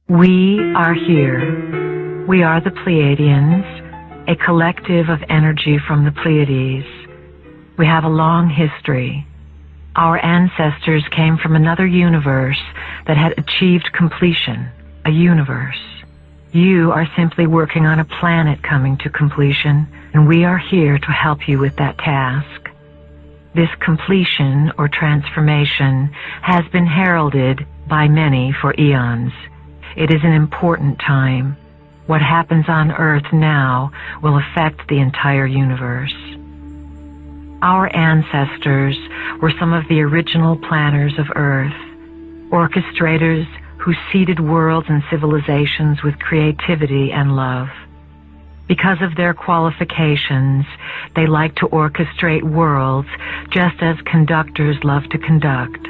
We are here. We are the Pleiadians, a collective of energy from the Pleiades. We have a long history. Our ancestors came from another universe that had achieved completion, a universe. You are simply working on a planet coming to completion, and we are here to help you with that task. This completion or transformation has been heralded by many for eons. It is an important time. What happens on Earth now will affect the entire universe. Our ancestors were some of the original planners of Earth, orchestrators who seeded worlds and civilizations with creativity and love. Because of their qualifications, they like to orchestrate worlds just as conductors love to conduct.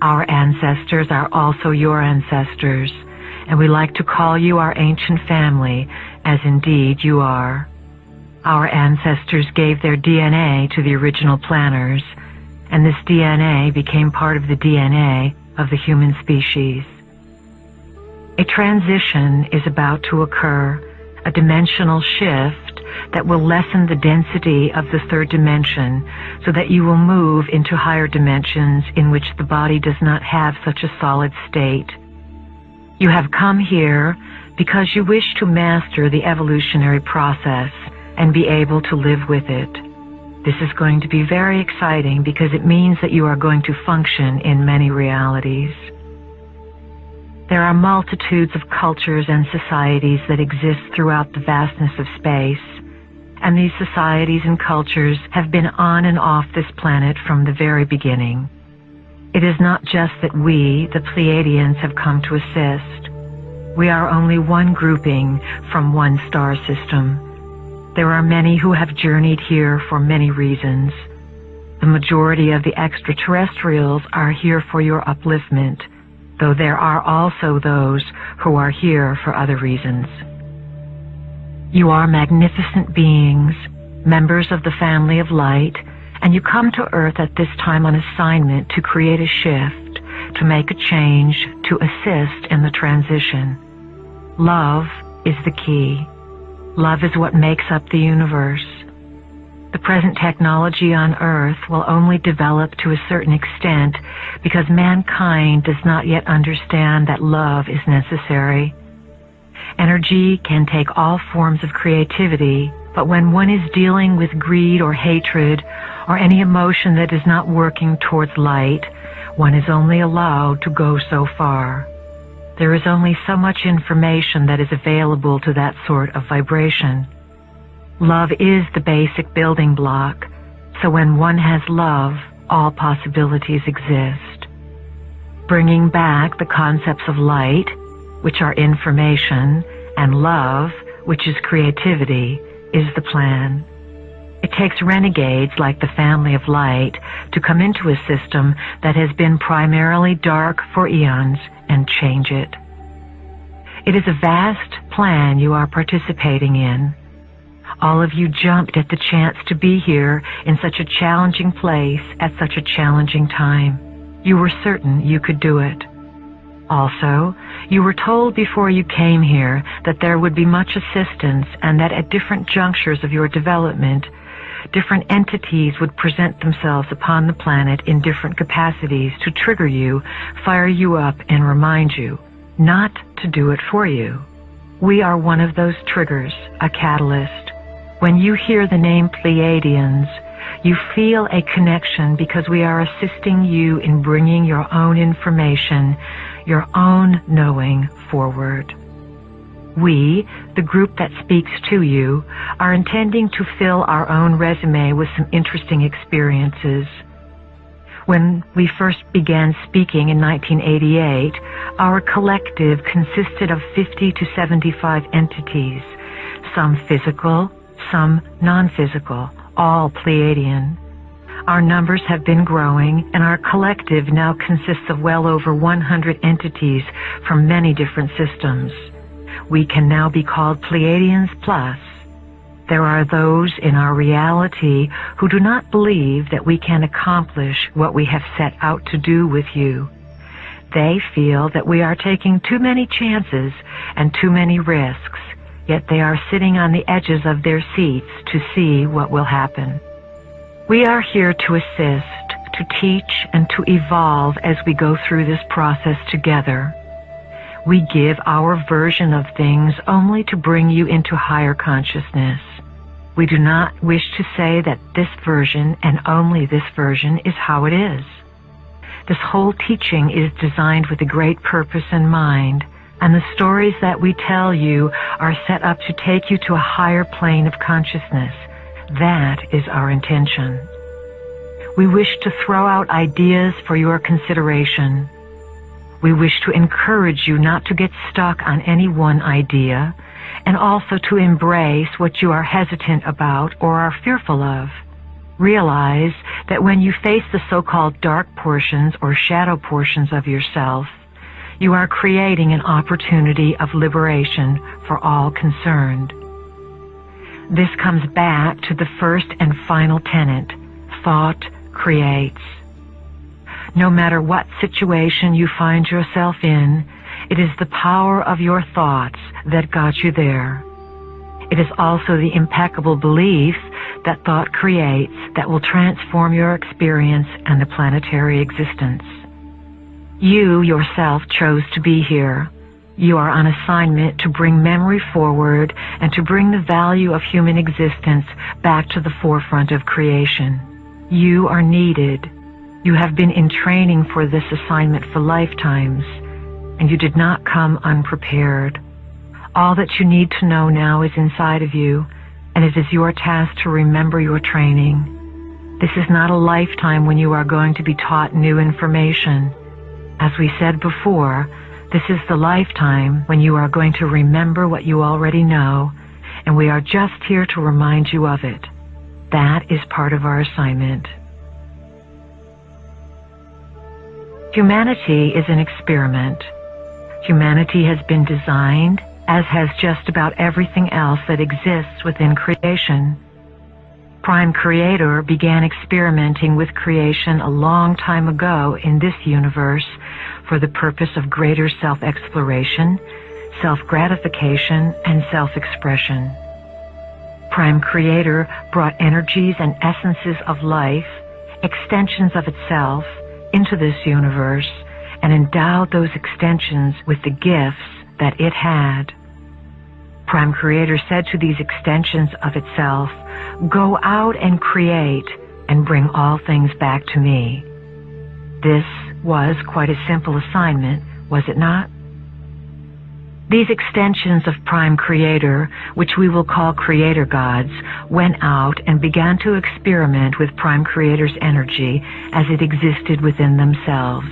Our ancestors are also your ancestors, and we like to call you our ancient family, as indeed you are. Our ancestors gave their DNA to the original planners, and this DNA became part of the DNA of the human species. A transition is about to occur, a dimensional shift that will lessen the density of the third dimension so that you will move into higher dimensions in which the body does not have such a solid state. You have come here because you wish to master the evolutionary process and be able to live with it. This is going to be very exciting because it means that you are going to function in many realities. There are multitudes of cultures and societies that exist throughout the vastness of space, and these societies and cultures have been on and off this planet from the very beginning. It is not just that we, the Pleiadians, have come to assist. We are only one grouping from one star system. There are many who have journeyed here for many reasons. The majority of the extraterrestrials are here for your upliftment, though there are also those who are here for other reasons. You are magnificent beings, members of the family of light, and you come to Earth at this time on assignment to create a shift, to make a change, to assist in the transition. Love is the key. Love is what makes up the universe. The present technology on Earth will only develop to a certain extent because mankind does not yet understand that love is necessary. Energy can take all forms of creativity, but when one is dealing with greed or hatred or any emotion that is not working towards light, one is only allowed to go so far. There is only so much information that is available to that sort of vibration. Love is the basic building block, so when one has love, all possibilities exist. Bringing back the concepts of light, which are information, and love, which is creativity, is the plan. It takes renegades like the family of light to come into a system that has been primarily dark for eons and change it. It is a vast plan you are participating in. All of you jumped at the chance to be here in such a challenging place at such a challenging time. You were certain you could do it. Also, you were told before you came here that there would be much assistance and that at different junctures of your development, different entities would present themselves upon the planet in different capacities to trigger you, fire you up, and remind you, not to do it for you. We are one of those triggers, a catalyst. When you hear the name Pleiadians, you feel a connection because we are assisting you in bringing your own information, your own knowing forward. We, the group that speaks to you, are intending to fill our own resume with some interesting experiences. When we first began speaking in 1988, our collective consisted of 50 to 75 entities, some physical, some non-physical, all Pleiadian. Our numbers have been growing, and our collective now consists of well over 100 entities from many different systems. we can now be called Pleiadians Plus. There are those in our reality who do not believe that we can accomplish what we have set out to do with you. They feel that we are taking too many chances and too many risks, yet they are sitting on the edges of their seats to see what will happen. We are here to assist, to teach, and to evolve as we go through this process together. We give our version of things only to bring you into higher consciousness. We do not wish to say that this version and only this version is how it is. This whole teaching is designed with a great purpose in mind, and the stories that we tell you are set up to take you to a higher plane of consciousness. That is our intention. We wish to throw out ideas for your consideration. We wish to encourage you not to get stuck on any one idea, and also to embrace what you are hesitant about or are fearful of. Realize that when you face the so-called dark portions or shadow portions of yourself, you are creating an opportunity of liberation for all concerned. This comes back to the first and final tenet: thought creates. No matter what situation you find yourself in, it is the power of your thoughts that got you there. It is also the impeccable belief that thought creates that will transform your experience and the planetary existence. You yourself chose to be here. You are on assignment to bring memory forward and to bring the value of human existence back to the forefront of creation. You are needed. You have been in training for this assignment for lifetimes, and you did not come unprepared. All that you need to know now is inside of you, and it is your task to remember your training. This is not a lifetime when you are going to be taught new information. As we said before, this is the lifetime when you are going to remember what you already know, and we are just here to remind you of it. That is part of our assignment. Humanity is an experiment. Humanity has been designed, as has just about everything else that exists within creation. Prime Creator began experimenting with creation a long time ago in this universe for the purpose of greater self-exploration, self-gratification, and self-expression. Prime Creator brought energies and essences of life, extensions of itself, into this universe and endowed those extensions with the gifts that it had. Prime Creator said to these extensions of itself, "Go out and create and bring all things back to me." This was quite a simple assignment, was it not? These extensions of Prime Creator, which we will call Creator Gods, went out and began to experiment with Prime Creator's energy as it existed within themselves.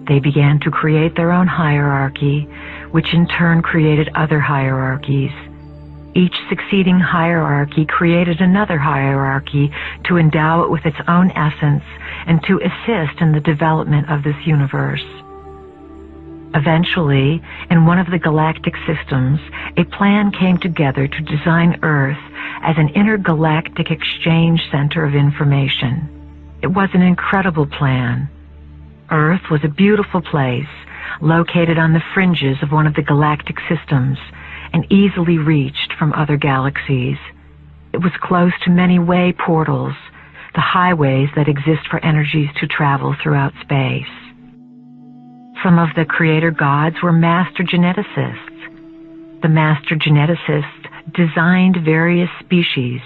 They began to create their own hierarchy, which in turn created other hierarchies. Each succeeding hierarchy created another hierarchy to endow it with its own essence and to assist in the development of this universe. Eventually, in one of the galactic systems, a plan came together to design Earth as an intergalactic exchange center of information. It was an incredible plan. Earth was a beautiful place, located on the fringes of one of the galactic systems and easily reached from other galaxies. It was close to many way portals, the highways that exist for energies to travel throughout space. Some of the Creator Gods were master geneticists. The master geneticists designed various species,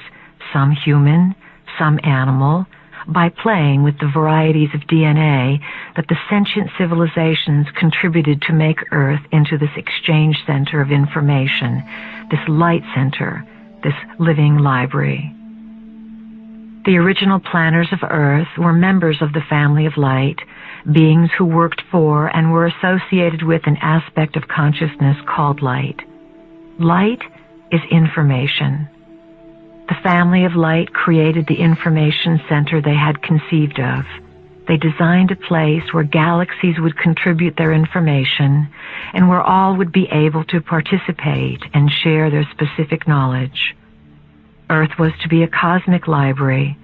some human, some animal, by playing with the varieties of DNA that the sentient civilizations contributed to make Earth into this exchange center of information, this light center, this living library. The original planners of Earth were members of the family of light, beings who worked for and were associated with an aspect of consciousness called light. Light is information. The family of light created the information center they had conceived of. They designed a place where galaxies would contribute their information and where all would be able to participate and share their specific knowledge. Earth was to be a cosmic library,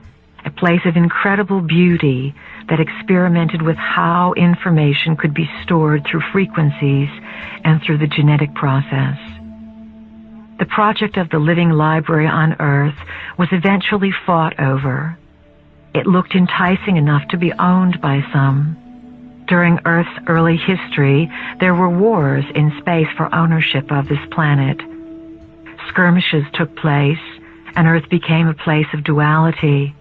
a place of incredible beauty that experimented with how information could be stored through frequencies and through the genetic process. The project of the living library on Earth was eventually fought over. It looked enticing enough to be owned by some. During Earth's early history, there were wars in space for ownership of this planet. Skirmishes took place, and Earth became a place of duality.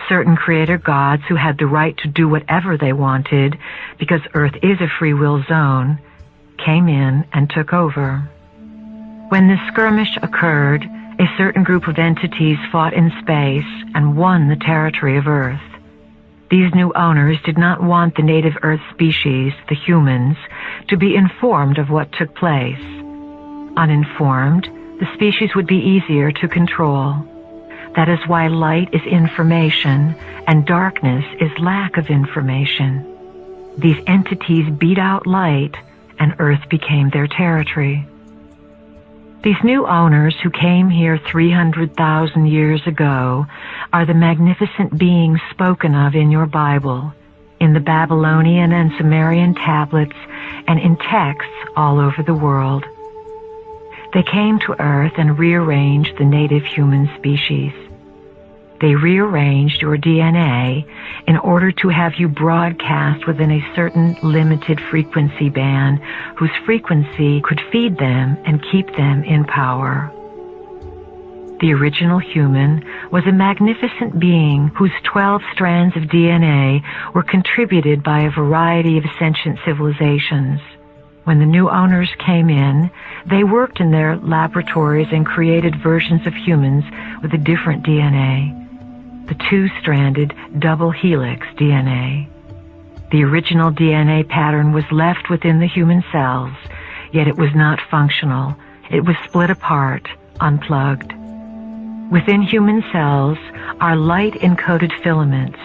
Certain creator gods who had the right to do whatever they wanted, because Earth is a free will zone, came in and took over. When this skirmish occurred, a certain group of entities fought in space and won the territory of Earth. These new owners did not want the native Earth species, the humans, to be informed of what took place. Uninformed, the species would be easier to control. That is why light is information and darkness is lack of information. These entities beat out light, and Earth became their territory. These new owners who came here 300,000 years ago are the magnificent beings spoken of in your Bible, in the Babylonian and Sumerian tablets, and in texts all over the world. They came to Earth and rearranged the native human species. They rearranged your DNA in order to have you broadcast within a certain limited frequency band whose frequency could feed them and keep them in power. The original human was a magnificent being whose 12 strands of DNA were contributed by a variety of sentient civilizations. When the new owners came in, they worked in their laboratories and created versions of humans with a different DNA. The two-stranded double helix DNA. The original DNA pattern was left within the human cells, yet it was not functional. It was split apart, unplugged. Within human cells are light-encoded filaments,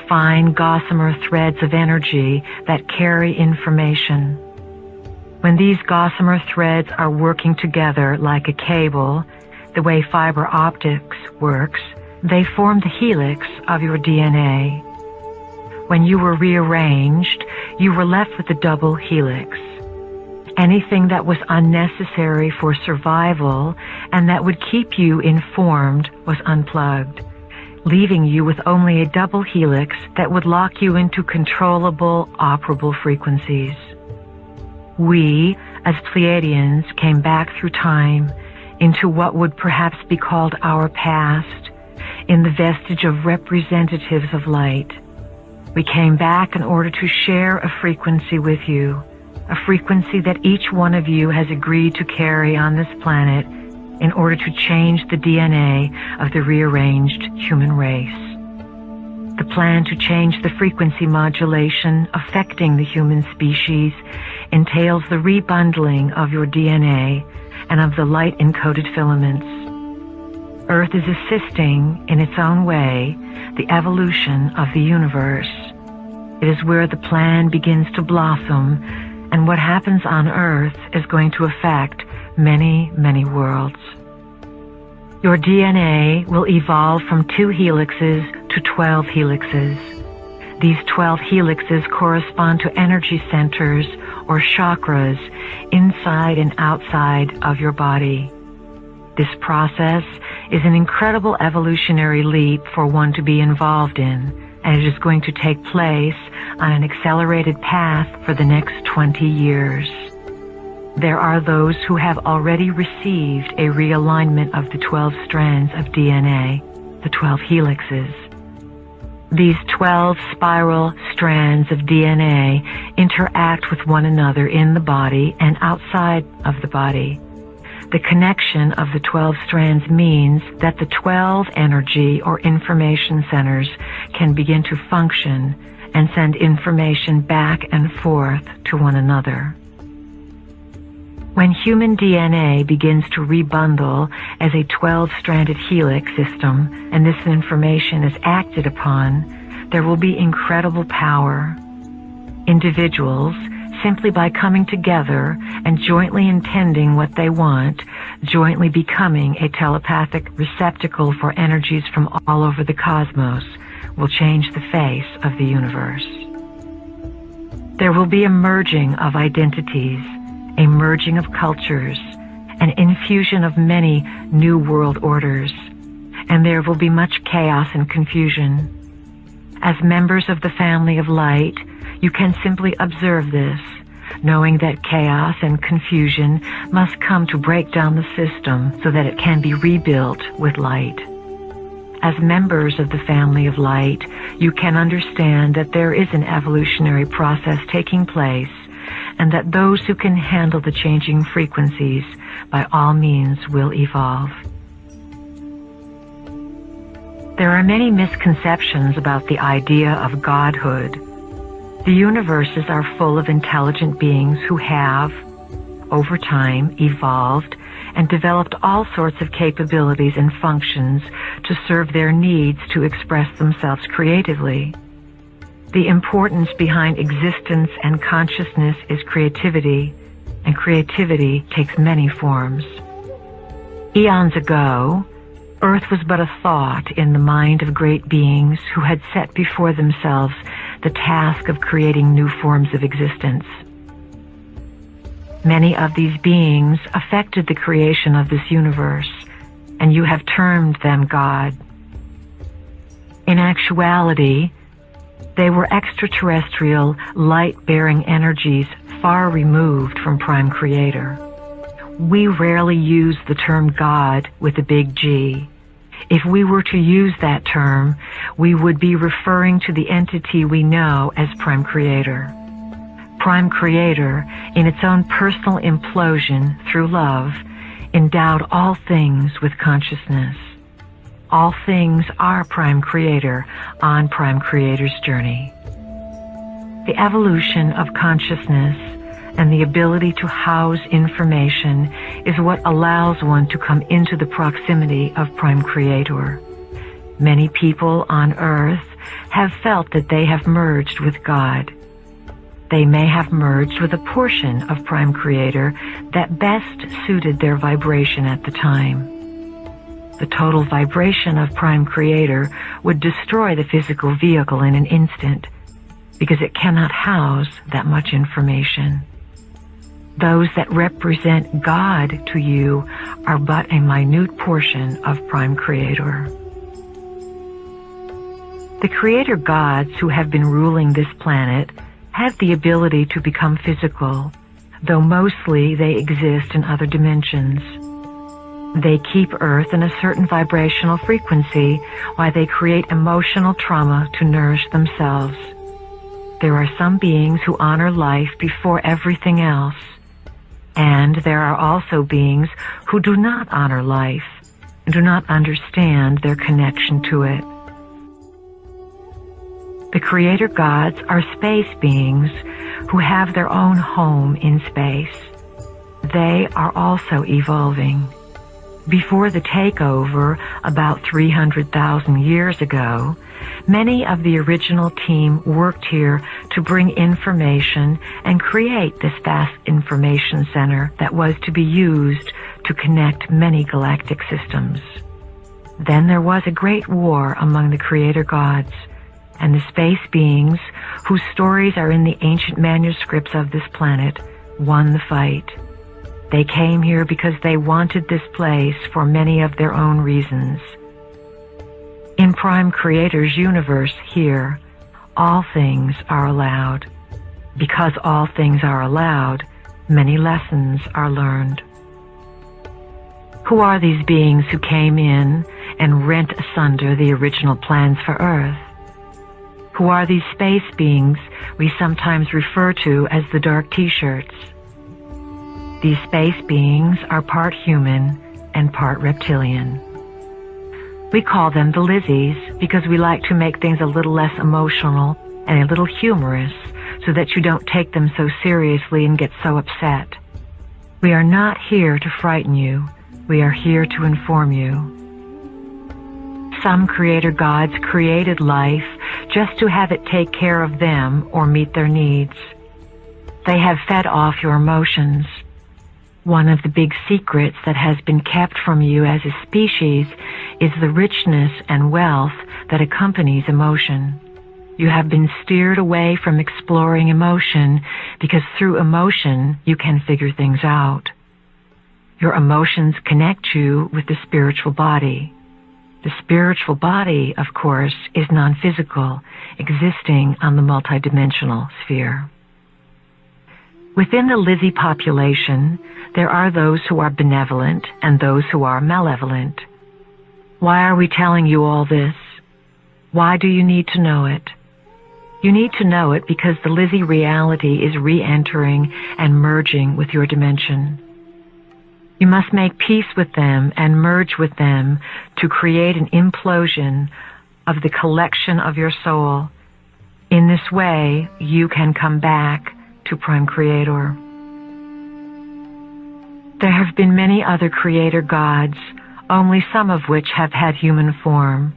fine gossamer threads of energy that carry information. When these gossamer threads are working together like a cable, the way fiber optics works, they form the helix of your DNA. When you were rearranged, you were left with the double helix. Anything that was unnecessary for survival and that would keep you informed was unplugged, leaving you with only a double helix that would lock you into controllable, operable frequencies. We, as Pleiadians, came back through time into what would perhaps be called our past, in the vestige of representatives of light. We came back in order to share a frequency with you, a frequency that each one of you has agreed to carry on this planet in order to change the DNA of the rearranged human race. The plan to change the frequency modulation affecting the human species entails the rebundling of your DNA and of the light-encoded filaments. Earth is assisting, in its own way, the evolution of the universe. It is where the plan begins to blossom, and what happens on Earth is going to affect many, many worlds. Your DNA will evolve from 2 helixes to 12 helixes. These 12 helixes correspond to energy centers or chakras inside and outside of your body. This process is an incredible evolutionary leap for one to be involved in, and it is going to take place on an accelerated path for the next 20 years. There are those who have already received a realignment of the 12 strands of DNA, the 12 helixes. These 12 spiral strands of DNA interact with one another in the body and outside of the body. The connection of the 12 strands means that the 12 energy or information centers can begin to function and send information back and forth to one another. When human DNA begins to rebundle as a 12-stranded helix system, and this information is acted upon, There will be incredible power. Individuals, simply by coming together and jointly intending what they want, jointly becoming a telepathic receptacle for energies from all over the cosmos, will change the face of the universe. There will be a merging of identities, a merging of cultures, an infusion of many new world orders, and there will be much chaos and confusion. As members of the family of light, you can simply observe this, knowing that chaos and confusion must come to break down the system so that it can be rebuilt with light. As members of the family of light, you can understand that there is an evolutionary process taking place, and that those who can handle the changing frequencies by all means will evolve. There are many misconceptions about the idea of godhood. The universes are full of intelligent beings who have, over time, evolved and developed all sorts of capabilities and functions to serve their needs to express themselves creatively. The importance behind existence and consciousness is creativity, and creativity takes many forms. Eons ago, Earth was but a thought in the mind of great beings who had set before themselves the task of creating new forms of existence. Many of these beings affected the creation of this universe, and you have termed them God. In actuality, they were extraterrestrial, light-bearing energies far removed from Prime Creator. We rarely use the term God with a big G. If we were to use that term, we would be referring to the entity we know as Prime Creator. Prime Creator, in its own personal implosion through love, endowed all things with consciousness. All things are Prime Creator on Prime Creator's journey. The evolution of consciousness and the ability to house information is what allows one to come into the proximity of Prime Creator. Many people on Earth have felt that they have merged with God. They may have merged with a portion of Prime Creator that best suited their vibration at the time. The total vibration of Prime Creator would destroy the physical vehicle in an instant, because it cannot house that much information. Those that represent God to you are but a minute portion of Prime Creator. The Creator gods who have been ruling this planet have the ability to become physical, though mostly they exist in other dimensions. They keep Earth in a certain vibrational frequency while they create emotional trauma to nourish themselves. There are some beings who honor life before everything else, and there are also beings who do not honor life and do not understand their connection to it. The Creator gods are space beings who have their own home in space. They are also evolving. Before the takeover, about 300,000 years ago, many of the original team worked here to bring information and create this vast information center that was to be used to connect many galactic systems. Then there was a great war among the Creator gods, and the space beings, whose stories are in the ancient manuscripts of this planet, won the fight. They came here because they wanted this place for many of their own reasons. In Prime Creator's universe here, all things are allowed. Because all things are allowed, many lessons are learned. Who are these beings who came in and rent asunder the original plans for Earth? Who are these space beings we sometimes refer to as the dark T-shirts? These space beings are part human and part reptilian. We call them the Lizzies because we like to make things a little less emotional and a little humorous so that you don't take them so seriously and get so upset. We are not here to frighten you. We are here to inform you. Some Creator gods created life just to have it take care of them or meet their needs. They have fed off your emotions. One of the big secrets that has been kept from you as a species is the richness and wealth that accompanies emotion. You have been steered away from exploring emotion because through emotion you can figure things out. Your emotions connect you with the spiritual body. The spiritual body, of course, is non-physical, existing on the multidimensional sphere. Within the Lizzie population, there are those who are benevolent and those who are malevolent. Why are we telling you all this? Why do you need to know it? You need to know it because the Lizzie reality is re-entering and merging with your dimension. You must make peace with them and merge with them to create an implosion of the collection of your soul. In this way, you can come back to Prime Creator. There have been many other creator gods, only some of which have had human form.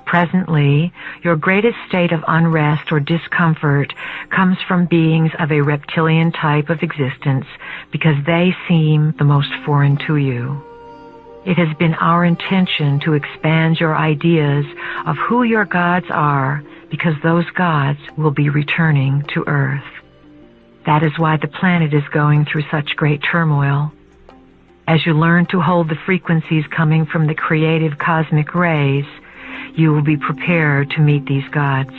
Presently, your greatest state of unrest or discomfort comes from beings of a reptilian type of existence because they seem the most foreign to you. It has been our intention to expand your ideas of who your gods are because those gods will be returning to Earth. That is why the planet is going through such great turmoil. As you learn to hold the frequencies coming from the creative cosmic rays, you will be prepared to meet these gods.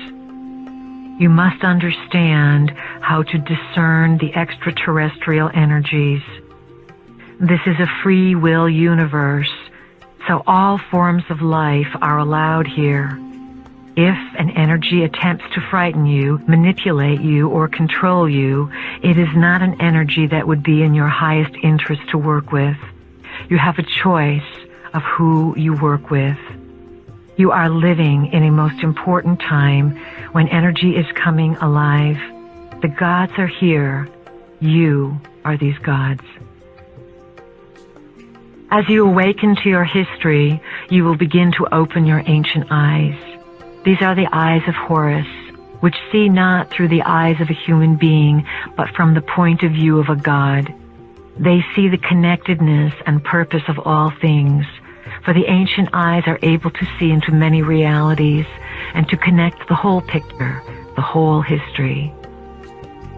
You must understand how to discern the extraterrestrial energies. This is a free will universe, so all forms of life are allowed here. If an energy attempts to frighten you, manipulate you, or control you, it is not an energy that would be in your highest interest to work with. You have a choice of who you work with. You are living in a most important time when energy is coming alive. The gods are here. You are these gods. As you awaken to your history, you will begin to open your ancient eyes. These are the eyes of Horus, which see not through the eyes of a human being, but from the point of view of a god. They see the connectedness and purpose of all things, for the ancient eyes are able to see into many realities and to connect the whole picture, the whole history.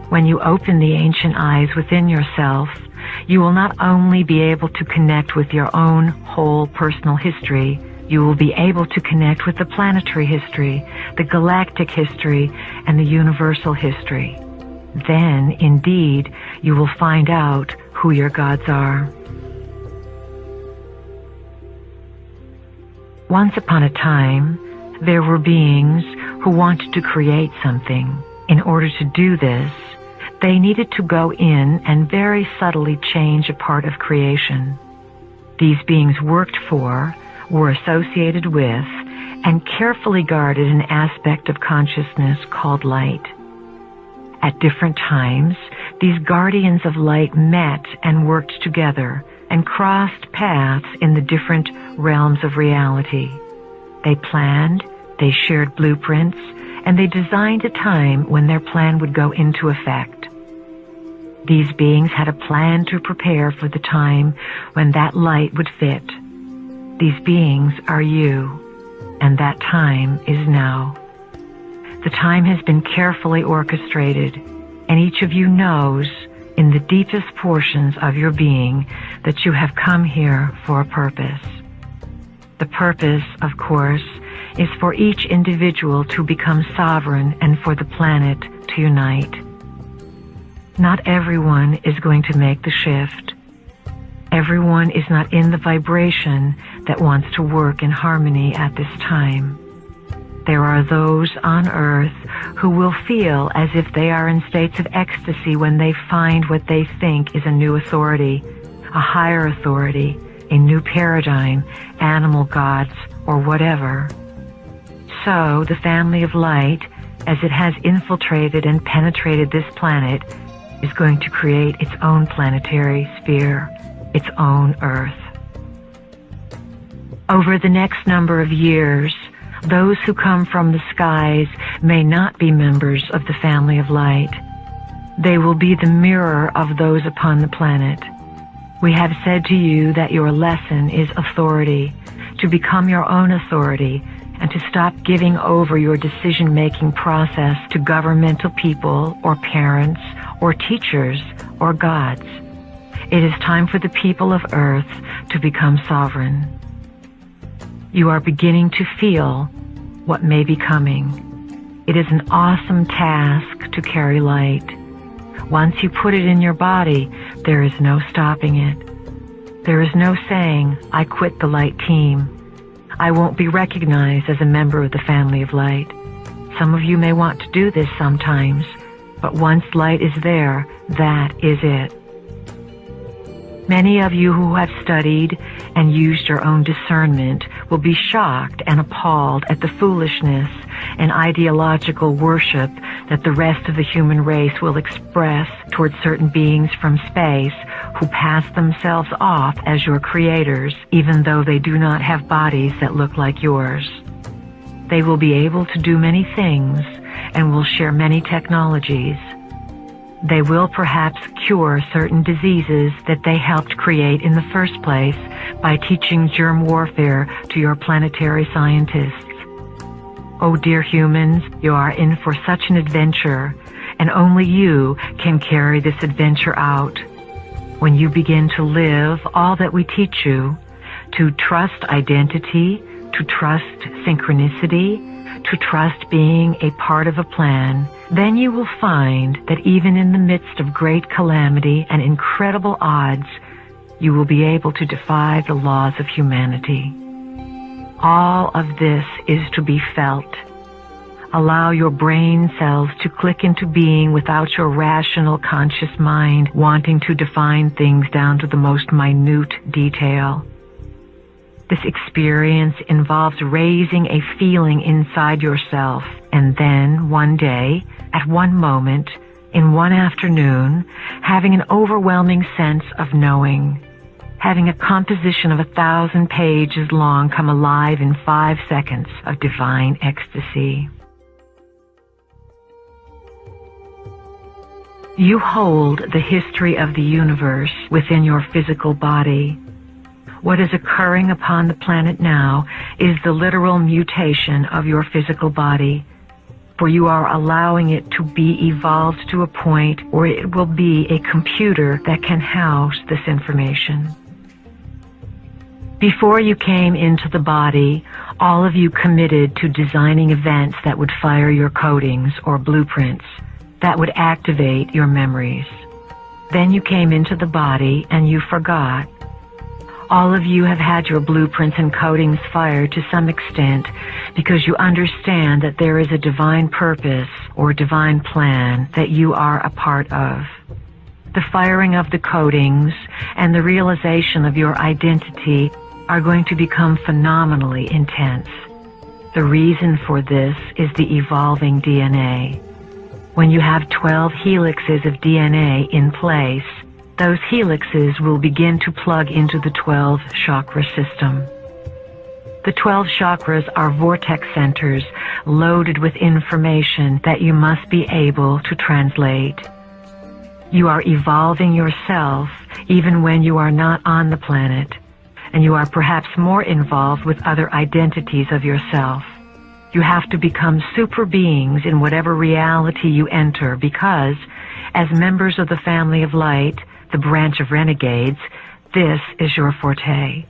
When you open the ancient eyes within yourself, you will not only be able to connect with your own whole personal history, you will be able to connect with the planetary history, the galactic history, and the universal history. Then, indeed, you will find out who your gods are. Once upon a time, there were beings who wanted to create something. In order to do this, they needed to go in and very subtly change a part of creation. These beings worked for, were associated with, and carefully guarded an aspect of consciousness called light. At different times, these guardians of light met and worked together and crossed paths in the different realms of reality. They planned, they shared blueprints, and they designed a time when their plan would go into effect. These beings had a plan to prepare for the time when that light would fit. These beings are you, and that time is now. The time has been carefully orchestrated, and each of you knows in the deepest portions of your being that you have come here for a purpose. The purpose, of course, is for each individual to become sovereign and for the planet to unite. Not everyone is going to make the shift. Everyone is not in the vibration that wants to work in harmony at this time. There are those on Earth who will feel as if they are in states of ecstasy when they find what they think is a new authority, a higher authority, a new paradigm, animal gods, or whatever. So the family of light, as it has infiltrated and penetrated this planet, is going to create its own planetary sphere, its own Earth. Over the next number of years, Those who come from the skies may not be members of the family of light. They will be the mirror of those upon the planet. We have said to you that your lesson is authority, to become your own authority, and to stop giving over your decision-making process to governmental people or parents or teachers or gods. It is time for the people of Earth to become sovereign. You are beginning to feel what may be coming. It is an awesome task to carry light. Once you put it in your body, there is no stopping it. There is no saying, I quit the light team. I won't be recognized as a member of the family of light. Some of you may want to do this sometimes, but once light is there, that is it. Many of you who have studied and used your own discernment will be shocked and appalled at the foolishness and ideological worship that the rest of the human race will express towards certain beings from space who pass themselves off as your creators, even though they do not have bodies that look like yours. They will be able to do many things and will share many technologies. They will perhaps cure certain diseases that they helped create in the first place by teaching germ warfare to your planetary scientists. Oh dear humans, you are in for such an adventure, and only you can carry this adventure out. When you begin to live all that we teach you, to trust identity, to trust synchronicity, to trust being a part of a plan, then you will find that even in the midst of great calamity and incredible odds, you will be able to defy the laws of humanity. All of this is to be felt. Allow your brain cells to click into being without your rational conscious mind wanting to define things down to the most minute detail. This experience involves raising a feeling inside yourself, and then one day, at one moment, in one afternoon, having an overwhelming sense of knowing, having a composition of 1,000 pages long come alive in 5 seconds of divine ecstasy. You hold the history of the universe within your physical body. What is occurring upon the planet now is the literal mutation of your physical body, for you are allowing it to be evolved to a point where it will be a computer that can house this information. Before you came into the body, all of you committed to designing events that would fire your codings or blueprints, that would activate your memories. Then you came into the body and you forgot. All of you have had your blueprints and codings fired to some extent because you understand that there is a divine purpose or divine plan that you are a part of. The firing of the codings and the realization of your identity are going to become phenomenally intense. The reason for this is the evolving DNA. When you have 12 helixes of DNA in place, those helixes will begin to plug into the 12 chakra system. The 12 chakras are vortex centers loaded with information that you must be able to translate. You are evolving yourself even when you are not on the planet, and you are perhaps more involved with other identities of yourself. You have to become super beings in whatever reality you enter because, as members of the family of light, the branch of renegades, this is your forte.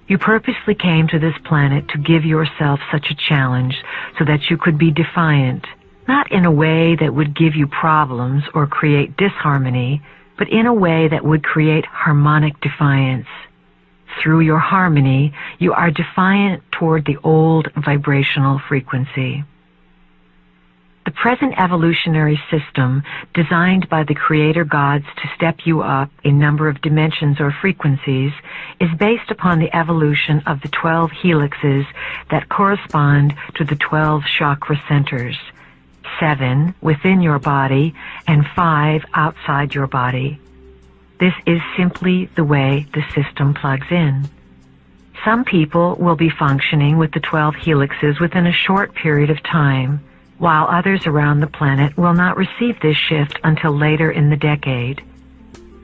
You purposely came to this planet to give yourself such a challenge so that you could be defiant, not in a way that would give you problems or create disharmony, but in a way that would create harmonic defiance. Through your harmony, you are defiant toward the old vibrational frequency. The present evolutionary system, designed by the Creator Gods to step you up a number of dimensions or frequencies, is based upon the evolution of the 12 helixes that correspond to the 12 chakra centers, 7 within your body and 5 outside your body. This is simply the way the system plugs in. Some people will be functioning with the 12 helixes within a short period of time, while others around the planet will not receive this shift until later in the decade.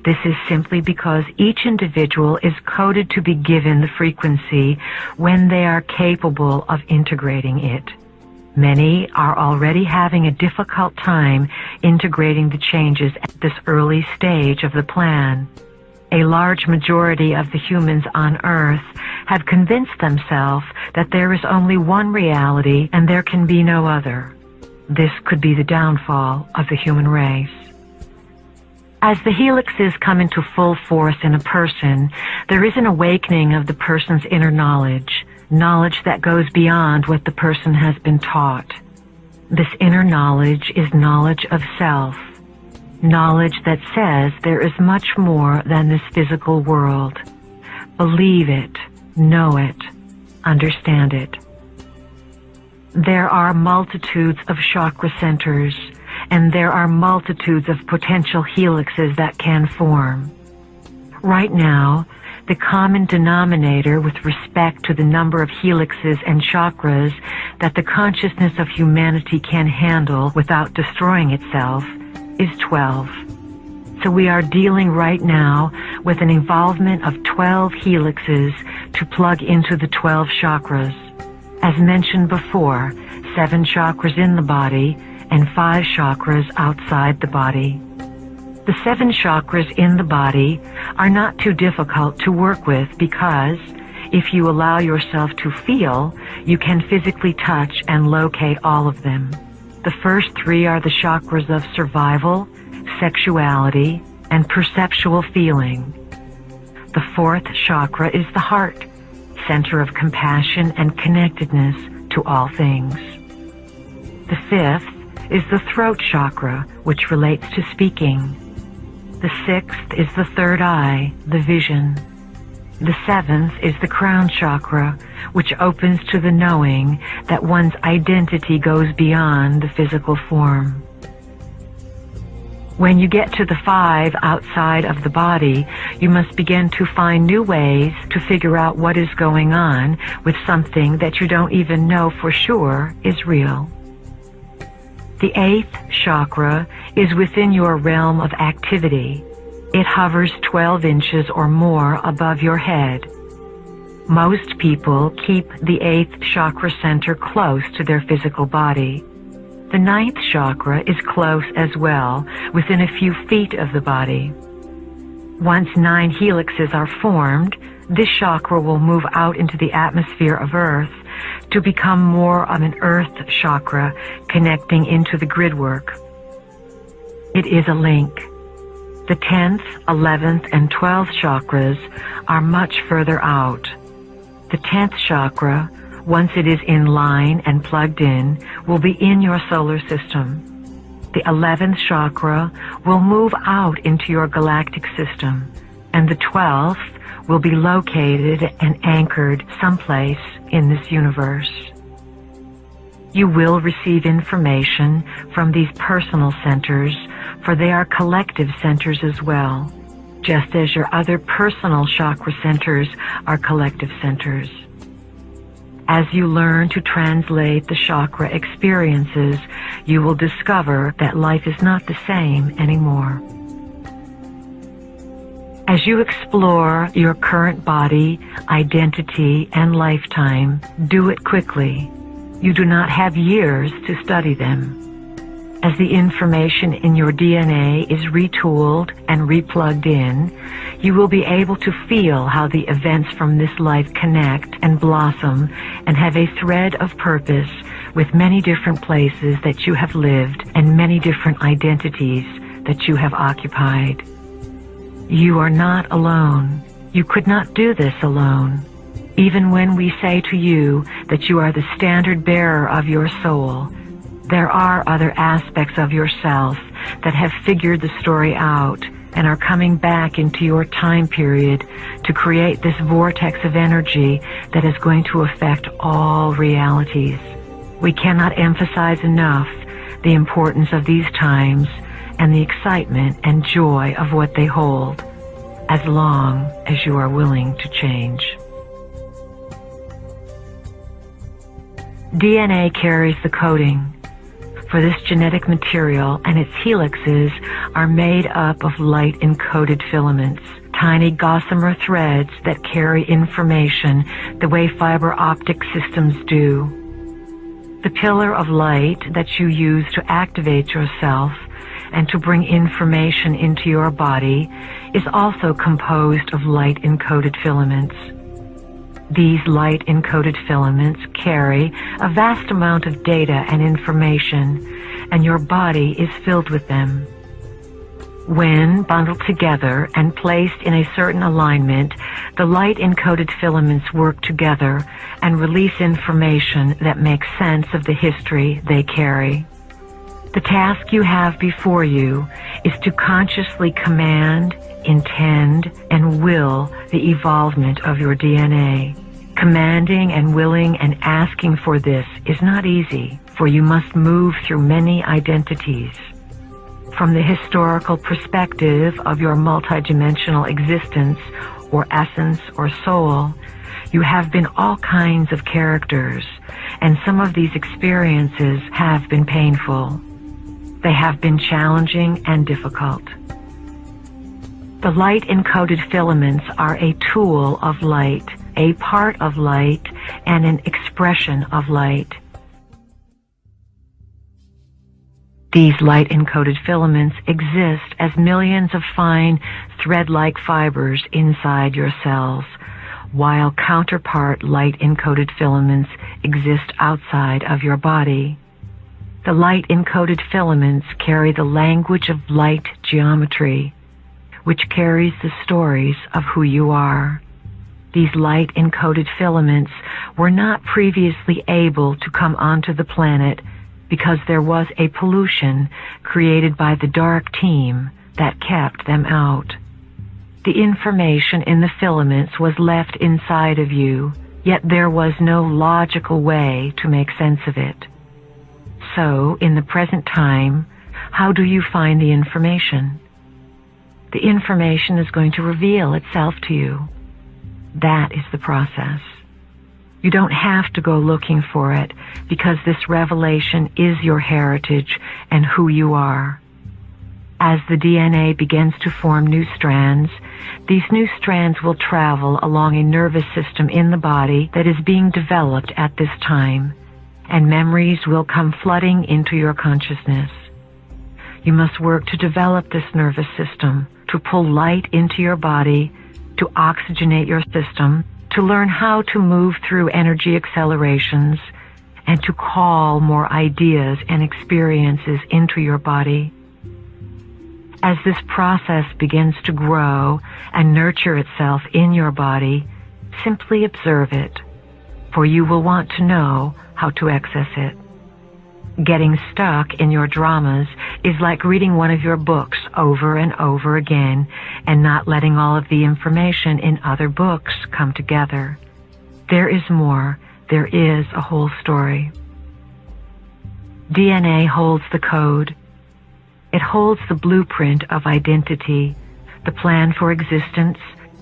This is simply because each individual is coded to be given the frequency when they are capable of integrating it. Many are already having a difficult time integrating the changes at this early stage of the plan. A large majority of the humans on Earth have convinced themselves that there is only one reality and there can be no other. This could be the downfall of the human race. As the helixes come into full force in a person, there is an awakening of the person's inner knowledge that goes beyond what the person has been taught. This inner knowledge is knowledge of self, knowledge that says there is much more than this physical world. Believe it, know it, understand it. There are multitudes of chakra centers, and there are multitudes of potential helixes that can form. Right now, the common denominator with respect to the number of helixes and chakras that the consciousness of humanity can handle without destroying itself is 12. So we are dealing right now with an involvement of 12 helixes to plug into the 12 chakras. As mentioned before, 7 chakras in the body and 5 chakras outside the body. The 7 chakras in the body are not too difficult to work with because if you allow yourself to feel, you can physically touch and locate all of them. The first 3 are the chakras of survival, sexuality, and perceptual feeling. The 4th chakra is the heart, center of compassion and connectedness to all things. The 5th is the throat chakra, which relates to speaking. The 6th is the third eye, the vision. The 7th is the crown chakra, which opens to the knowing that one's identity goes beyond the physical form. When you get to the 5 outside of the body, you must begin to find new ways to figure out what is going on with something that you don't even know for sure is real. The 8th chakra is within your realm of activity. It hovers 12 inches or more above your head. Most people keep the 8th chakra center close to their physical body. The 9th chakra is close as well, within a few feet of the body. Once 9 helixes are formed, this chakra will move out into the atmosphere of Earth to become more of an earth chakra connecting into the grid work. It is a link. The 10th, 11th, and 12th chakras are much further out. The 10th chakra, once it is in line and plugged in, will be in your solar system. The 11th chakra will move out into your galactic system, and the 12th will be located and anchored someplace in this universe. You will receive information from these personal centers, for they are collective centers as well, just as your other personal chakra centers are collective centers. As you learn to translate the chakra experiences, you will discover that life is not the same anymore. As you explore your current body, identity, and lifetime, do it quickly. You do not have years to study them. As the information in your DNA is retooled and replugged in, you will be able to feel how the events from this life connect and blossom and have a thread of purpose with many different places that you have lived and many different identities that you have occupied. You are not alone. You could not do this alone. Even when we say to you that you are the standard bearer of your soul, there are other aspects of yourself that have figured the story out and are coming back into your time period to create this vortex of energy that is going to affect all realities. We cannot emphasize enough the importance of these times and the excitement and joy of what they hold, as long as you are willing to change. DNA carries the coding for this genetic material, and its helixes are made up of light-encoded filaments, tiny gossamer threads that carry information the way fiber optic systems do. The pillar of light that you use to activate yourself and to bring information into your body is also composed of light-encoded filaments. These light-encoded filaments carry a vast amount of data and information, and your body is filled with them. When bundled together and placed in a certain alignment, the light-encoded filaments work together and release information that makes sense of the history they carry. The task you have before you is to consciously command, intend, and will the evolvement of your DNA. Commanding and willing and asking for this is not easy, for you must move through many identities. From the historical perspective of your multidimensional existence, or essence, or soul, you have been all kinds of characters, and some of these experiences have been painful. They have been challenging and difficult. The light-encoded filaments are a tool of light, a part of light, and an expression of light. These light-encoded filaments exist as millions of fine thread-like fibers inside your cells, while counterpart light-encoded filaments exist outside of your body. The light-encoded filaments carry the language of light geometry, which carries the stories of who you are. These light-encoded filaments were not previously able to come onto the planet because there was a pollution created by the dark team that kept them out. The information in the filaments was left inside of you, yet there was no logical way to make sense of it. So, in the present time, how do you find the information? The information is going to reveal itself to you. That is the process. You don't have to go looking for it, because this revelation is your heritage and who you are. As the DNA begins to form new strands, these new strands will travel along a nervous system in the body that is being developed at this time, and memories will come flooding into your consciousness. You must work to develop this nervous system, to pull light into your body, to oxygenate your system, to learn how to move through energy accelerations, and to call more ideas and experiences into your body. As this process begins to grow and nurture itself in your body, simply observe it, for you will want to know how to access it. Getting stuck in your dramas is like reading one of your books over and over again and not letting all of the information in other books come together. There is more. There is a whole story. DNA holds the code. It holds the blueprint of identity, the plan for existence,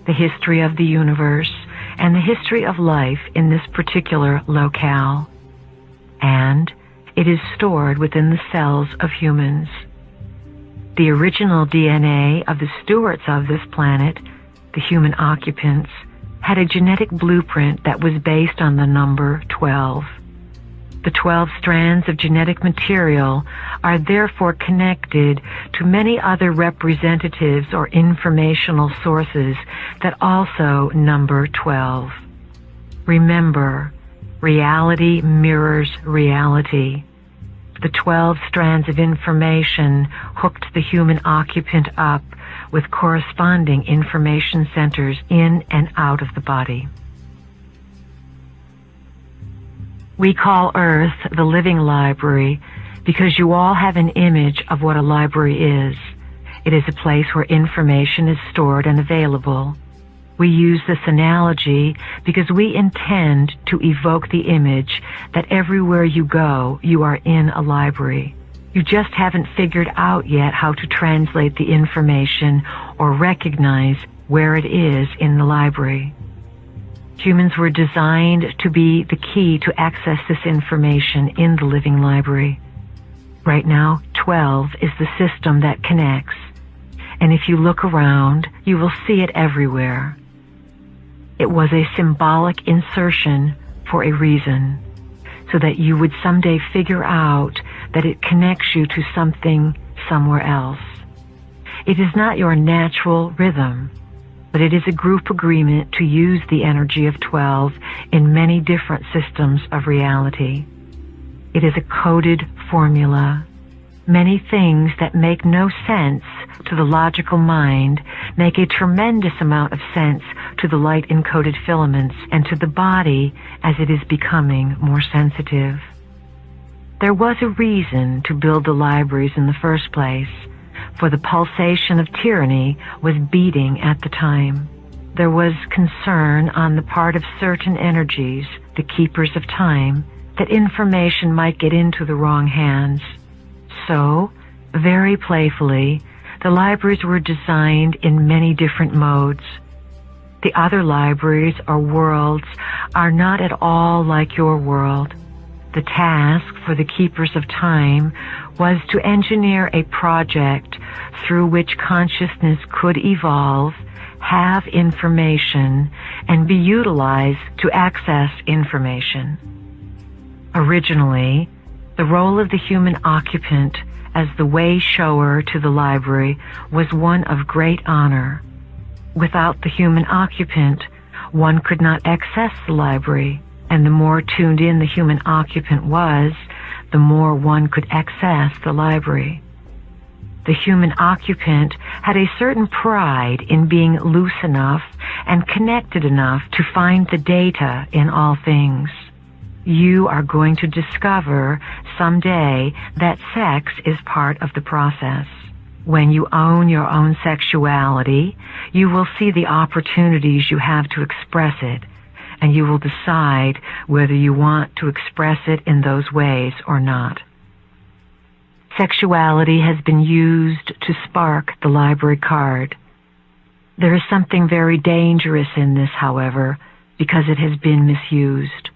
the history of the universe, and the history of life in this particular locale. And it is stored within the cells of humans. The original DNA of the stewards of this planet, the human occupants, had a genetic blueprint that was based on the number 12. The 12 strands of genetic material are therefore connected to many other representatives or informational sources that also number 12. Remember, reality mirrors reality. The 12 strands of information hooked the human occupant up with corresponding information centers in and out of the body. We call Earth the living library because you all have an image of what a library is. It is a place where information is stored and available. We use this analogy because we intend to evoke the image that everywhere you go, you are in a library. You just haven't figured out yet how to translate the information or recognize where it is in the library. Humans were designed to be the key to access this information in the living library. Right now, 12 is the system that connects, and if you look around, you will see it everywhere. It was a symbolic insertion for a reason, so that you would someday figure out that it connects you to something somewhere else. It is not your natural rhythm, but it is a group agreement to use the energy of 12 in many different systems of reality. It is a coded formula. Many things that make no sense to the logical mind make a tremendous amount of sense to the light-encoded filaments and to the body as it is becoming more sensitive. There was a reason to build the libraries in the first place, for the pulsation of tyranny was beating at the time. There was concern on the part of certain energies, the keepers of time, that information might get into the wrong hands. So, very playfully, the libraries were designed in many different modes. The other libraries or worlds are not at all like your world. The task for the keepers of time was to engineer a project through which consciousness could evolve, have information, and be utilized to access information. Originally, the role of the human occupant as the way shower to the library was one of great honor. Without the human occupant, one could not access the library, and the more tuned in the human occupant was, the more one could access the library. The human occupant had a certain pride in being loose enough and connected enough to find the data in all things. You are going to discover someday that sex is part of the process. When you own your own sexuality, you will see the opportunities you have to express it, and you will decide whether you want to express it in those ways or not. Sexuality has been used to spark the library card. There is something very dangerous in this, however, because it has been misused.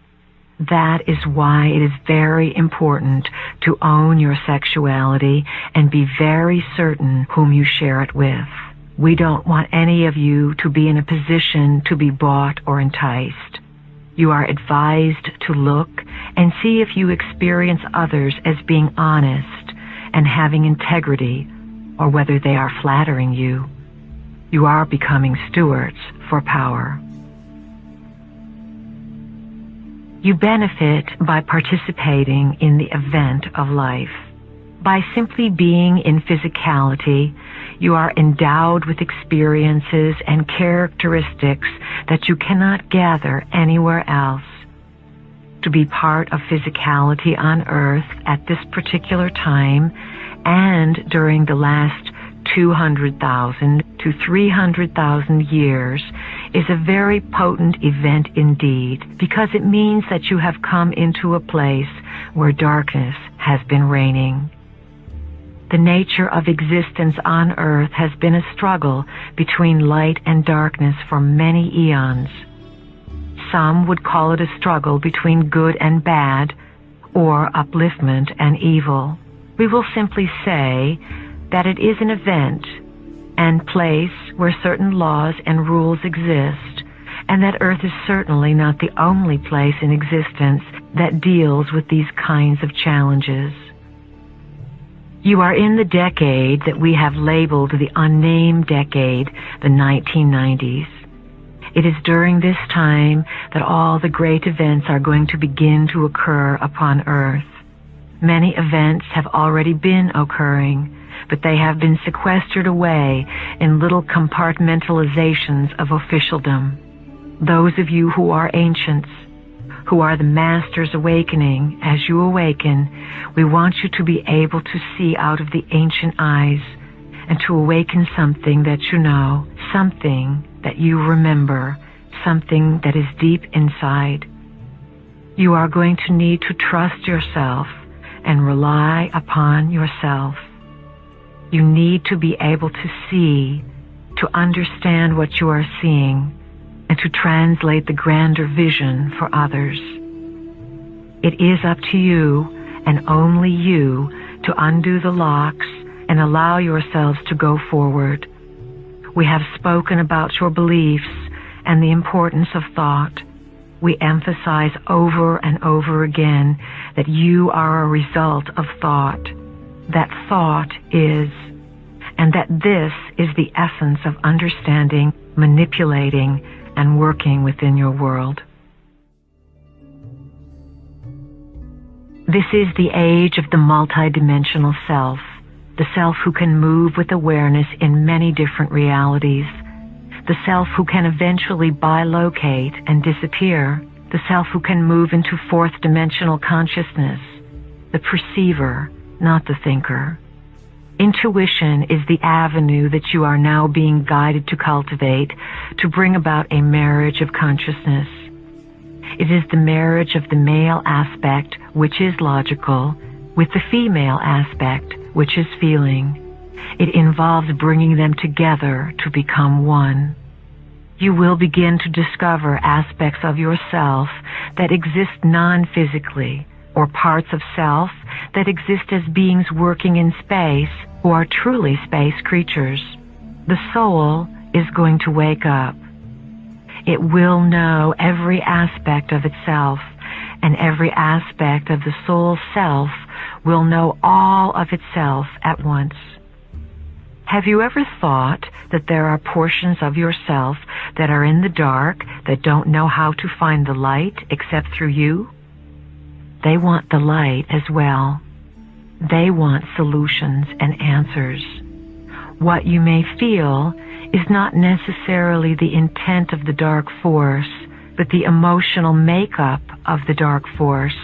That is why it is very important to own your sexuality and be very certain whom you share it with. We don't want any of you to be in a position to be bought or enticed. You are advised to look and see if you experience others as being honest and having integrity, or whether they are flattering you. You are becoming stewards for power. You benefit by participating in the event of life. By simply being in physicality, you are endowed with experiences and characteristics that you cannot gather anywhere else. To be part of physicality on Earth at this particular time and during the last 200,000 to 300,000 years is a very potent event indeed, because it means that you have come into a place where darkness has been reigning. The nature of existence on Earth has been a struggle between light and darkness for many eons. Some would call it a struggle between good and bad, or upliftment and evil. We will simply say that it is an event and place where certain laws and rules exist, and that Earth is certainly not the only place in existence that deals with these kinds of challenges. You are in the decade that we have labeled the unnamed decade, the 1990s. It is during this time that all the great events are going to begin to occur upon Earth. Many events have already been occurring, but they have been sequestered away in little compartmentalizations of officialdom. Those of you who are ancients, who are the masters awakening, as you awaken, we want you to be able to see out of the ancient eyes and to awaken something that you know, something that you remember, something that is deep inside. You are going to need to trust yourself and rely upon yourself. You need to be able to see, to understand what you are seeing, and and to translate the grander vision for others. It is up to you, and only you, to undo the locks and allow yourselves to go forward. We have spoken about your beliefs and the importance of thought. We emphasize over and over again that you are a result of thought, that thought is, and that this is the essence of understanding, manipulating, and working within your world. This is the age of the multidimensional self, the self who can move with awareness in many different realities, the self who can eventually bilocate and disappear, the self who can move into fourth dimensional consciousness, the perceiver, not the thinker. Intuition is the avenue that you are now being guided to cultivate to bring about a marriage of consciousness. It is the marriage of the male aspect, which is logical, with the female aspect, which is feeling. It involves bringing them together to become one. You will begin to discover aspects of yourself that exist non-physically, or parts of self that exist as beings working in space who are truly space creatures. The soul is going to wake up. It will know every aspect of itself, and every aspect of the soul self will know all of itself at once. Have you ever thought that there are portions of yourself that are in the dark that don't know how to find the light except through you? They want the light as well. They want solutions and answers. What you may feel is not necessarily the intent of the dark force, but the emotional makeup of the dark force,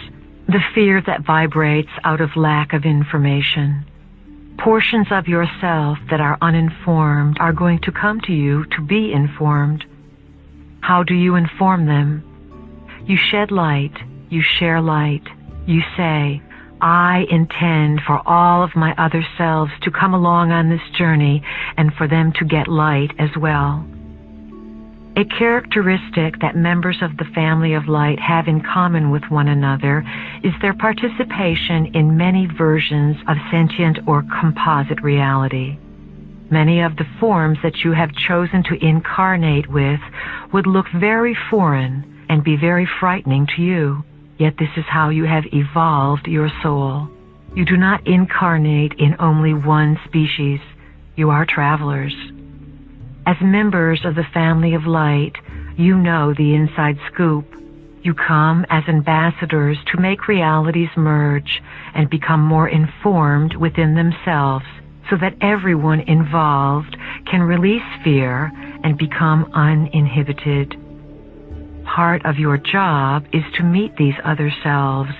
the fear that vibrates out of lack of information. Portions of yourself that are uninformed are going to come to you to be informed. How do you inform them? You shed light, you share light, you say, I intend for all of my other selves to come along on this journey and for them to get light as well. A characteristic that members of the family of light have in common with one another is their participation in many versions of sentient or composite reality. Many of the forms that you have chosen to incarnate with would look very foreign and be very frightening to you. Yet this is how you have evolved your soul. You do not incarnate in only one species. You are travelers. As members of the family of light, you know the inside scoop. You come as ambassadors to make realities merge and become more informed within themselves so that everyone involved can release fear and become uninhibited. Part of your job is to meet these other selves,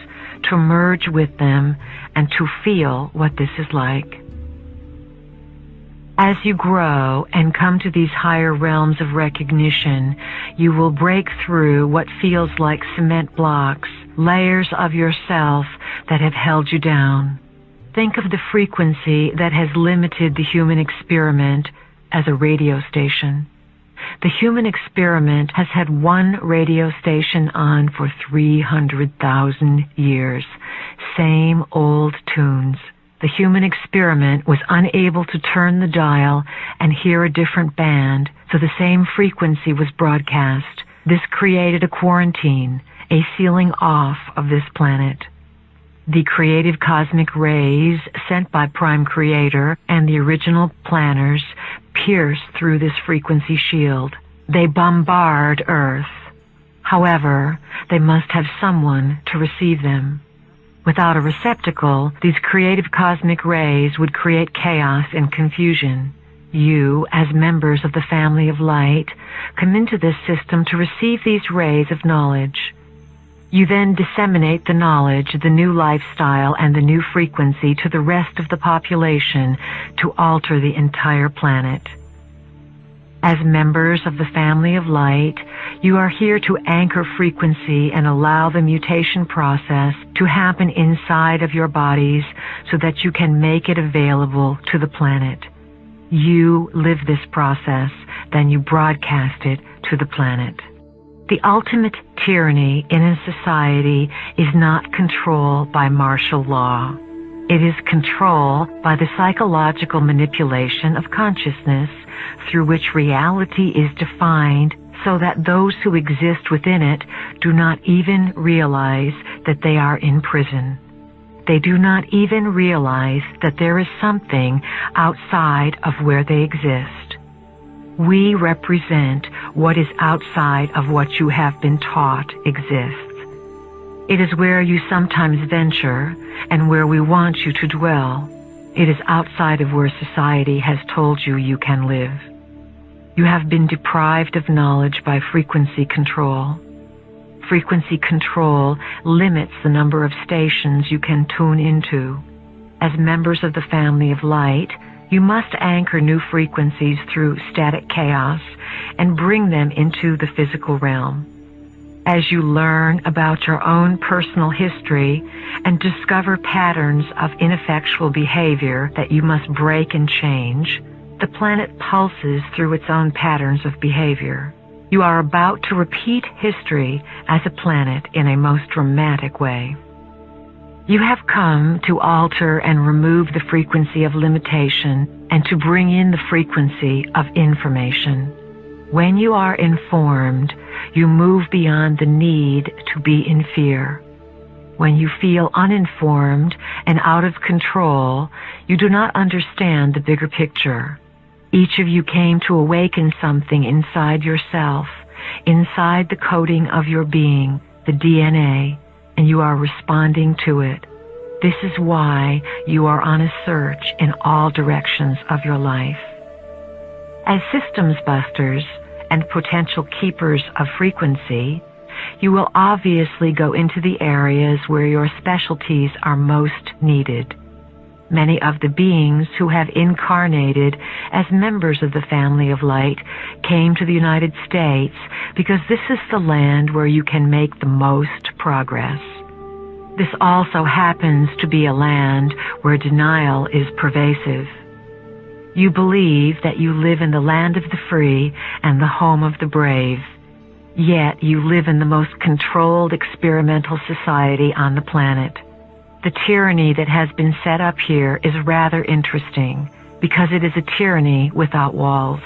to merge with them, and to feel what this is like. As you grow and come to these higher realms of recognition, you will break through what feels like cement blocks, layers of yourself that have held you down. Think of the frequency that has limited the human experiment as a radio station. The human experiment has had one radio station on for 300,000 years. Same old tunes. The human experiment was unable to turn the dial and hear a different band, so the same frequency was broadcast. This created a quarantine, a sealing off of this planet. The creative cosmic rays sent by Prime Creator and the original planners pierce through this frequency shield. They bombard Earth. However, they must have someone to receive them. Without a receptacle, these creative cosmic rays would create chaos and confusion. You, as members of the family of light, come into this system to receive these rays of knowledge. You then disseminate the knowledge, the new lifestyle, and the new frequency to the rest of the population to alter the entire planet. As members of the family of light, you are here to anchor frequency and allow the mutation process to happen inside of your bodies so that you can make it available to the planet. You live this process. then you broadcast it to the planet. The ultimate tyranny in a society is not control by martial law. It is control by the psychological manipulation of consciousness through which reality is defined so that those who exist within it do not even realize that they are in prison. They do not even realize that there is something outside of where they exist. We represent what is outside of what you have been taught exists. It is where you sometimes venture and where we want you to dwell. It is outside of where society has told you you can live. You have been deprived of knowledge by frequency control. Frequency control limits the number of stations you can tune into. As members of the family of light, you must anchor new frequencies through static chaos and bring them into the physical realm. As you learn about your own personal history and discover patterns of ineffectual behavior that you must break and change, the planet pulses through its own patterns of behavior. You are about to repeat history as a planet in a most dramatic way. You have come to alter and remove the frequency of limitation and to bring in the frequency of information. When you are informed, you move beyond the need to be in fear. When you feel uninformed and out of control, you do not understand the bigger picture. Each of you came to awaken something inside yourself, inside the coding of your being, the DNA, and you are responding to it. This is why you are on a search in all directions of your life. As systems busters and potential keepers of frequency, you will obviously go into the areas where your specialties are most needed. Many of the beings who have incarnated as members of the family of light came to the United States because this is the land where you can make the most progress. This also happens to be a land where denial is pervasive. You believe that you live in the land of the free and the home of the brave, yet you live in the most controlled experimental society on the planet. The tyranny that has been set up here is rather interesting because it is a tyranny without walls.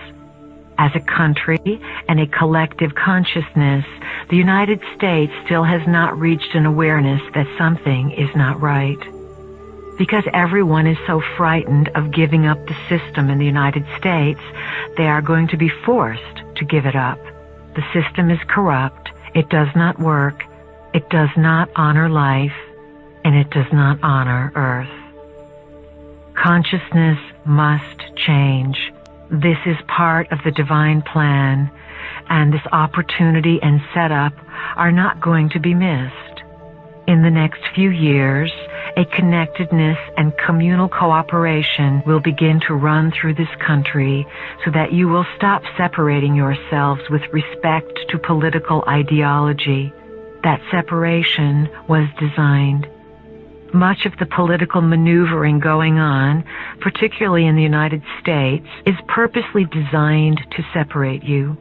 As a country and a collective consciousness, the United States still has not reached an awareness that something is not right. Because everyone is so frightened of giving up the system in the United States, they are going to be forced to give it up. The system is corrupt, it does not work, it does not honor life, and it does not honor Earth. Consciousness must change. This is part of the divine plan, and this opportunity and setup are not going to be missed. In the next few years, a connectedness and communal cooperation will begin to run through this country so that you will stop separating yourselves with respect to political ideology. That separation was designed. Much of the political maneuvering going on, particularly in the United States, is purposely designed to separate you.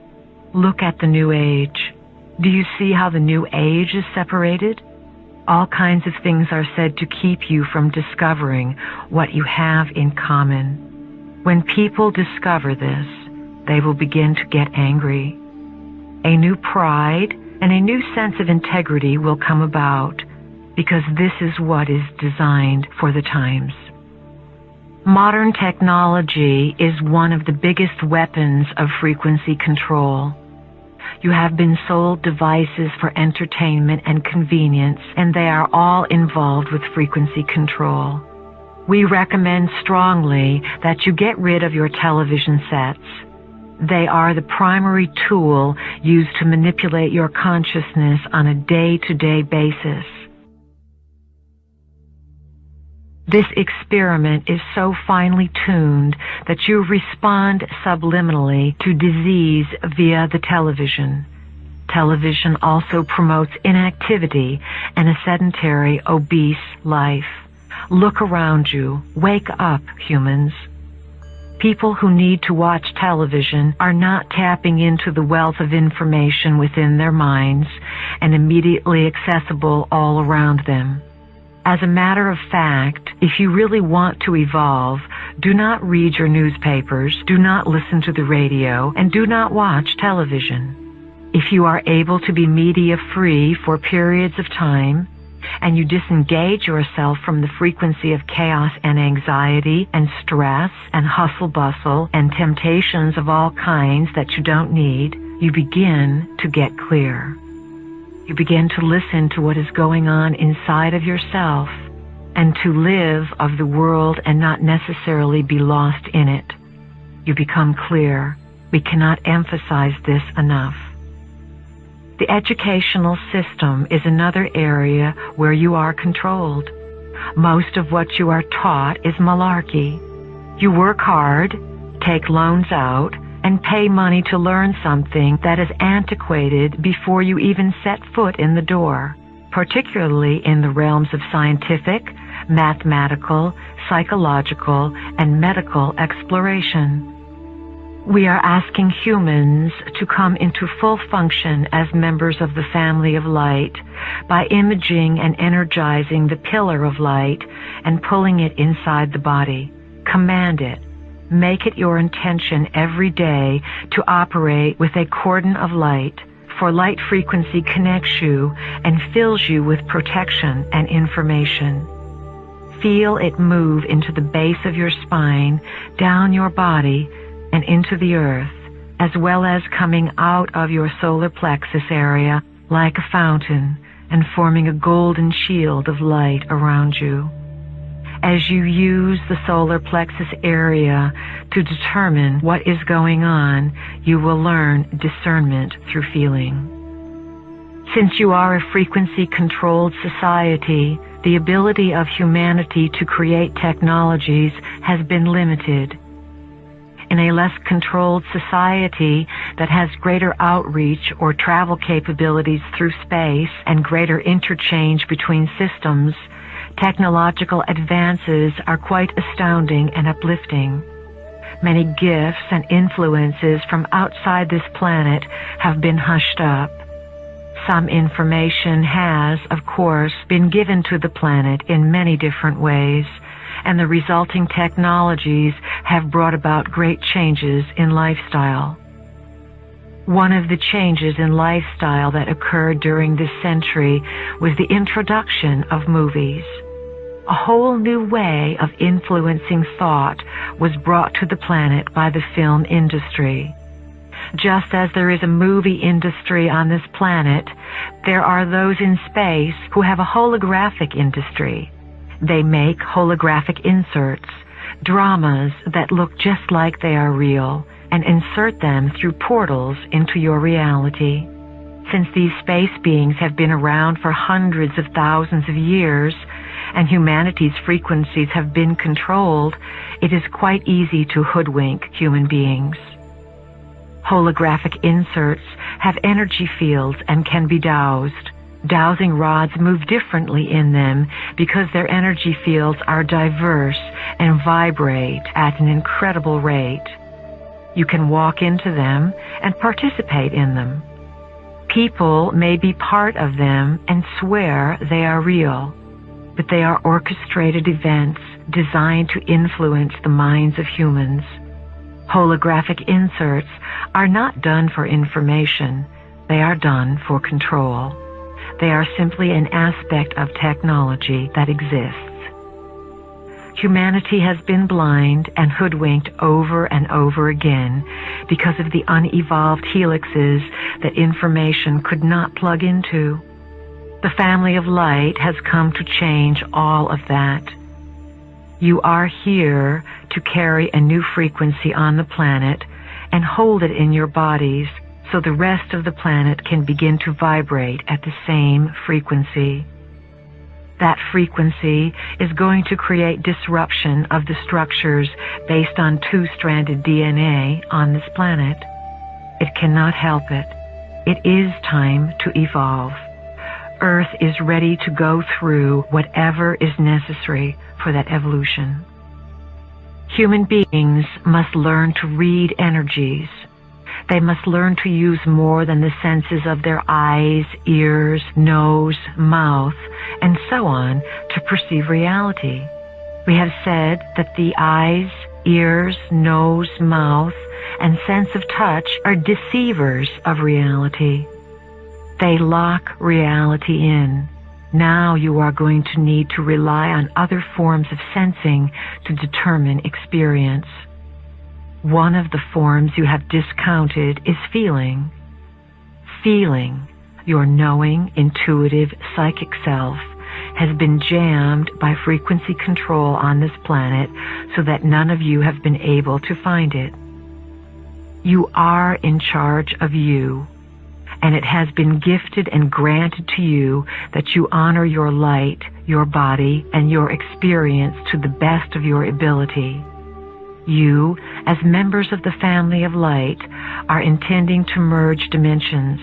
Look at the New Age. Do you see how the New Age is separated? All kinds of things are said to keep you from discovering what you have in common. When people discover this, they will begin to get angry. A new pride and a new sense of integrity will come about, because this is what is designed for the times. Modern technology is one of the biggest weapons of frequency control. You have been sold devices for entertainment and convenience, and they are all involved with frequency control. We recommend strongly that you get rid of your television sets. They are the primary tool used to manipulate your consciousness on a day-to-day basis. This experiment is so finely tuned that you respond subliminally to disease via the television. Television also promotes inactivity and a sedentary, obese life. Look around you. Wake up, humans. People who need to watch television are not tapping into the wealth of information within their minds and immediately accessible all around them. As a matter of fact, if you really want to evolve, do not read your newspapers, do not listen to the radio, and do not watch television. If you are able to be media-free for periods of time, and you disengage yourself from the frequency of chaos and anxiety and stress and hustle-bustle and temptations of all kinds that you don't need, you begin to get clear. You begin to listen to what is going on inside of yourself and to live of the world and not necessarily be lost in it. You become clear. We cannot emphasize this enough. The educational system is another area where you are controlled. Most of what you are taught is malarkey. You work hard, take loans out, and pay money to learn something that is antiquated before you even set foot in the door, particularly in the realms of scientific, mathematical, psychological, and medical exploration. We are asking humans to come into full function as members of the family of light by imaging and energizing the pillar of light and pulling it inside the body. Command it. Make it your intention every day to operate with a cordon of light, for light frequency connects you and fills you with protection and information. Feel it move into the base of your spine, down your body, and into the earth, as well as coming out of your solar plexus area like a fountain and forming a golden shield of light around you. As you use the solar plexus area to determine what is going on, you will learn discernment through feeling. Since you are a frequency-controlled society, the ability of humanity to create technologies has been limited. In a less controlled society that has greater outreach or travel capabilities through space and greater interchange between systems, technological advances are quite astounding and uplifting. Many gifts and influences from outside this planet have been hushed up. Some information has, of course, been given to the planet in many different ways, and the resulting technologies have brought about great changes in lifestyle. One of the changes in lifestyle that occurred during this century was the introduction of movies. A whole new way of influencing thought was brought to the planet by the film industry. Just as there is a movie industry on this planet, there are those in space who have a holographic industry. They make holographic inserts, dramas that look just like they are real, and insert them through portals into your reality. Since these space beings have been around for hundreds of thousands of years, and humanity's frequencies have been controlled, it is quite easy to hoodwink human beings. Holographic inserts have energy fields and can be dowsed. Dowsing rods move differently in them because their energy fields are diverse and vibrate at an incredible rate. You can walk into them and participate in them. People may be part of them and swear they are real, but they are orchestrated events designed to influence the minds of humans. Holographic inserts are not done for information. They are done for control. They are simply an aspect of technology that exists. Humanity has been blind and hoodwinked over and over again because of the unevolved helixes that information could not plug into. The family of light has come to change all of that. You are here to carry a new frequency on the planet and hold it in your bodies so the rest of the planet can begin to vibrate at the same frequency. That frequency is going to create disruption of the structures based on two-stranded DNA on this planet. It cannot help it. It is time to evolve. Earth is ready to go through whatever is necessary for that evolution. Human beings must learn to read energies. They must learn to use more than the senses of their eyes, ears, nose, mouth, and so on to perceive reality. We have said that the eyes, ears, nose, mouth, and sense of touch are deceivers of reality. They lock reality in. Now you are going to need to rely on other forms of sensing to determine experience. One of the forms you have discounted is feeling. Feeling, your knowing, intuitive, psychic self, has been jammed by frequency control on this planet so that none of you have been able to find it. You are in charge of you, and it has been gifted and granted to you that you honor your light, your body, and your experience to the best of your ability. You, as members of the family of light, are intending to merge dimensions.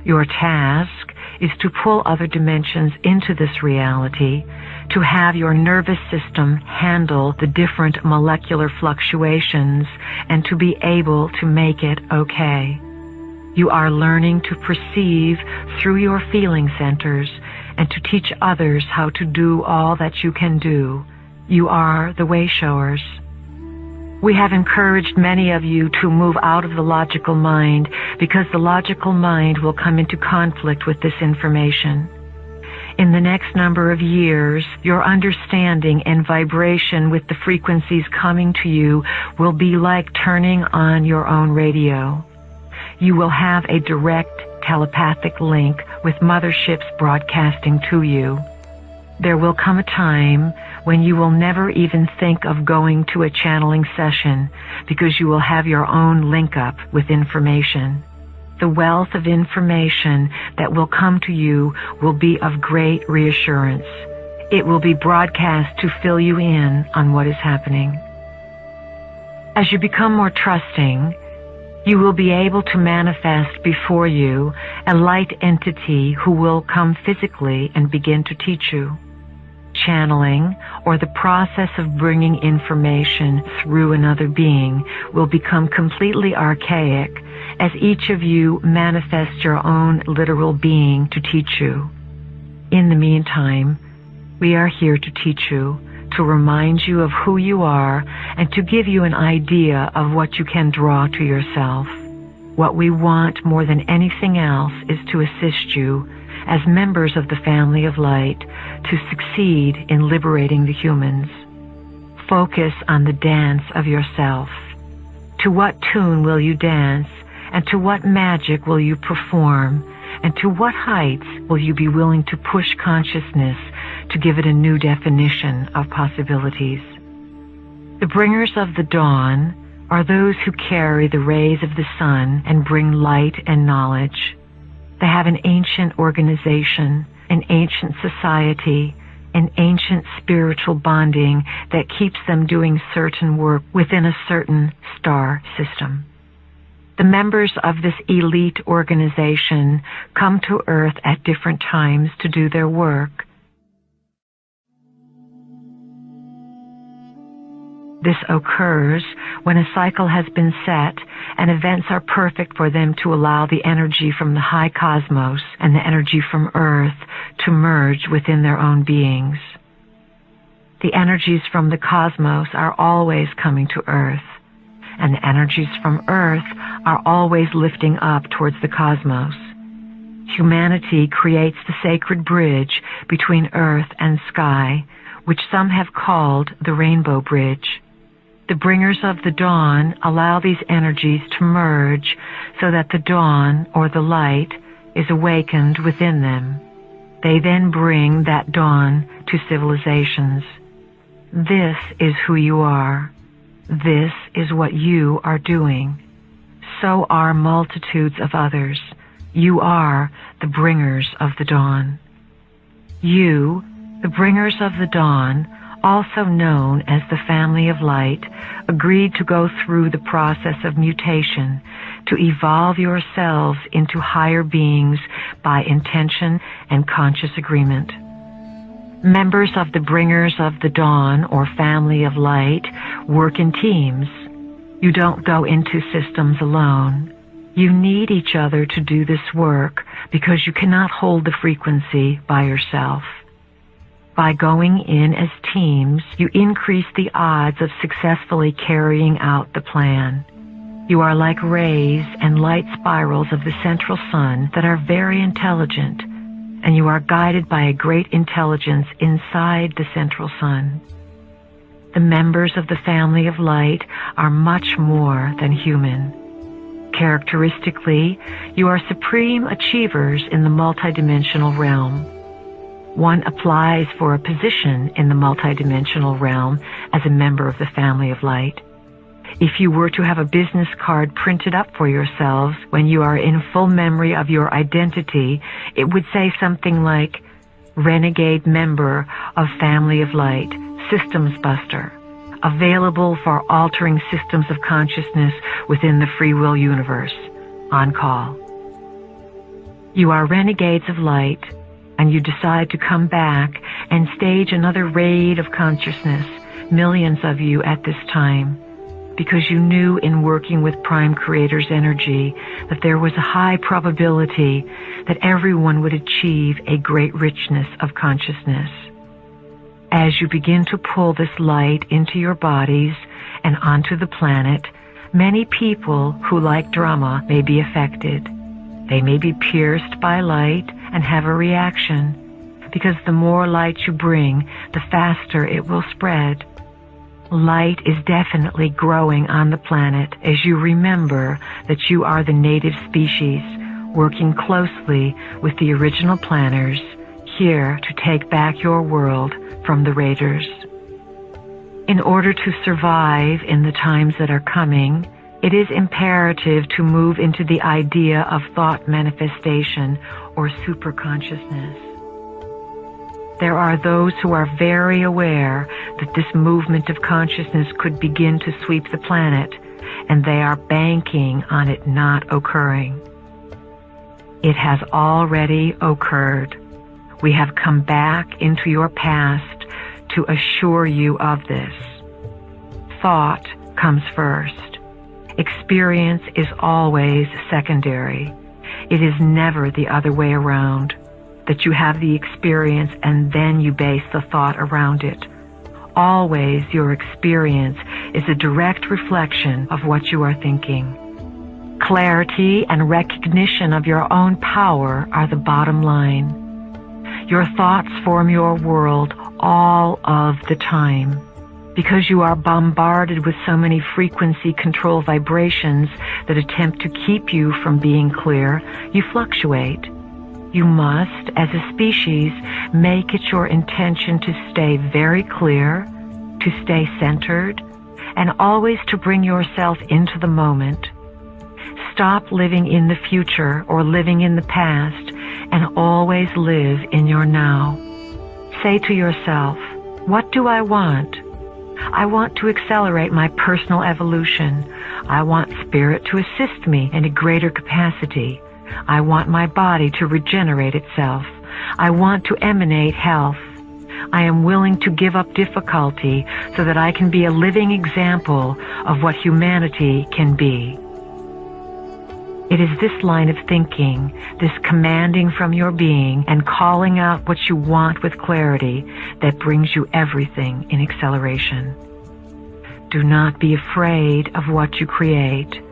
Your task is to pull other dimensions into this reality, to have your nervous system handle the different molecular fluctuations, and to be able to make it okay. You are learning to perceive through your feeling centers and to teach others how to do all that you can do. You are the way showers. We have encouraged many of you to move out of the logical mind because the logical mind will come into conflict with this information. In the next number of years, your understanding and vibration with the frequencies coming to you will be like turning on your own radio. You will have a direct telepathic link with motherships broadcasting to you. There will come a time when you will never even think of going to a channeling session because you will have your own link up with information. The wealth of information that will come to you will be of great reassurance. It will be broadcast to fill you in on what is happening. As you become more trusting, you will be able to manifest before you a light entity who will come physically and begin to teach you. Channeling, or the process of bringing information through another being, will become completely archaic as each of you manifests your own literal being to teach you. In the meantime, we are here to teach you, to remind you of who you are, and to give you an idea of what you can draw to yourself. What we want more than anything else is to assist you, as members of the family of light, to succeed in liberating the humans. Focus on the dance of yourself. To what tune will you dance, and to what magic will you perform, and to what heights will you be willing to push consciousness to give it a new definition of possibilities? The bringers of the dawn are those who carry the rays of the sun and bring light and knowledge. They have an ancient organization, an ancient society, an ancient spiritual bonding that keeps them doing certain work within a certain star system. The members of this elite organization come to Earth at different times to do their work. This occurs when a cycle has been set and events are perfect for them to allow the energy from the high cosmos and the energy from Earth to merge within their own beings. The energies from the cosmos are always coming to Earth, and the energies from Earth are always lifting up towards the cosmos. Humanity creates the sacred bridge between Earth and sky, which some have called the Rainbow Bridge. The bringers of the dawn allow these energies to merge so that the dawn, or the light, is awakened within them. They then bring that dawn to civilizations. This is who you are. This is what you are doing. So are multitudes of others. You are the bringers of the dawn. You, the bringers of the dawn, also known as the family of light, agreed to go through the process of mutation, to evolve yourselves into higher beings by intention and conscious agreement. Members of the bringers of the dawn, or family of light, work in teams. You don't go into systems alone. You need each other to do this work because you cannot hold the frequency by yourself. By going in as teams, you increase the odds of successfully carrying out the plan. You are like rays and light spirals of the central sun that are very intelligent, and you are guided by a great intelligence inside the central sun. The members of the family of light are much more than human. Characteristically, you are supreme achievers in the multidimensional realm. One applies for a position in the multidimensional realm as a member of the family of light. If you were to have a business card printed up for yourselves when you are in full memory of your identity, it would say something like, Renegade Member of Family of Light, Systems Buster, available for altering systems of consciousness within the free will universe, on call. You are renegades of light, and you decide to come back and stage another raid of consciousness, millions of you at this time, because you knew in working with Prime Creator's energy that there was a high probability that everyone would achieve a great richness of consciousness. As you begin to pull this light into your bodies and onto the planet, many people who like drama may be affected. They may be pierced by light and have a reaction, because the more light you bring, the faster it will spread. Light is definitely growing on the planet as you remember that you are the native species, working closely with the original planners, here to take back your world from the raiders. In order to survive in the times that are coming, it is imperative to move into the idea of thought manifestation or superconsciousness. There are those who are very aware that this movement of consciousness could begin to sweep the planet, and they are banking on it not occurring. It has already occurred. We have come back into your past to assure you of this. Thought comes first. Experience is always secondary. It is never the other way around, that you have the experience and then you base the thought around it. Always your experience is a direct reflection of what you are thinking. Clarity and recognition of your own power are the bottom line. Your thoughts form your world all of the time. Because you are bombarded with so many frequency control vibrations that attempt to keep you from being clear, you fluctuate. You must, as a species, make it your intention to stay very clear, to stay centered, and always to bring yourself into the moment. Stop living in the future or living in the past, and always live in your now. Say to yourself, what do I want? I want to accelerate my personal evolution. I want spirit to assist me in a greater capacity. I want my body to regenerate itself. I want to emanate health. I am willing to give up difficulty so that I can be a living example of what humanity can be. It is this line of thinking, this commanding from your being and calling out what you want with clarity, that brings you everything in acceleration. Do not be afraid of what you create.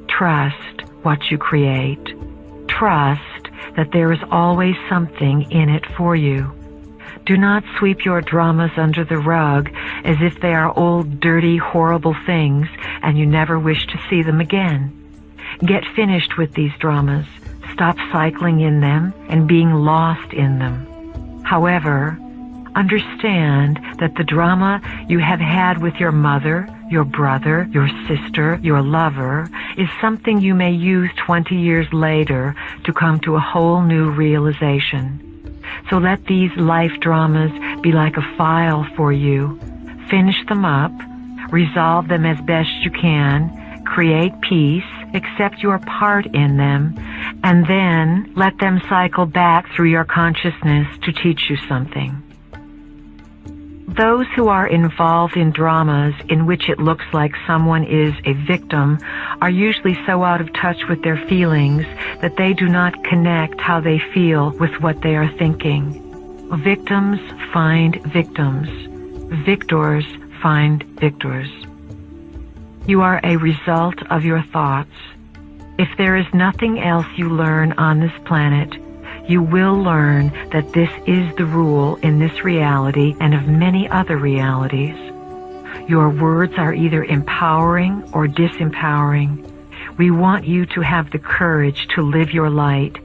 Trust what you create. Trust that there is always something in it for you. Do not sweep your dramas under the rug as if they are old, dirty, horrible things and you never wish to see them again. Get finished with these dramas. Stop cycling in them and being lost in them. However, understand that the drama you have had with your mother, your brother, your sister, your lover, is something you may use 20 years later to come to a whole new realization. So let these life dramas be like a file for you. Finish them up, resolve them as best you can, create peace, accept your part in them, and then let them cycle back through your consciousness to teach you something. Those who are involved in dramas in which it looks like someone is a victim are usually so out of touch with their feelings that they do not connect how they feel with what they are thinking. Victims find victims. Victors find victors. You are a result of your thoughts. If there is nothing else you learn on this planet, you will learn that this is the rule in this reality and of many other realities. Your words are either empowering or disempowering. We want you to have the courage to live your light,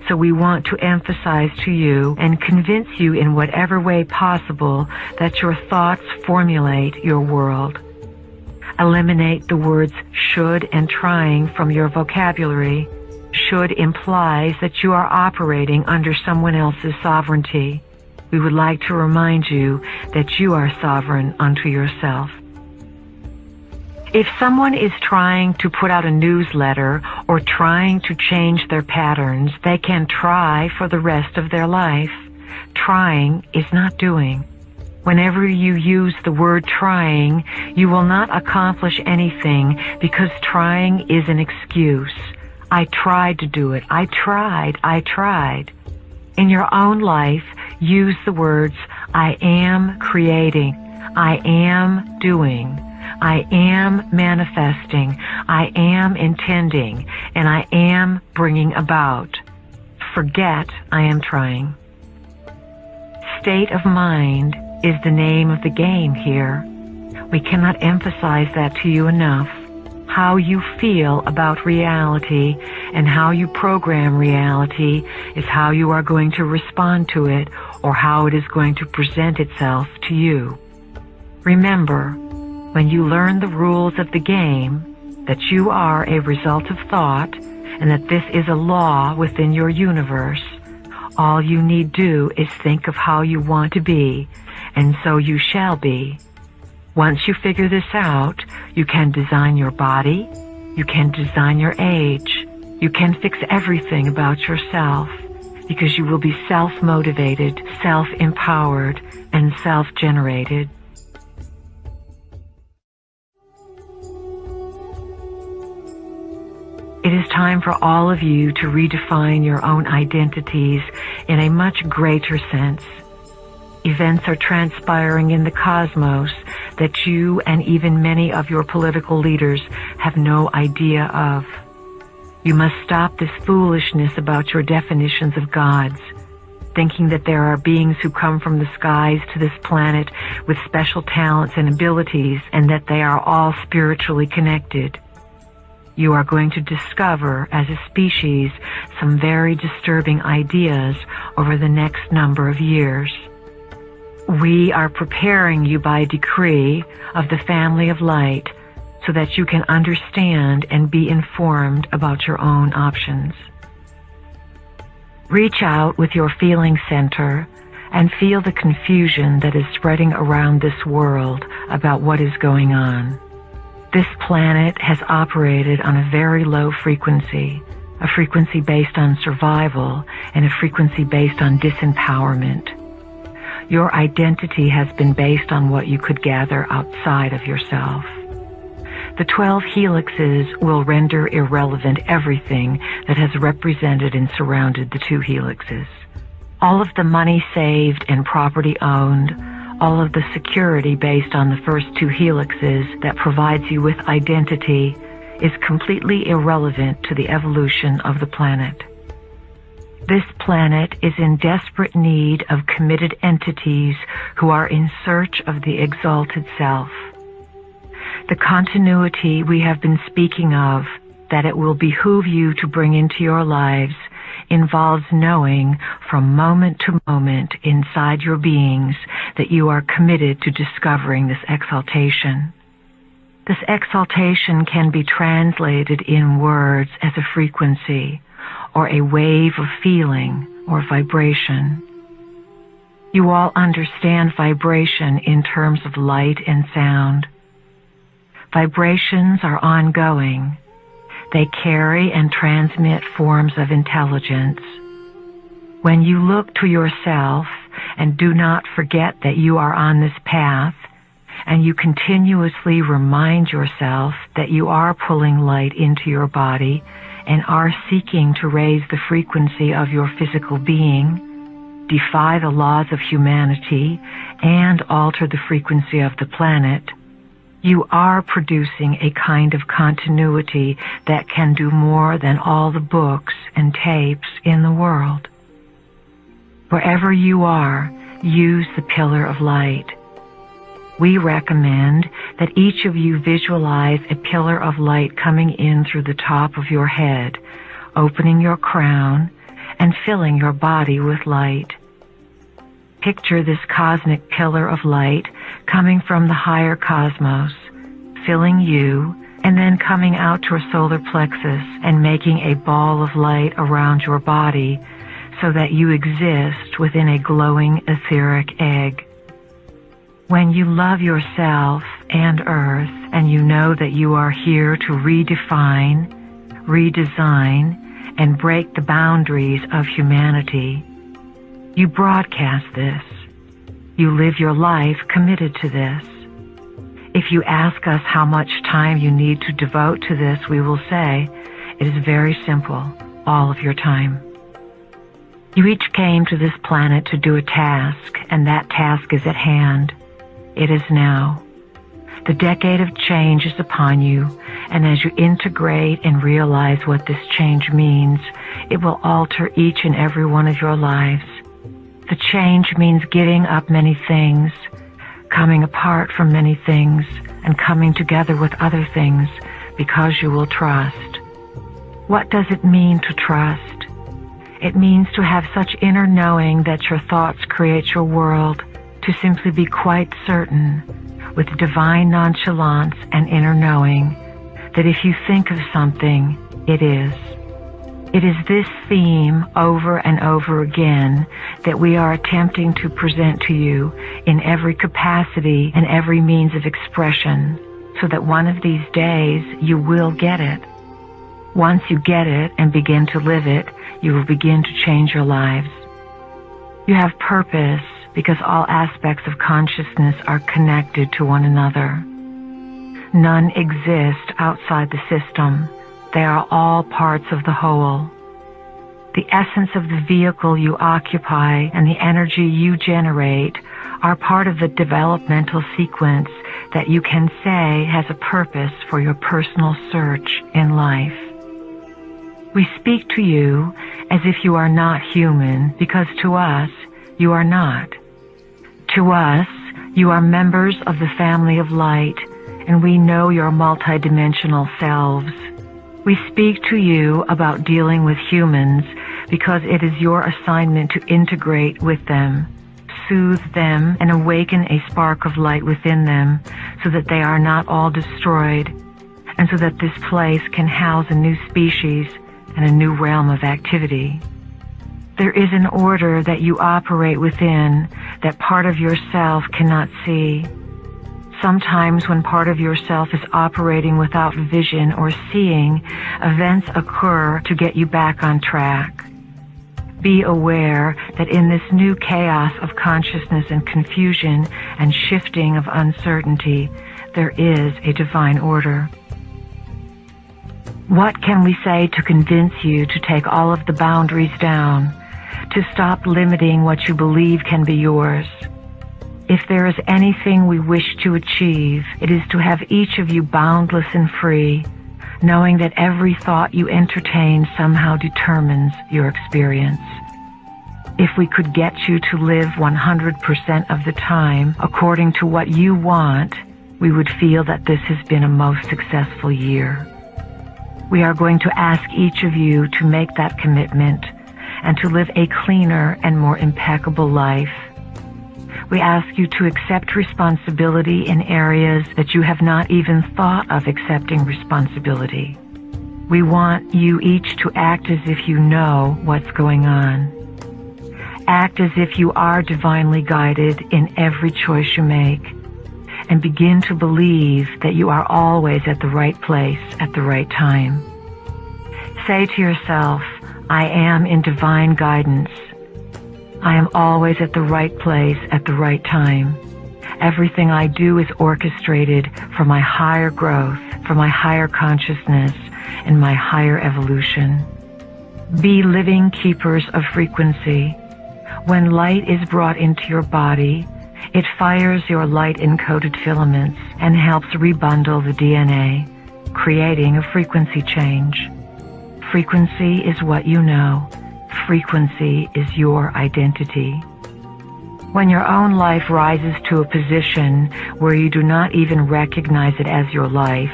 so we want to emphasize to you and convince you in whatever way possible that your thoughts formulate your world. Eliminate the words should and trying from your vocabulary. Should implies that you are operating under someone else's sovereignty. We would like to remind you that you are sovereign unto yourself. If someone is trying to put out a newsletter or trying to change their patterns, they can try for the rest of their life. Trying is not doing. Whenever you use the word trying, you will not accomplish anything because trying is an excuse. I tried to do it. I tried. In your own life, use the words, I am creating, I am doing, I am manifesting, I am intending, and I am bringing about. Forget I am trying. State of mind is the name of the game here. We cannot emphasize that to you enough. How you feel about reality and how you program reality is how you are going to respond to it or how it is going to present itself to you. Remember, when you learn the rules of the game, that you are a result of thought and that this is a law within your universe, all you need do is think of how you want to be, and so you shall be. Once you figure this out, you can design your body, you can design your age, you can fix everything about yourself, because you will be self-motivated, self-empowered, and self-generated. It is time for all of you to redefine your own identities in a much greater sense. Events are transpiring in the cosmos that you and even many of your political leaders have no idea of. You must stop this foolishness about your definitions of gods, thinking that there are beings who come from the skies to this planet with special talents and abilities and that they are all spiritually connected. You are going to discover, as a species, some very disturbing ideas over the next number of years. We are preparing you by decree of the family of light so that you can understand and be informed about your own options. Reach out with your feeling center and feel the confusion that is spreading around this world about what is going on. This planet has operated on a very low frequency, a frequency based on survival and a frequency based on disempowerment. Your identity has been based on what you could gather outside of yourself. The 12 helixes will render irrelevant everything that has represented and surrounded the 2 helixes. All of the money saved and property owned, all of the security based on the first 2 helixes that provides you with identity is completely irrelevant to the evolution of the planet. This planet is in desperate need of committed entities who are in search of the exalted self. The continuity we have been speaking of, that it will behoove you to bring into your lives, involves knowing from moment to moment inside your beings that you are committed to discovering this exaltation. This exaltation can be translated in words as a frequency, or a wave of feeling or vibration. You all understand vibration in terms of light and sound. Vibrations are ongoing. They carry and transmit forms of intelligence. When you look to yourself and do not forget that you are on this path, and you continuously remind yourself that you are pulling light into your body and are seeking to raise the frequency of your physical being, defy the laws of humanity, and alter the frequency of the planet, you are producing a kind of continuity that can do more than all the books and tapes in the world. Wherever you are, use the pillar of light. We recommend that each of you visualize a pillar of light coming in through the top of your head, opening your crown, and filling your body with light. Picture this cosmic pillar of light coming from the higher cosmos, filling you, and then coming out to your solar plexus and making a ball of light around your body so that you exist within a glowing etheric egg. When you love yourself and Earth, and you know that you are here to redefine, redesign, and break the boundaries of humanity, you broadcast this. You live your life committed to this. If you ask us how much time you need to devote to this, we will say, it is very simple, all of your time. You each came to this planet to do a task, and that task is at hand. It is now. The decade of change is upon you, and as you integrate and realize what this change means, it will alter each and every one of your lives. The change means giving up many things, coming apart from many things, and coming together with other things, because you will trust. What does it mean to trust? It means to have such inner knowing that your thoughts create your world, to simply be quite certain, with divine nonchalance and inner knowing, that if you think of something, it is. It is this theme over and over again that we are attempting to present to you in every capacity and every means of expression, so that one of these days you will get it. Once you get it and begin to live it, you will begin to change your lives. You have purpose, because all aspects of consciousness are connected to one another. None exist outside the system. They are all parts of the whole. The essence of the vehicle you occupy and the energy you generate are part of the developmental sequence that you can say has a purpose for your personal search in life. We speak to you as if you are not human, because to us, you are not. To us, you are members of the family of light, and we know your multidimensional selves. We speak to you about dealing with humans because it is your assignment to integrate with them, soothe them, and awaken a spark of light within them so that they are not all destroyed, and so that this place can house a new species and a new realm of activity. There is an order that you operate within that part of yourself cannot see. Sometimes when part of yourself is operating without vision or seeing, events occur to get you back on track. Be aware that in this new chaos of consciousness and confusion and shifting of uncertainty, there is a divine order. What can we say to convince you to take all of the boundaries down, to stop limiting what you believe can be yours? If there is anything we wish to achieve, it is to have each of you boundless and free, knowing that every thought you entertain somehow determines your experience. If we could get you to live 100% of the time according to what you want, we would feel that this has been a most successful year. We are going to ask each of you to make that commitment and to live a cleaner and more impeccable life. We ask you to accept responsibility in areas that you have not even thought of accepting responsibility. We want you each to act as if you know what's going on. Act as if you are divinely guided in every choice you make, and begin to believe that you are always at the right place at the right time. Say to yourself, I am in divine guidance. I am always at the right place at the right time. Everything I do is orchestrated for my higher growth, for my higher consciousness, and my higher evolution. Be living keepers of frequency. When light is brought into your body, it fires your light-encoded filaments and helps rebundle the DNA, creating a frequency change. Frequency is what you know. Frequency is your identity. When your own life rises to a position where you do not even recognize it as your life,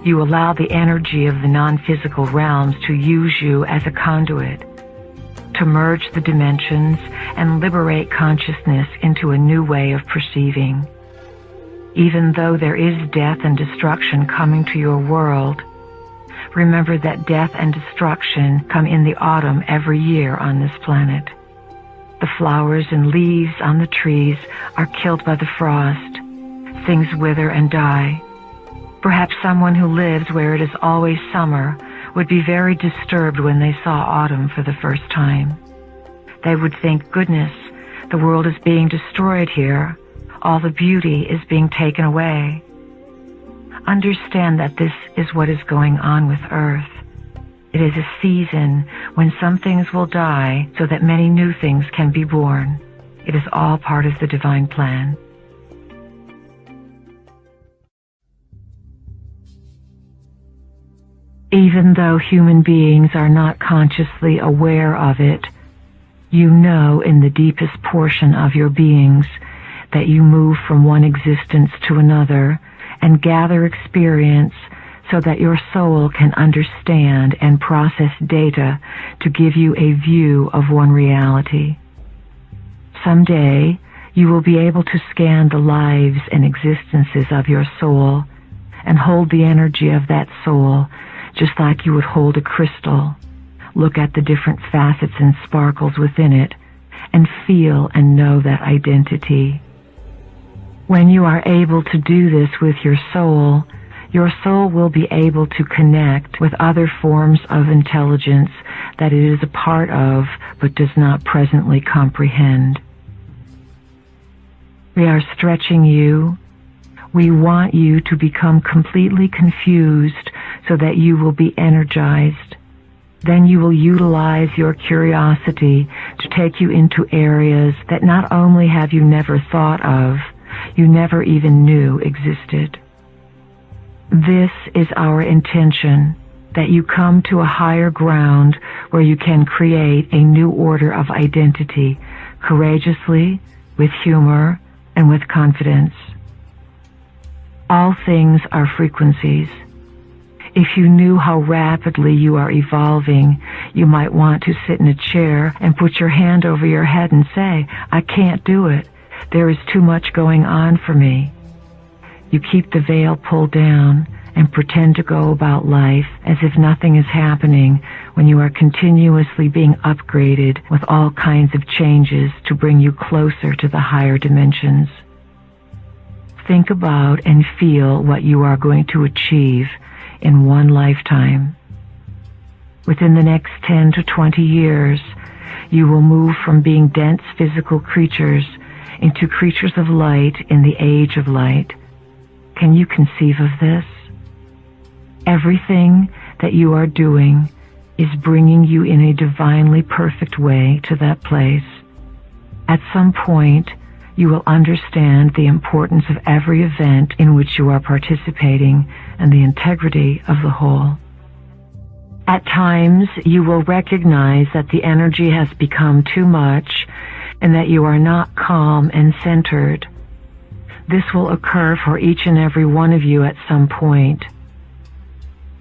you allow the energy of the non-physical realms to use you as a conduit, to merge the dimensions and liberate consciousness into a new way of perceiving. Even though there is death and destruction coming to your world, remember that death and destruction come in the autumn every year on this planet. The flowers and leaves on the trees are killed by the frost. Things wither and die. Perhaps someone who lives where it is always summer would be very disturbed when they saw autumn for the first time. They would think, goodness, the world is being destroyed here. All the beauty is being taken away. Understand that this is what is going on with Earth. It is a season when some things will die so that many new things can be born. It is all part of the divine plan. Even though human beings are not consciously aware of it, you know in the deepest portion of your beings that you move from one existence to another and gather experience so that your soul can understand and process data to give you a view of one reality. Someday, you will be able to scan the lives and existences of your soul and hold the energy of that soul just like you would hold a crystal. Look at the different facets and sparkles within it and feel and know that identity. When you are able to do this with your soul will be able to connect with other forms of intelligence that it is a part of but does not presently comprehend. We are stretching you. We want you to become completely confused so that you will be energized. Then you will utilize your curiosity to take you into areas that not only have you never thought of, you never even knew existed. This is our intention, that you come to a higher ground where you can create a new order of identity, courageously, with humor, and with confidence. All things are frequencies. If you knew how rapidly you are evolving, you might want to sit in a chair and put your hand over your head and say, I can't do it. There is too much going on for me. You keep the veil pulled down and pretend to go about life as if nothing is happening when you are continuously being upgraded with all kinds of changes to bring you closer to the higher dimensions. Think about and feel what you are going to achieve in one lifetime. Within the next 10 to 20 years, you will move from being dense physical creatures into creatures of light in the age of light. Can you conceive of this? Everything that you are doing is bringing you in a divinely perfect way to that place. At some point, you will understand the importance of every event in which you are participating and the integrity of the whole. At times, you will recognize that the energy has become too much and that you are not calm and centered. This will occur for each and every one of you at some point.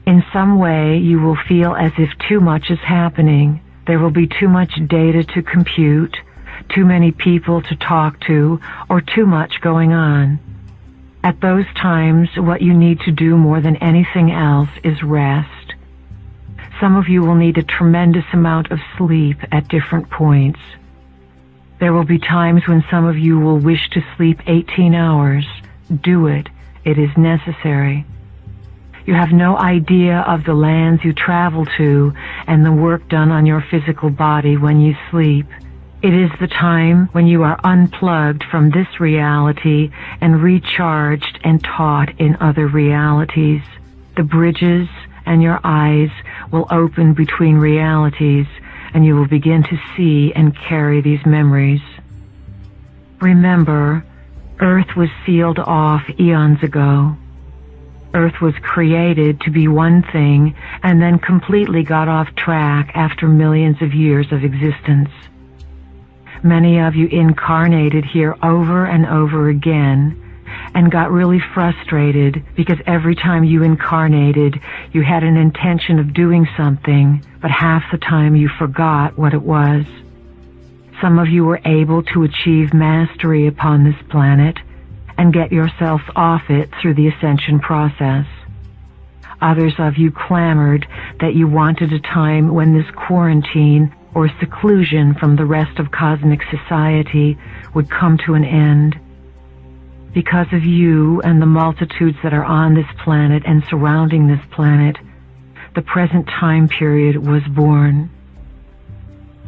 In some way, you will feel as if too much is happening. There will be too much data to compute, too many people to talk to, or too much going on. At those times, what you need to do more than anything else is rest. Some of you will need a tremendous amount of sleep at different points. There will be times when some of you will wish to sleep 18 hours. Do it. It is necessary. You have no idea of the lands you travel to and the work done on your physical body when you sleep. It is the time when you are unplugged from this reality and recharged and taught in other realities. The bridges and your eyes will open between realities, and you will begin to see and carry these memories. Remember, Earth was sealed off eons ago. Earth was created to be one thing and then completely got off track after millions of years of existence. Many of you incarnated here over and over again and got really frustrated because every time you incarnated, you had an intention of doing something, but half the time you forgot what it was. Some of you were able to achieve mastery upon this planet and get yourselves off it through the Ascension process. Others of you clamored that you wanted a time when this quarantine or seclusion from the rest of cosmic society would come to an end. Because of you and the multitudes that are on this planet and surrounding this planet, the present time period was born.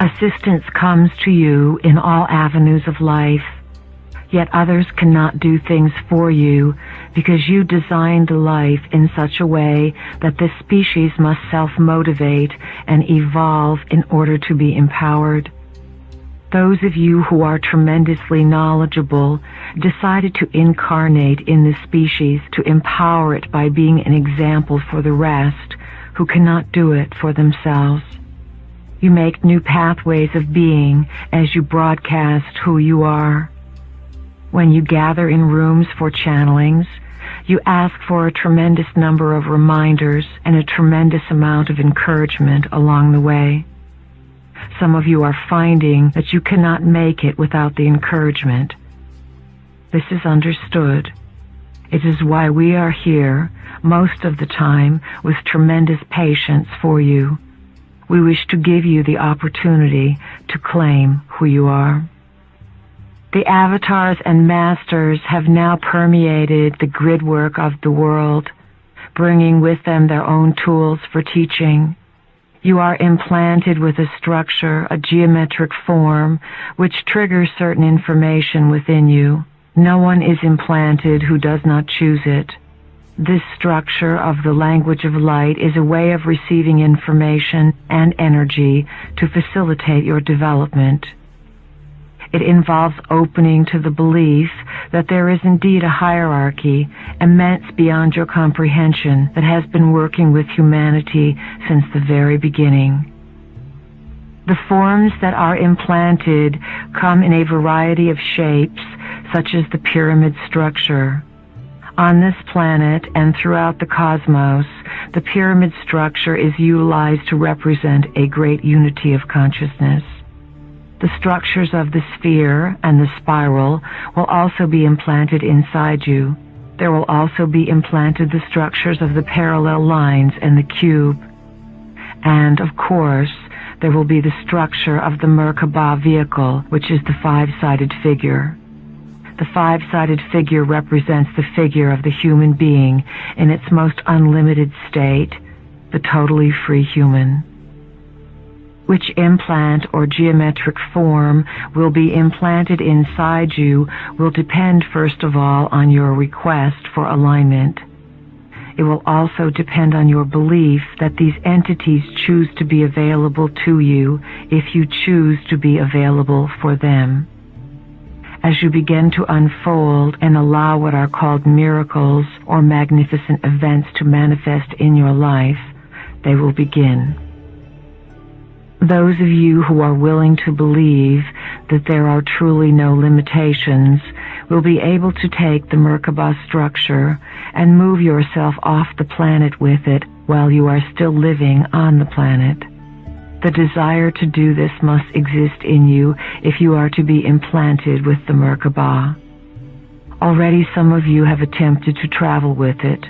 Assistance comes to you in all avenues of life, yet others cannot do things for you because you designed life in such a way that this species must self-motivate and evolve in order to be empowered. Those of you who are tremendously knowledgeable decided to incarnate in this species to empower it by being an example for the rest who cannot do it for themselves. You make new pathways of being as you broadcast who you are. When you gather in rooms for channelings, you ask for a tremendous number of reminders and a tremendous amount of encouragement along the way. Some of you are finding that you cannot make it without the encouragement. This is understood. It is why we are here most of the time with tremendous patience for you. We wish to give you the opportunity to claim who you are. The avatars and masters have now permeated the gridwork of the world, bringing with them their own tools for teaching. You are implanted with a structure, a geometric form, which triggers certain information within you. No one is implanted who does not choose it. This structure of the language of light is a way of receiving information and energy to facilitate your development. It involves opening to the belief that there is indeed a hierarchy, immense beyond your comprehension, that has been working with humanity since the very beginning. The forms that are implanted come in a variety of shapes, such as the pyramid structure. On this planet and throughout the cosmos, the pyramid structure is utilized to represent a great unity of consciousness. The structures of the sphere and the spiral will also be implanted inside you. There will also be implanted the structures of the parallel lines and the cube. And, of course, there will be the structure of the Merkaba vehicle, which is the five-sided figure. The five-sided figure represents the figure of the human being in its most unlimited state, the totally free human. Which implant or geometric form will be implanted inside you will depend first of all on your request for alignment. It will also depend on your belief that these entities choose to be available to you if you choose to be available for them. As you begin to unfold and allow what are called miracles or magnificent events to manifest in your life, they will begin. Those of you who are willing to believe that there are truly no limitations will be able to take the Merkaba structure and move yourself off the planet with it while you are still living on the planet. The desire to do this must exist in you if you are to be implanted with the Merkaba. Already some of you have attempted to travel with it,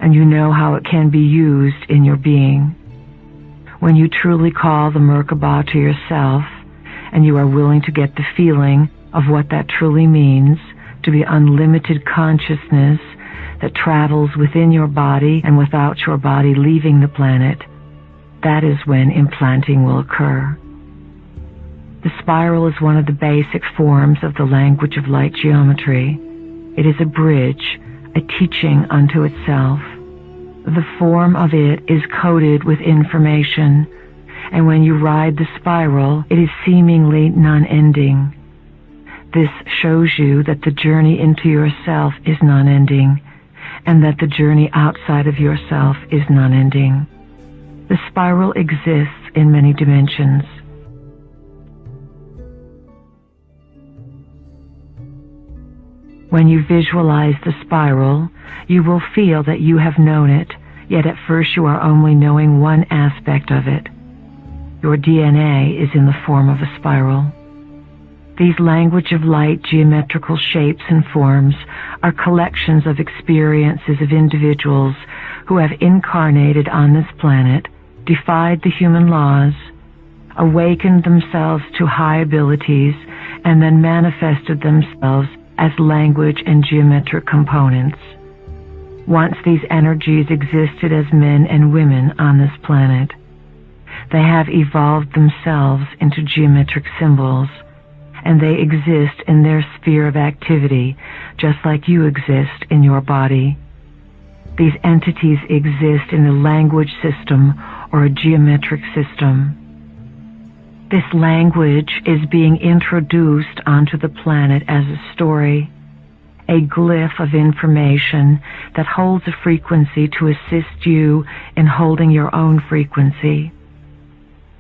and you know how it can be used in your being. When you truly call the Merkaba to yourself, and you are willing to get the feeling of what that truly means, to be unlimited consciousness that travels within your body and without your body leaving the planet, that is when implanting will occur. The spiral is one of the basic forms of the language of light geometry. It is a bridge, a teaching unto itself. The form of it is coded with information, and when you ride the spiral, it is seemingly non-ending. This shows you that the journey into yourself is non-ending, and that the journey outside of yourself is non-ending. The spiral exists in many dimensions. When you visualize the spiral, you will feel that you have known it, yet at first you are only knowing one aspect of it. Your DNA is in the form of a spiral. These language of light geometrical shapes and forms are collections of experiences of individuals who have incarnated on this planet, defied the human laws, awakened themselves to high abilities, and then manifested themselves as language and geometric components. Once these energies existed as men and women on this planet. They have evolved themselves into geometric symbols, and they exist in their sphere of activity, just like you exist in your body. These entities exist in a language system or a geometric system. This language is being introduced onto the planet as a story, a glyph of information that holds a frequency to assist you in holding your own frequency.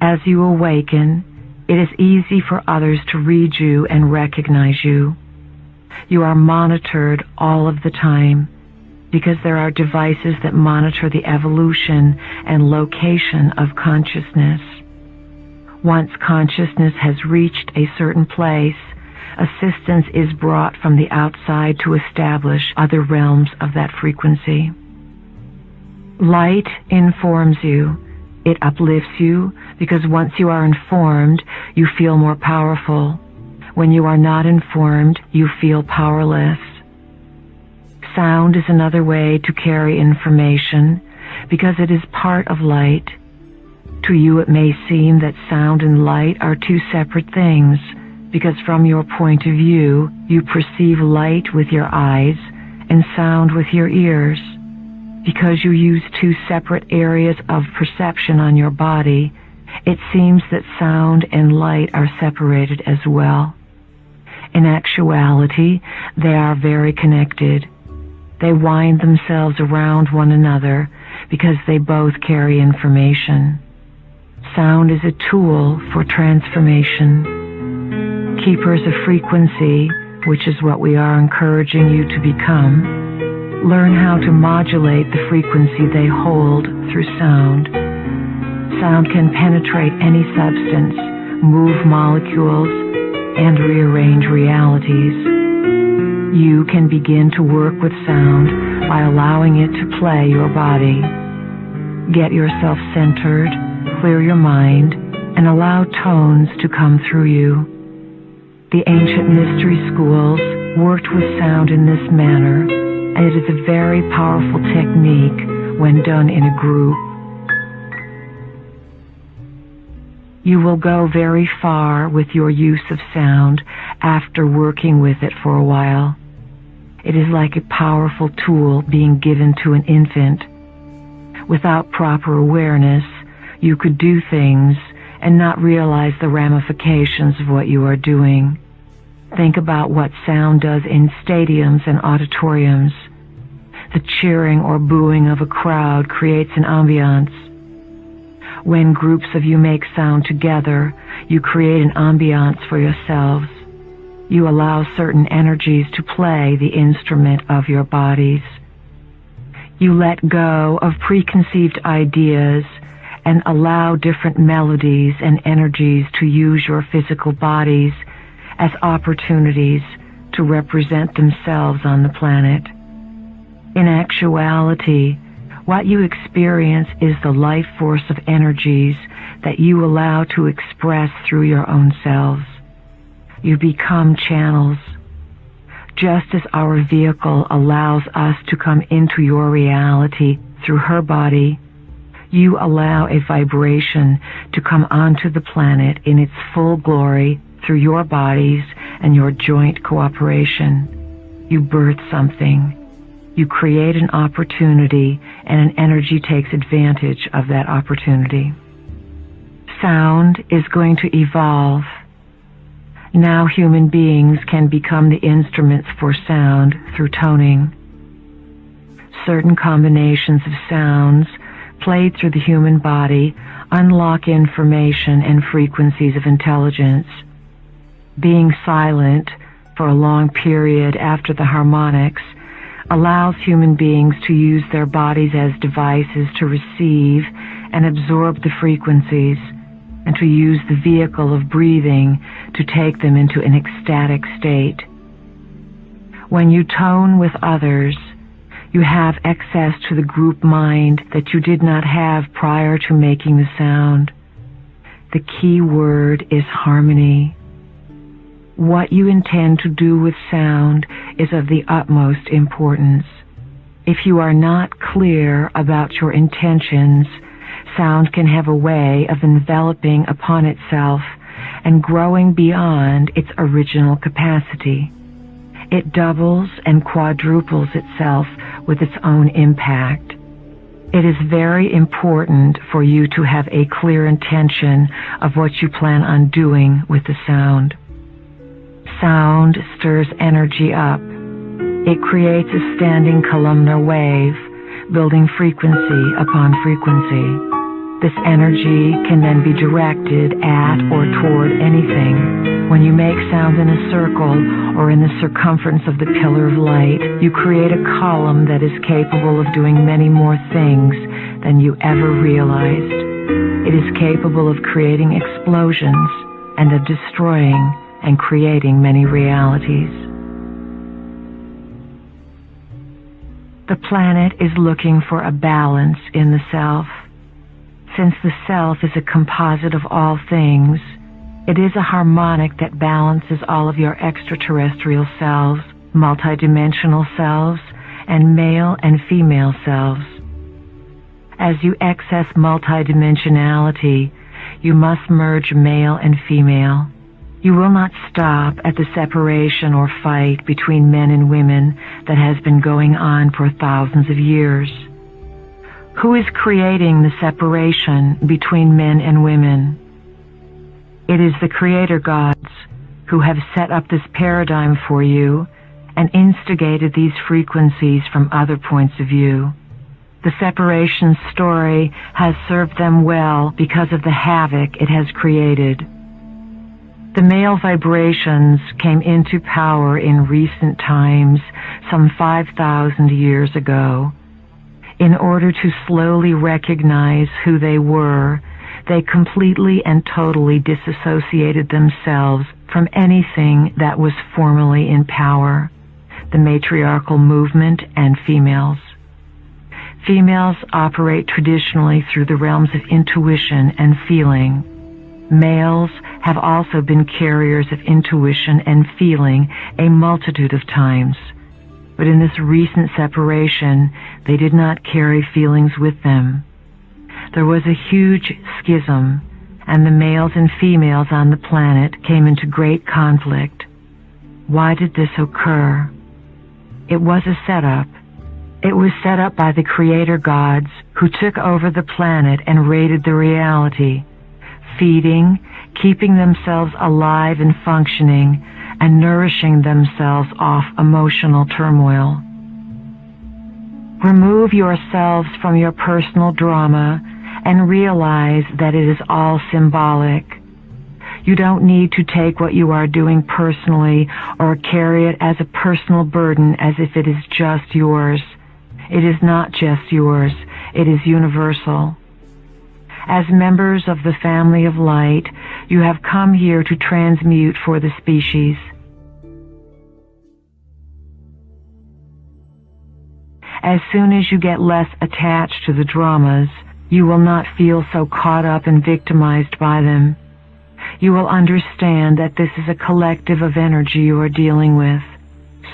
As you awaken, it is easy for others to read you and recognize you. You are monitored all of the time because there are devices that monitor the evolution and location of consciousness. Once consciousness has reached a certain place, assistance is brought from the outside to establish other realms of that frequency. Light informs you. It uplifts you because once you are informed, you feel more powerful. When you are not informed, you feel powerless. Sound is another way to carry information because it is part of light. To you it may seem that sound and light are two separate things, because from your point of view, you perceive light with your eyes and sound with your ears. Because you use two separate areas of perception on your body, it seems that sound and light are separated as well. In actuality, they are very connected. They wind themselves around one another because they both carry information. Sound is a tool for transformation. Keepers of frequency, which is what we are encouraging you to become, learn how to modulate the frequency they hold through sound. Sound can penetrate any substance, move molecules, and rearrange realities. You can begin to work with sound by allowing it to play your body. Get yourself centered, clear your mind, and allow tones to come through you. The ancient mystery schools worked with sound in this manner, and it is a very powerful technique when done in a group. You will go very far with your use of sound after working with it for a while. It is like a powerful tool being given to an infant. Without proper awareness, you could do things and not realize the ramifications of what you are doing. Think about what sound does in stadiums and auditoriums. The cheering or booing of a crowd creates an ambiance. When groups of you make sound together, you create an ambiance for yourselves. You allow certain energies to play the instrument of your bodies. You let go of preconceived ideas and allow different melodies and energies to use your physical bodies as opportunities to represent themselves on the planet. In actuality, what you experience is the life force of energies that you allow to express through your own selves. You become channels. Just as our vehicle allows us to come into your reality through her body, you allow a vibration to come onto the planet in its full glory through your bodies and your joint cooperation. You birth something. You create an opportunity, and an energy takes advantage of that opportunity. Sound is going to evolve. Now human beings can become the instruments for sound through toning. Certain combinations of sounds played through the human body unlock information and frequencies of intelligence. Being silent for a long period after the harmonics allows human beings to use their bodies as devices to receive and absorb the frequencies, and to use the vehicle of breathing to take them into an ecstatic state. When you tone with others, you have access to the group mind that you did not have prior to making the sound. The key word is harmony. What you intend to do with sound is of the utmost importance. If you are not clear about your intentions, sound can have a way of enveloping upon itself and growing beyond its original capacity. It doubles and quadruples itself with its own impact. It is very important for you to have a clear intention of what you plan on doing with the sound. Sound stirs energy up. It creates a standing columnar wave, building frequency upon frequency. This energy can then be directed at or toward anything. When you make sound in a circle or in the circumference of the pillar of light, you create a column that is capable of doing many more things than you ever realized. It is capable of creating explosions and of destroying and creating many realities. The planet is looking for a balance in the self. Since the self is a composite of all things, it is a harmonic that balances all of your extraterrestrial selves, multidimensional selves, and male and female selves. As you access multidimensionality, you must merge male and female. You will not stop at the separation or fight between men and women that has been going on for thousands of years. Who is creating the separation between men and women? It is the Creator gods who have set up this paradigm for you and instigated these frequencies from other points of view. The separation story has served them well because of the havoc it has created. The male vibrations came into power in recent times, some 5,000 years ago. In order to slowly recognize who they were, they completely and totally disassociated themselves from anything that was formerly in power, the matriarchal movement and females. Females operate traditionally through the realms of intuition and feeling. Males have also been carriers of intuition and feeling a multitude of times. But in this recent separation, they did not carry feelings with them. There was a huge schism, and the males and females on the planet came into great conflict. Why did this occur? It was a setup. It was set up by the Creator gods who took over the planet and raided the reality, feeding, keeping themselves alive and functioning, and nourishing themselves off emotional turmoil. Remove yourselves from your personal drama and realize that it is all symbolic. You don't need to take what you are doing personally or carry it as a personal burden as if it is just yours. It is not just yours. It is universal. As members of the family of light, you have come here to transmute for the species. As soon as you get less attached to the dramas, you will not feel so caught up and victimized by them. You will understand that this is a collective of energy you are dealing with.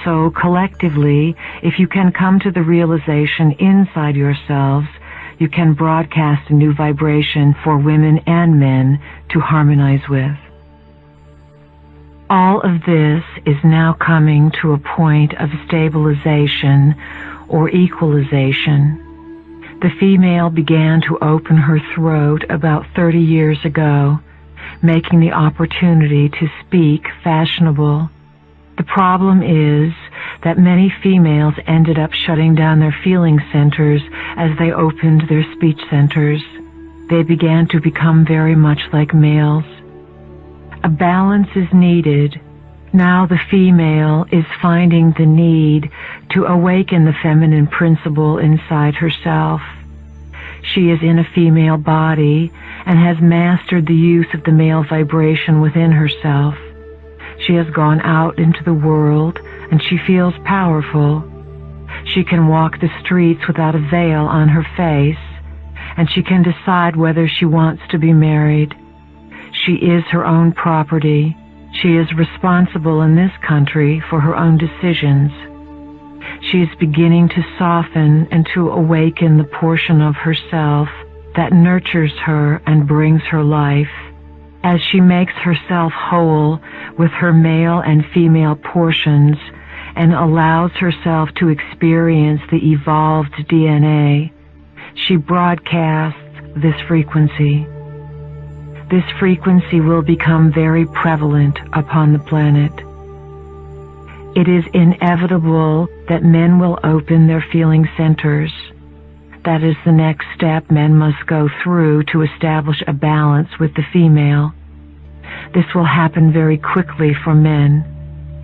So collectively, if you can come to the realization inside yourselves, you can broadcast a new vibration for women and men to harmonize with. All of this is now coming to a point of stabilization or equalization. The female began to open her throat about 30 years ago, making the opportunity to speak fashionable. The problem is that many females ended up shutting down their feeling centers as they opened their speech centers. They began to become very much like males. A balance is needed. Now the female is finding the need to awaken the feminine principle inside herself. She is in a female body and has mastered the use of the male vibration within herself. She has gone out into the world and she feels powerful. She can walk the streets without a veil on her face, and she can decide whether she wants to be married. She is her own property. She is responsible in this country for her own decisions. She is beginning to soften and to awaken the portion of herself that nurtures her and brings her life. As she makes herself whole with her male and female portions and allows herself to experience the evolved DNA, she broadcasts this frequency. This frequency will become very prevalent upon the planet. It is inevitable that men will open their feeling centers. That is the next step men must go through to establish a balance with the female. This will happen very quickly for men.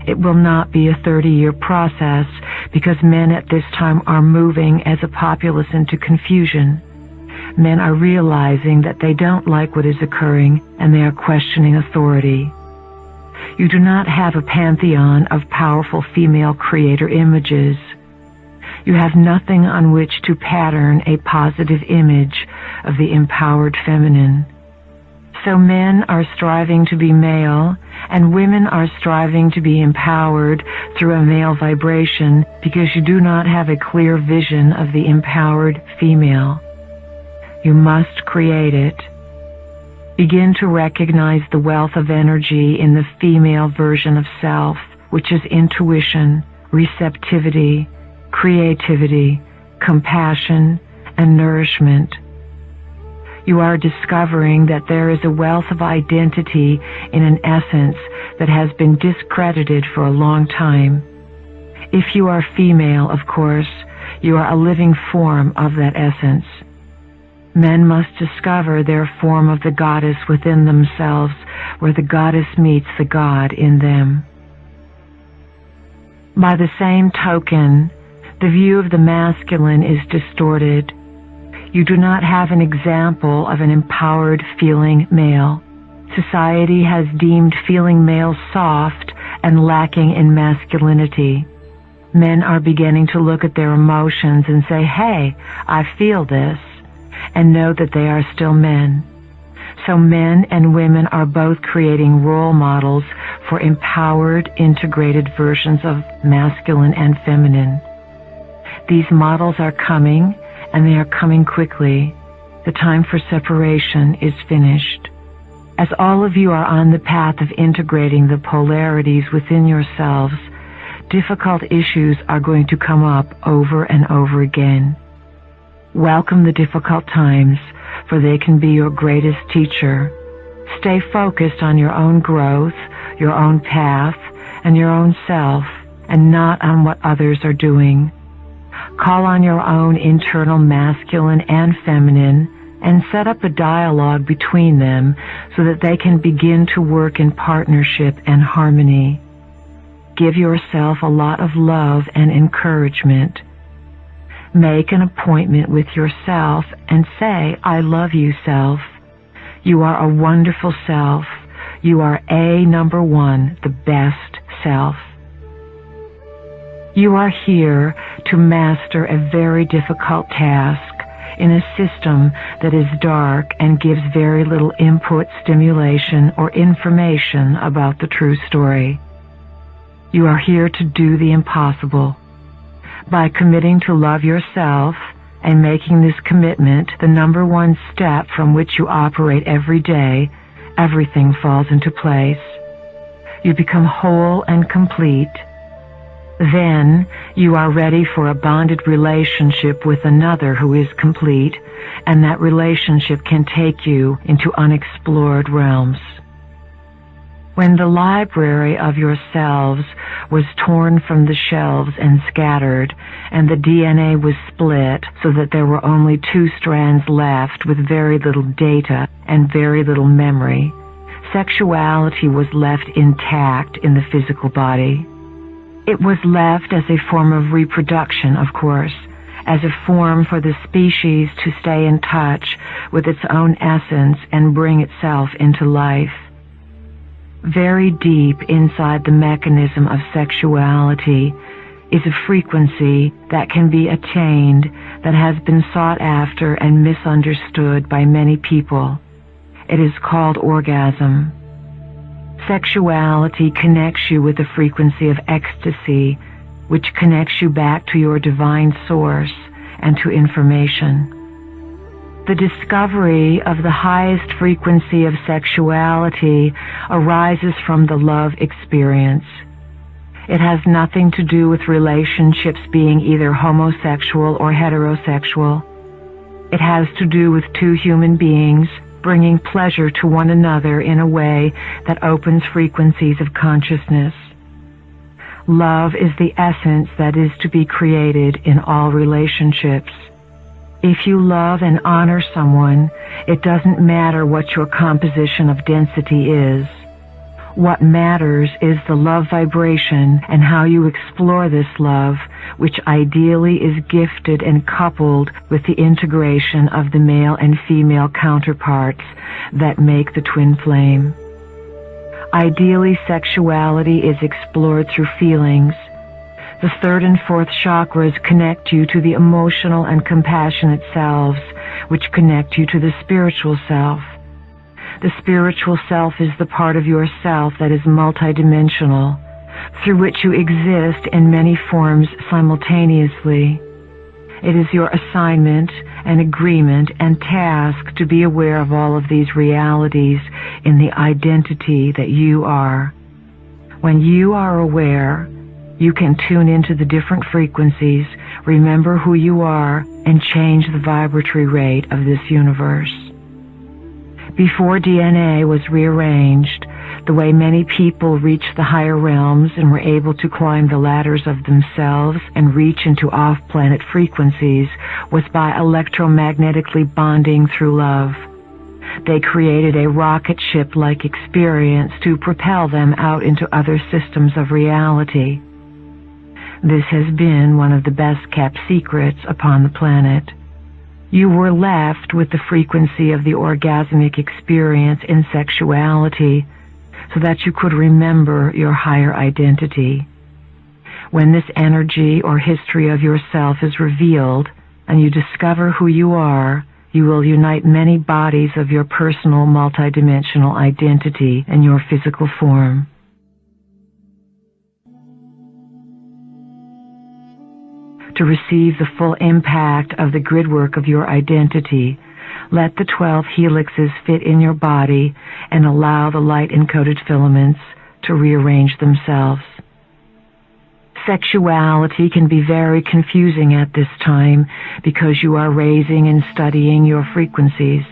It will not be a 30-year process because men at this time are moving as a populace into confusion. Men are realizing that they don't like what is occurring and they are questioning authority. You do not have a pantheon of powerful female creator images. You have nothing on which to pattern a positive image of the empowered feminine. So men are striving to be male, and women are striving to be empowered through a male vibration because you do not have a clear vision of the empowered female. You must create it. Begin to recognize the wealth of energy in the female version of self, which is intuition, receptivity, creativity, compassion, and nourishment. You are discovering that there is a wealth of identity in an essence that has been discredited for a long time. If you are female, of course, you are a living form of that essence. Men must discover their form of the goddess within themselves, where the goddess meets the God in them. By the same token, the view of the masculine is distorted. You do not have an example of an empowered feeling male. Society has deemed feeling males soft and lacking in masculinity. Men are beginning to look at their emotions and say, "Hey, I feel this," and know that they are still men. So men and women are both creating role models for empowered, integrated versions of masculine and feminine. These models are coming, and they are coming quickly. The time for separation is finished. As all of you are on the path of integrating the polarities within yourselves, difficult issues are going to come up over and over again. Welcome the difficult times, for they can be your greatest teacher. Stay focused on your own growth, your own path, and your own self, and not on what others are doing. Call on your own internal masculine and feminine, and set up a dialogue between them so that they can begin to work in partnership and harmony. Give yourself a lot of love and encouragement. Make an appointment with yourself and say, "I love you, self. You are a wonderful self. You are number one, the best self." You are here to master a very difficult task in a system that is dark and gives very little input, stimulation, or information about the true story. You are here to do the impossible. By committing to love yourself, and making this commitment the number one step from which you operate every day, everything falls into place. You become whole and complete. Then you are ready for a bonded relationship with another who is complete, and that relationship can take you into unexplored realms. When the library of yourselves was torn from the shelves and scattered, and the DNA was split so that there were only 2 strands left with very little data and very little memory, sexuality was left intact in the physical body. It was left as a form of reproduction, of course, as a form for the species to stay in touch with its own essence and bring itself into life. Very deep inside the mechanism of sexuality is a frequency that can be attained that has been sought after and misunderstood by many people. It is called orgasm. Sexuality connects you with the frequency of ecstasy, which connects you back to your divine source and to information. The discovery of the highest frequency of sexuality arises from the love experience. It has nothing to do with relationships being either homosexual or heterosexual. It has to do with 2 human beings bringing pleasure to one another in a way that opens frequencies of consciousness. Love is the essence that is to be created in all relationships. If you love and honor someone, it doesn't matter what your composition of density is. What matters is the love vibration and how you explore this love, which ideally is gifted and coupled with the integration of the male and female counterparts that make the twin flame. Ideally, sexuality is explored through feelings. The 3rd and 4th chakras connect you to the emotional and compassionate selves, which connect you to the spiritual self. The spiritual self is the part of yourself that is multidimensional, through which you exist in many forms simultaneously. It is your assignment and agreement and task to be aware of all of these realities in the identity that you are. When you are aware, you can tune into the different frequencies, remember who you are, and change the vibratory rate of this universe. Before DNA was rearranged, the way many people reached the higher realms and were able to climb the ladders of themselves and reach into off-planet frequencies was by electromagnetically bonding through love. They created a rocket ship-like experience to propel them out into other systems of reality. This has been one of the best-kept secrets upon the planet. You were left with the frequency of the orgasmic experience in sexuality so that you could remember your higher identity. When this energy or history of yourself is revealed and you discover who you are, you will unite many bodies of your personal multidimensional identity in your physical form. To receive the full impact of the gridwork of your identity, let the 12 helixes fit in your body and allow the light-encoded filaments to rearrange themselves. Sexuality can be very confusing at this time because you are raising and studying your frequencies.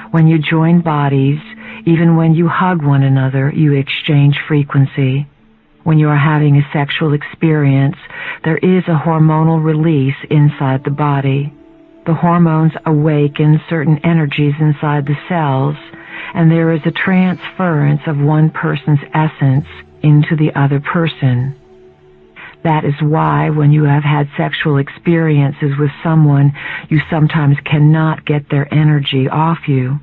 When you join bodies, even when you hug one another, you exchange frequency. When you are having a sexual experience, there is a hormonal release inside the body. The hormones awaken certain energies inside the cells, and there is a transference of one person's essence into the other person. That is why when you have had sexual experiences with someone, you sometimes cannot get their energy off you.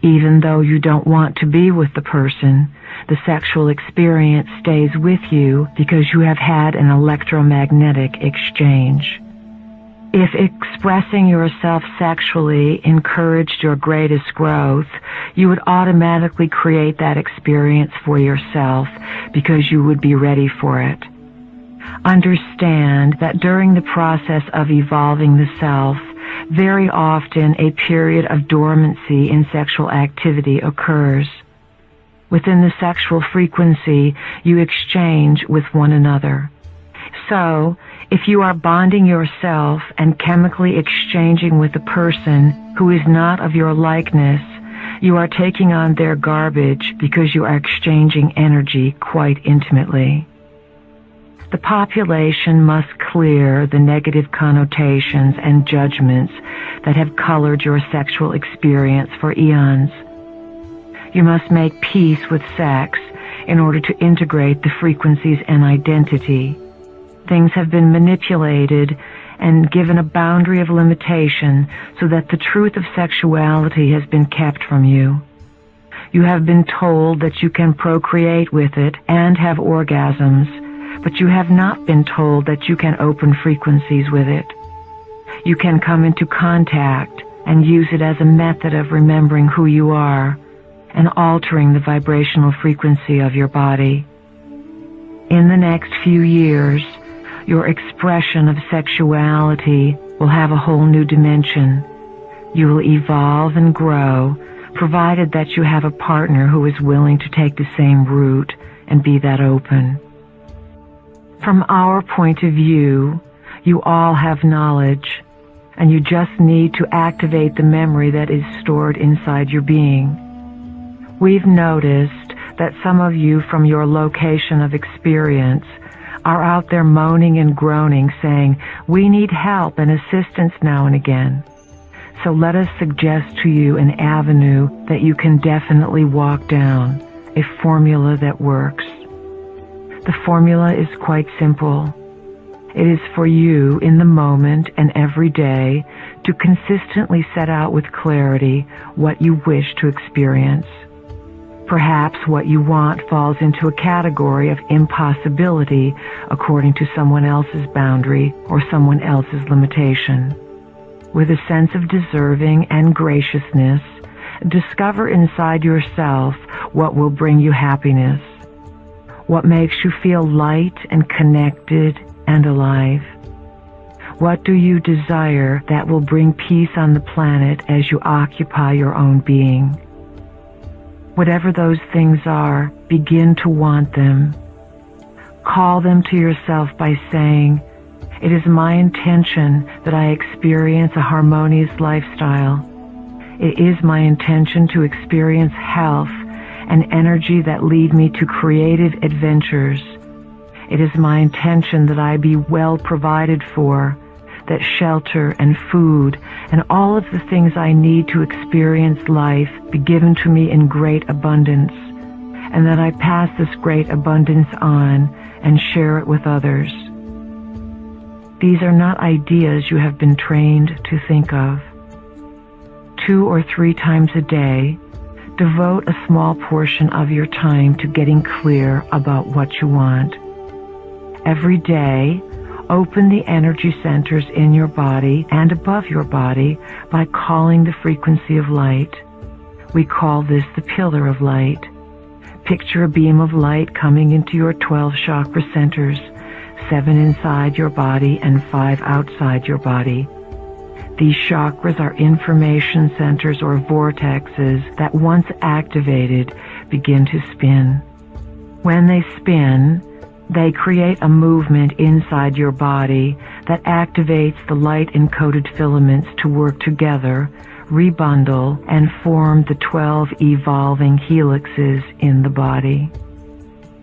Even though you don't want to be with the person, the sexual experience stays with you because you have had an electromagnetic exchange. If expressing yourself sexually encouraged your greatest growth, you would automatically create that experience for yourself because you would be ready for it. Understand that during the process of evolving the self, very often a period of dormancy in sexual activity occurs. Within the sexual frequency, you exchange with one another. So, if you are bonding yourself and chemically exchanging with a person who is not of your likeness, you are taking on their garbage because you are exchanging energy quite intimately. The population must clear the negative connotations and judgments that have colored your sexual experience for eons. You must make peace with sex in order to integrate the frequencies and identity. Things have been manipulated and given a boundary of limitation so that the truth of sexuality has been kept from you. You have been told that you can procreate with it and have orgasms, but you have not been told that you can open frequencies with it. You can come into contact and use it as a method of remembering who you are and altering the vibrational frequency of your body. In the next few years, your expression of sexuality will have a whole new dimension. You will evolve and grow, provided that you have a partner who is willing to take the same route and be that open. From our point of view, you all have knowledge, and you just need to activate the memory that is stored inside your being. We've noticed that some of you from your location of experience are out there moaning and groaning, saying, "We need help and assistance now and again." So let us suggest to you an avenue that you can definitely walk down, a formula that works. The formula is quite simple. It is for you in the moment and every day to consistently set out with clarity what you wish to experience. Perhaps what you want falls into a category of impossibility according to someone else's boundary or someone else's limitation. With a sense of deserving and graciousness, discover inside yourself what will bring you happiness, what makes you feel light and connected and alive. What do you desire that will bring peace on the planet as you occupy your own being? Whatever those things are, begin to want them. Call them to yourself by saying, "It is my intention that I experience a harmonious lifestyle. It is my intention to experience health and energy that lead me to creative adventures. It is my intention that I be well provided for, that shelter and food and all of the things I need to experience life be given to me in great abundance, and that I pass this great abundance on and share it with others." These are not ideas you have been trained to think of. 2 or 3 times a day, devote a small portion of your time to getting clear about what you want. Every day, open the energy centers in your body and above your body by calling the frequency of light. We call this the pillar of light. Picture a beam of light coming into your 12 chakra centers, 7 inside your body and 5 outside your body. These chakras are information centers or vortexes that once activated begin to spin. When they spin, they create a movement inside your body that activates the light-encoded filaments to work together, rebundle, and form the 12 evolving helixes in the body.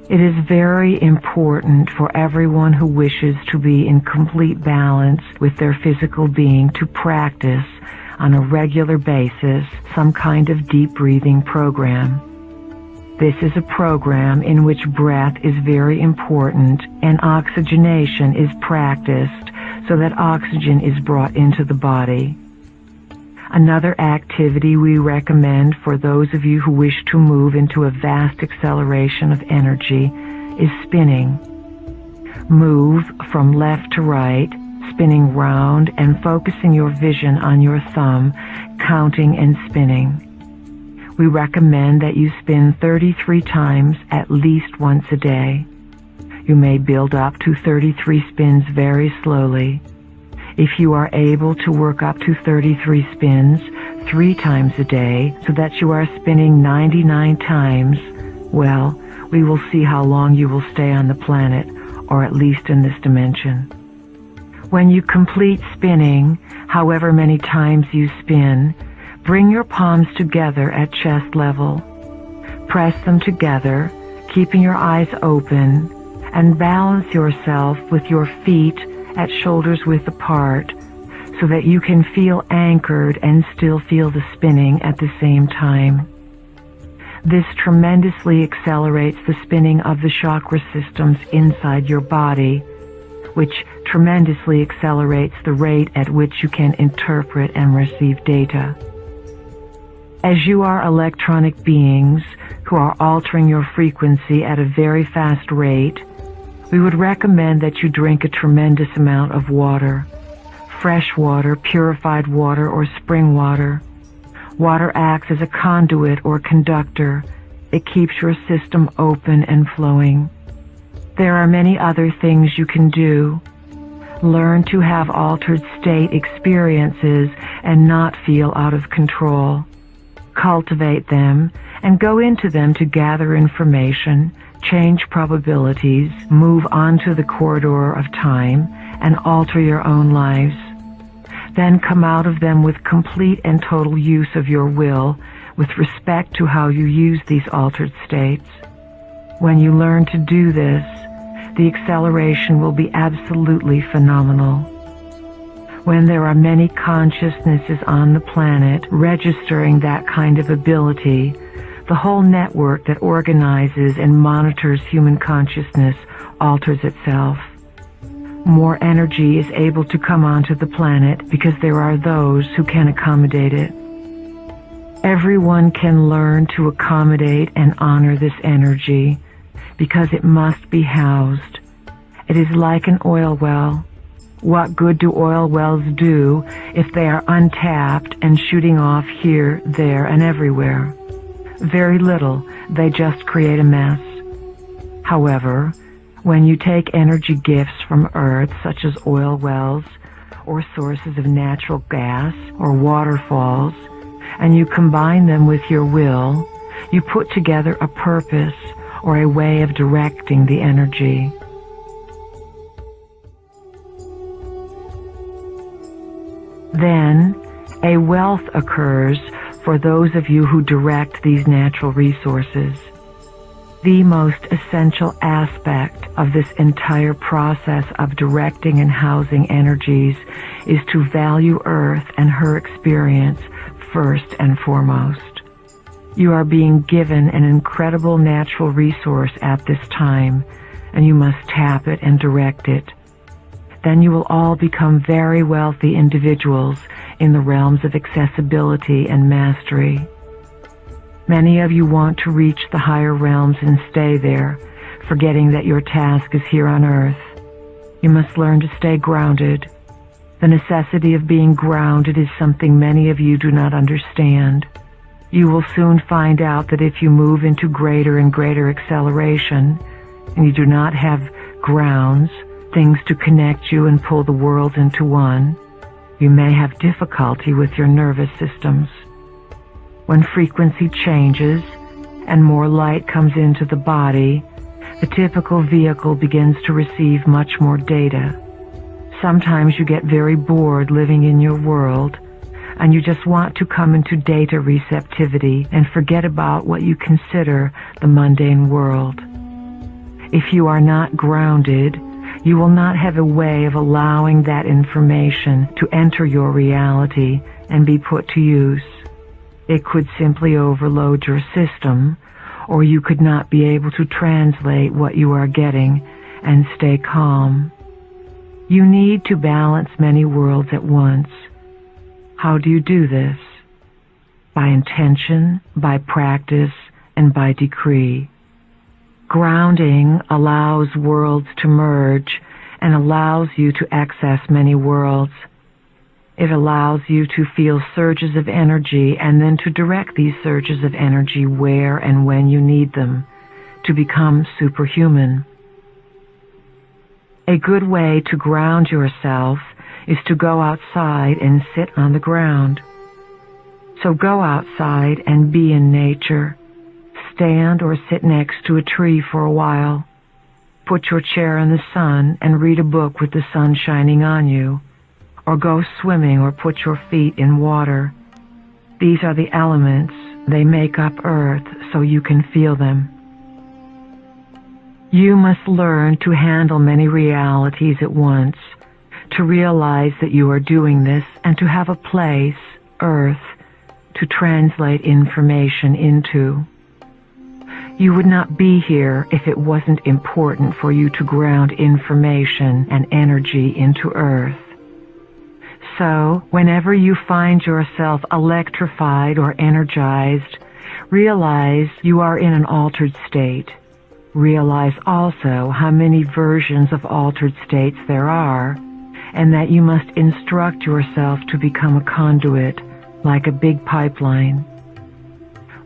It is very important for everyone who wishes to be in complete balance with their physical being to practice on a regular basis some kind of deep breathing program. This is a program in which breath is very important and oxygenation is practiced so that oxygen is brought into the body. Another activity we recommend for those of you who wish to move into a vast acceleration of energy is spinning. Move from left to right, spinning round and focusing your vision on your thumb, counting and spinning. We recommend that you spin 33 times at least once a day. You may build up to 33 spins very slowly. If you are able to work up to 33 spins 3 times a day so that you are spinning 99 times, well, we will see how long you will stay on the planet, or at least in this dimension. When you complete spinning, however many times you spin, bring your palms together at chest level. Press them together, keeping your eyes open, and balance yourself with your feet at shoulders width apart so that you can feel anchored and still feel the spinning at the same time. This tremendously accelerates the spinning of the chakra systems inside your body, which tremendously accelerates the rate at which you can interpret and receive data. As you are electronic beings who are altering your frequency at a very fast rate, we would recommend that you drink a tremendous amount of water. Fresh water, purified water, or spring water. Water acts as a conduit or conductor. It keeps your system open and flowing. There are many other things you can do. Learn to have altered state experiences and not feel out of control. Cultivate them and go into them to gather information, change probabilities, move onto the corridor of time, and alter your own lives. Then come out of them with complete and total use of your will with respect to how you use these altered states. When you learn to do this, the acceleration will be absolutely phenomenal. When there are many consciousnesses on the planet registering that kind of ability, the whole network that organizes and monitors human consciousness alters itself. More energy is able to come onto the planet because there are those who can accommodate it. Everyone can learn to accommodate and honor this energy because it must be housed. It is like an oil well. What good do oil wells do if they are untapped and shooting off here, there, and everywhere? Very little. They just create a mess. However, when you take energy gifts from Earth, such as oil wells, or sources of natural gas, or waterfalls, and you combine them with your will, you put together a purpose or a way of directing the energy. Then, a wealth occurs for those of you who direct these natural resources. The most essential aspect of this entire process of directing and housing energies is to value Earth and her experience first and foremost. You are being given an incredible natural resource at this time, and you must tap it and direct it. Then you will all become very wealthy individuals in the realms of accessibility and mastery. Many of you want to reach the higher realms and stay there, forgetting that your task is here on Earth. You must learn to stay grounded. The necessity of being grounded is something many of you do not understand. You will soon find out that if you move into greater and greater acceleration, and you do not have grounds, things to connect you and pull the world into one, you may have difficulty with your nervous systems. When frequency changes and more light comes into the body, the typical vehicle begins to receive much more data. Sometimes you get very bored living in your world, and you just want to come into data receptivity and forget about what you consider the mundane world. If you are not grounded, you will not have a way of allowing that information to enter your reality and be put to use. It could simply overload your system, or you could not be able to translate what you are getting and stay calm. You need to balance many worlds at once. How do you do this? By intention, by practice, and by decree. Grounding allows worlds to merge and allows you to access many worlds. It allows you to feel surges of energy and then to direct these surges of energy where and when you need them, to become superhuman. A good way to ground yourself is to go outside and sit on the ground. So go outside and be in nature. Stand or sit next to a tree for a while. Put your chair in the sun and read a book with the sun shining on you. Or go swimming or put your feet in water. These are the elements. They make up Earth so you can feel them. You must learn to handle many realities at once, to realize that you are doing this, and to have a place, Earth, to translate information into. You would not be here if it wasn't important for you to ground information and energy into Earth. So, whenever you find yourself electrified or energized, realize you are in an altered state. Realize also how many versions of altered states there are, and that you must instruct yourself to become a conduit, like a big pipeline.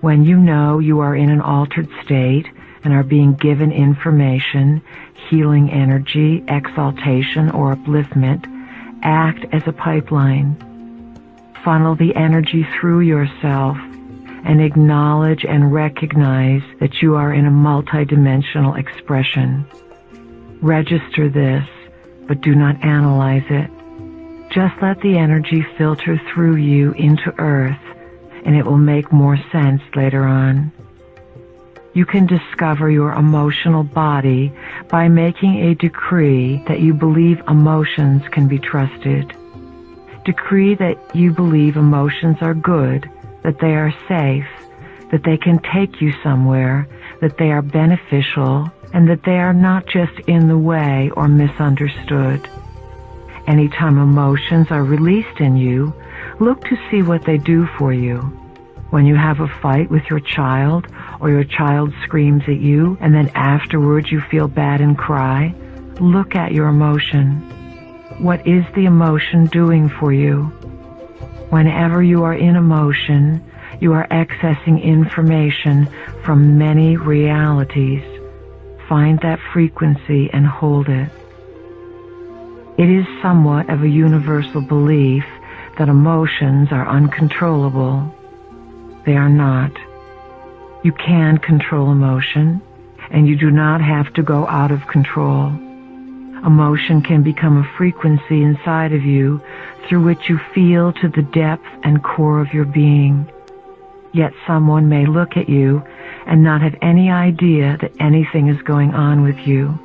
When you know you are in an altered state and are being given information, healing energy, exaltation, or upliftment, act as a pipeline. Funnel the energy through yourself and acknowledge and recognize that you are in a multidimensional expression. Register this, but do not analyze it. Just let the energy filter through you into Earth, and it will make more sense later on. You can discover your emotional body by making a decree that you believe emotions can be trusted. Decree that you believe emotions are good, that they are safe, that they can take you somewhere, that they are beneficial, and that they are not just in the way or misunderstood. Anytime emotions are released in you, look to see what they do for you. When you have a fight with your child, or your child screams at you, and then afterwards you feel bad and cry, look at your emotion. What is the emotion doing for you? Whenever you are in emotion, you are accessing information from many realities. Find that frequency and hold it. It is somewhat of a universal belief that emotions are uncontrollable. They are not. You can control emotion, and you do not have to go out of control. Emotion can become a frequency inside of you through which you feel to the depth and core of your being. Yet someone may look at you and not have any idea that anything is going on with you.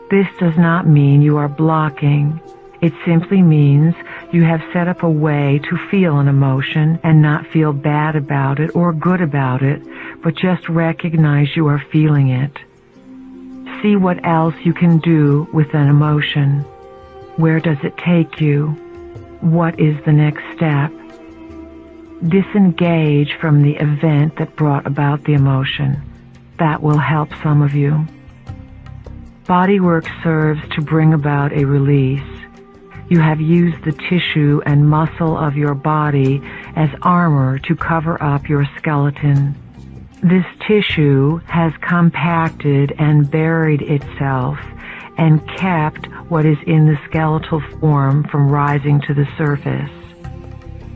This does not mean you are blocking. It simply means you have set up a way to feel an emotion and not feel bad about it or good about it, but just recognize you are feeling it. See what else you can do with an emotion. Where does it take you? What is the next step? Disengage from the event that brought about the emotion. That will help some of you. Bodywork serves to bring about a release. You have used the tissue and muscle of your body as armor to cover up your skeleton. This tissue has compacted and buried itself and kept what is in the skeletal form from rising to the surface.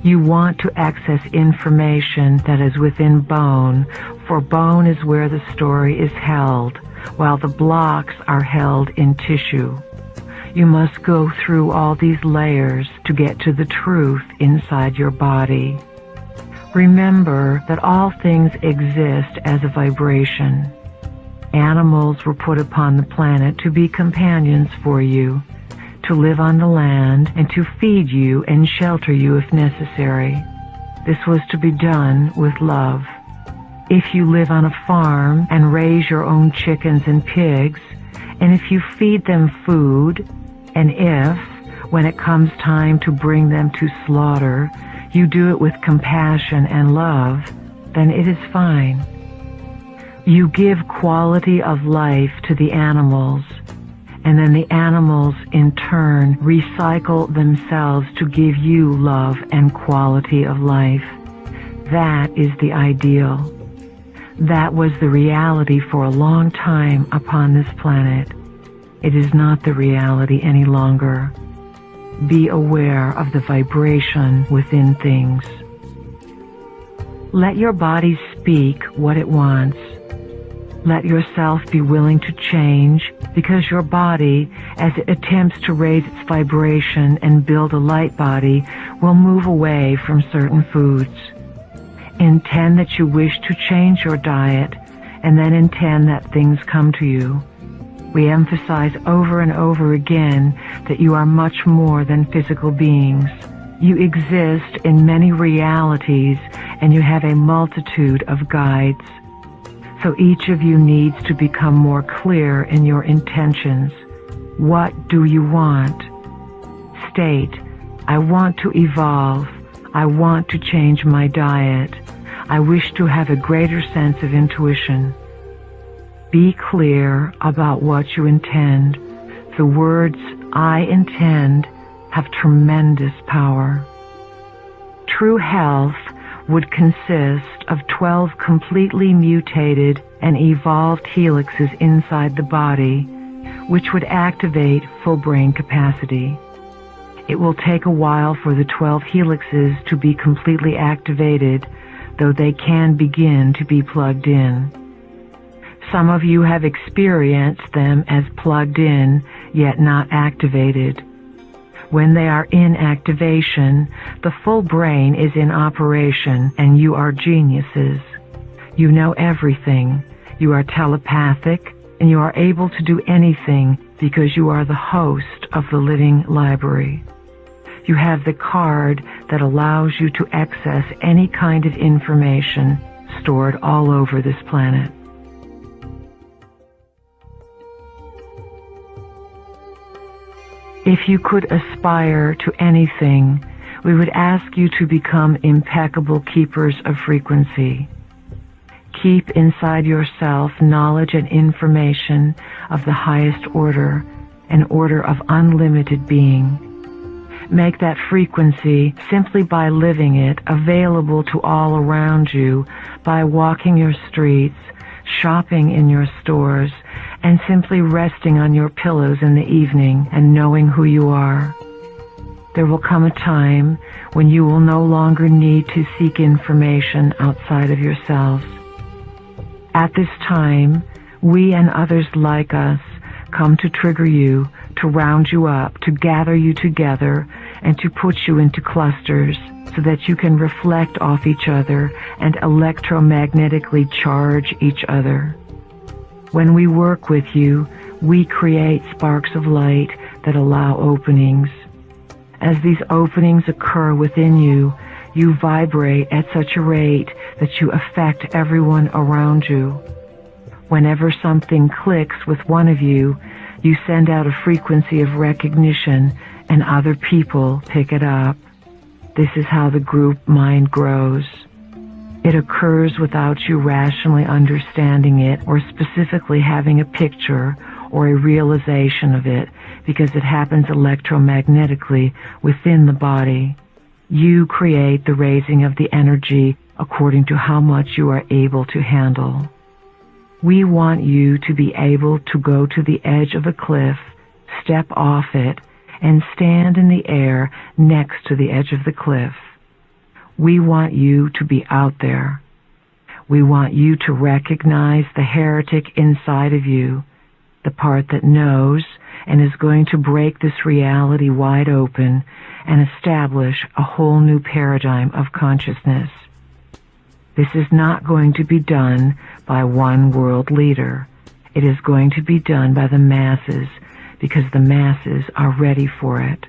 You want to access information that is within bone, for bone is where the story is held, while the blocks are held in tissue. You must go through all these layers to get to the truth inside your body. Remember that all things exist as a vibration. Animals were put upon the planet to be companions for you, to live on the land and to feed you and shelter you if necessary. This was to be done with love. If you live on a farm and raise your own chickens and pigs, and if you feed them food, and if, when it comes time to bring them to slaughter, you do it with compassion and love, then it is fine. You give quality of life to the animals, and then the animals in turn recycle themselves to give you love and quality of life. That is the ideal. That was the reality for a long time upon this planet. It is not the reality any longer. Be aware of the vibration within things. Let your body speak what it wants. Let yourself be willing to change, because your body, as it attempts to raise its vibration and build a light body, will move away from certain foods. Intend that you wish to change your diet, and then intend that things come to you. We emphasize over and over again that you are much more than physical beings. You exist in many realities, and you have a multitude of guides. So each of you needs to become more clear in your intentions. What do you want? State, I want to evolve. I want to change my diet. I wish to have a greater sense of intuition. Be clear about what you intend. The words, I intend, have tremendous power. True health would consist of 12 completely mutated and evolved helixes inside the body, which would activate full brain capacity. It will take a while for the 12 helixes to be completely activated, though they can begin to be plugged in. Some of you have experienced them as plugged in, yet not activated. When they are in activation, the full brain is in operation, and you are geniuses. You know everything. You are telepathic, and you are able to do anything because you are the host of the living library. You have the card that allows you to access any kind of information stored all over this planet. If you could aspire to anything, we would ask you to become impeccable keepers of frequency. Keep inside yourself knowledge and information of the highest order, an order of unlimited being. Make that frequency, simply by living it, available to all around you by walking your streets, shopping in your stores, and simply resting on your pillows in the evening and knowing who you are. There will come a time when you will no longer need to seek information outside of yourselves. At this time, we and others like us come to trigger you, to round you up, to gather you together, and to put you into clusters so that you can reflect off each other and electromagnetically charge each other. When we work with you, we create sparks of light that allow openings. As these openings occur within you, you vibrate at such a rate that you affect everyone around you. Whenever something clicks with one of you, you send out a frequency of recognition, and other people pick it up. This is how the group mind grows. It occurs without you rationally understanding it or specifically having a picture or a realization of it, because it happens electromagnetically within the body. You create the raising of the energy according to how much you are able to handle. We want you to be able to go to the edge of a cliff, step off it, and stand in the air next to the edge of the cliff. We want you to be out there. We want you to recognize the heretic inside of you, the part that knows and is going to break this reality wide open and establish a whole new paradigm of consciousness. This is not going to be done by one world leader. It is going to be done by the masses, because the masses are ready for it.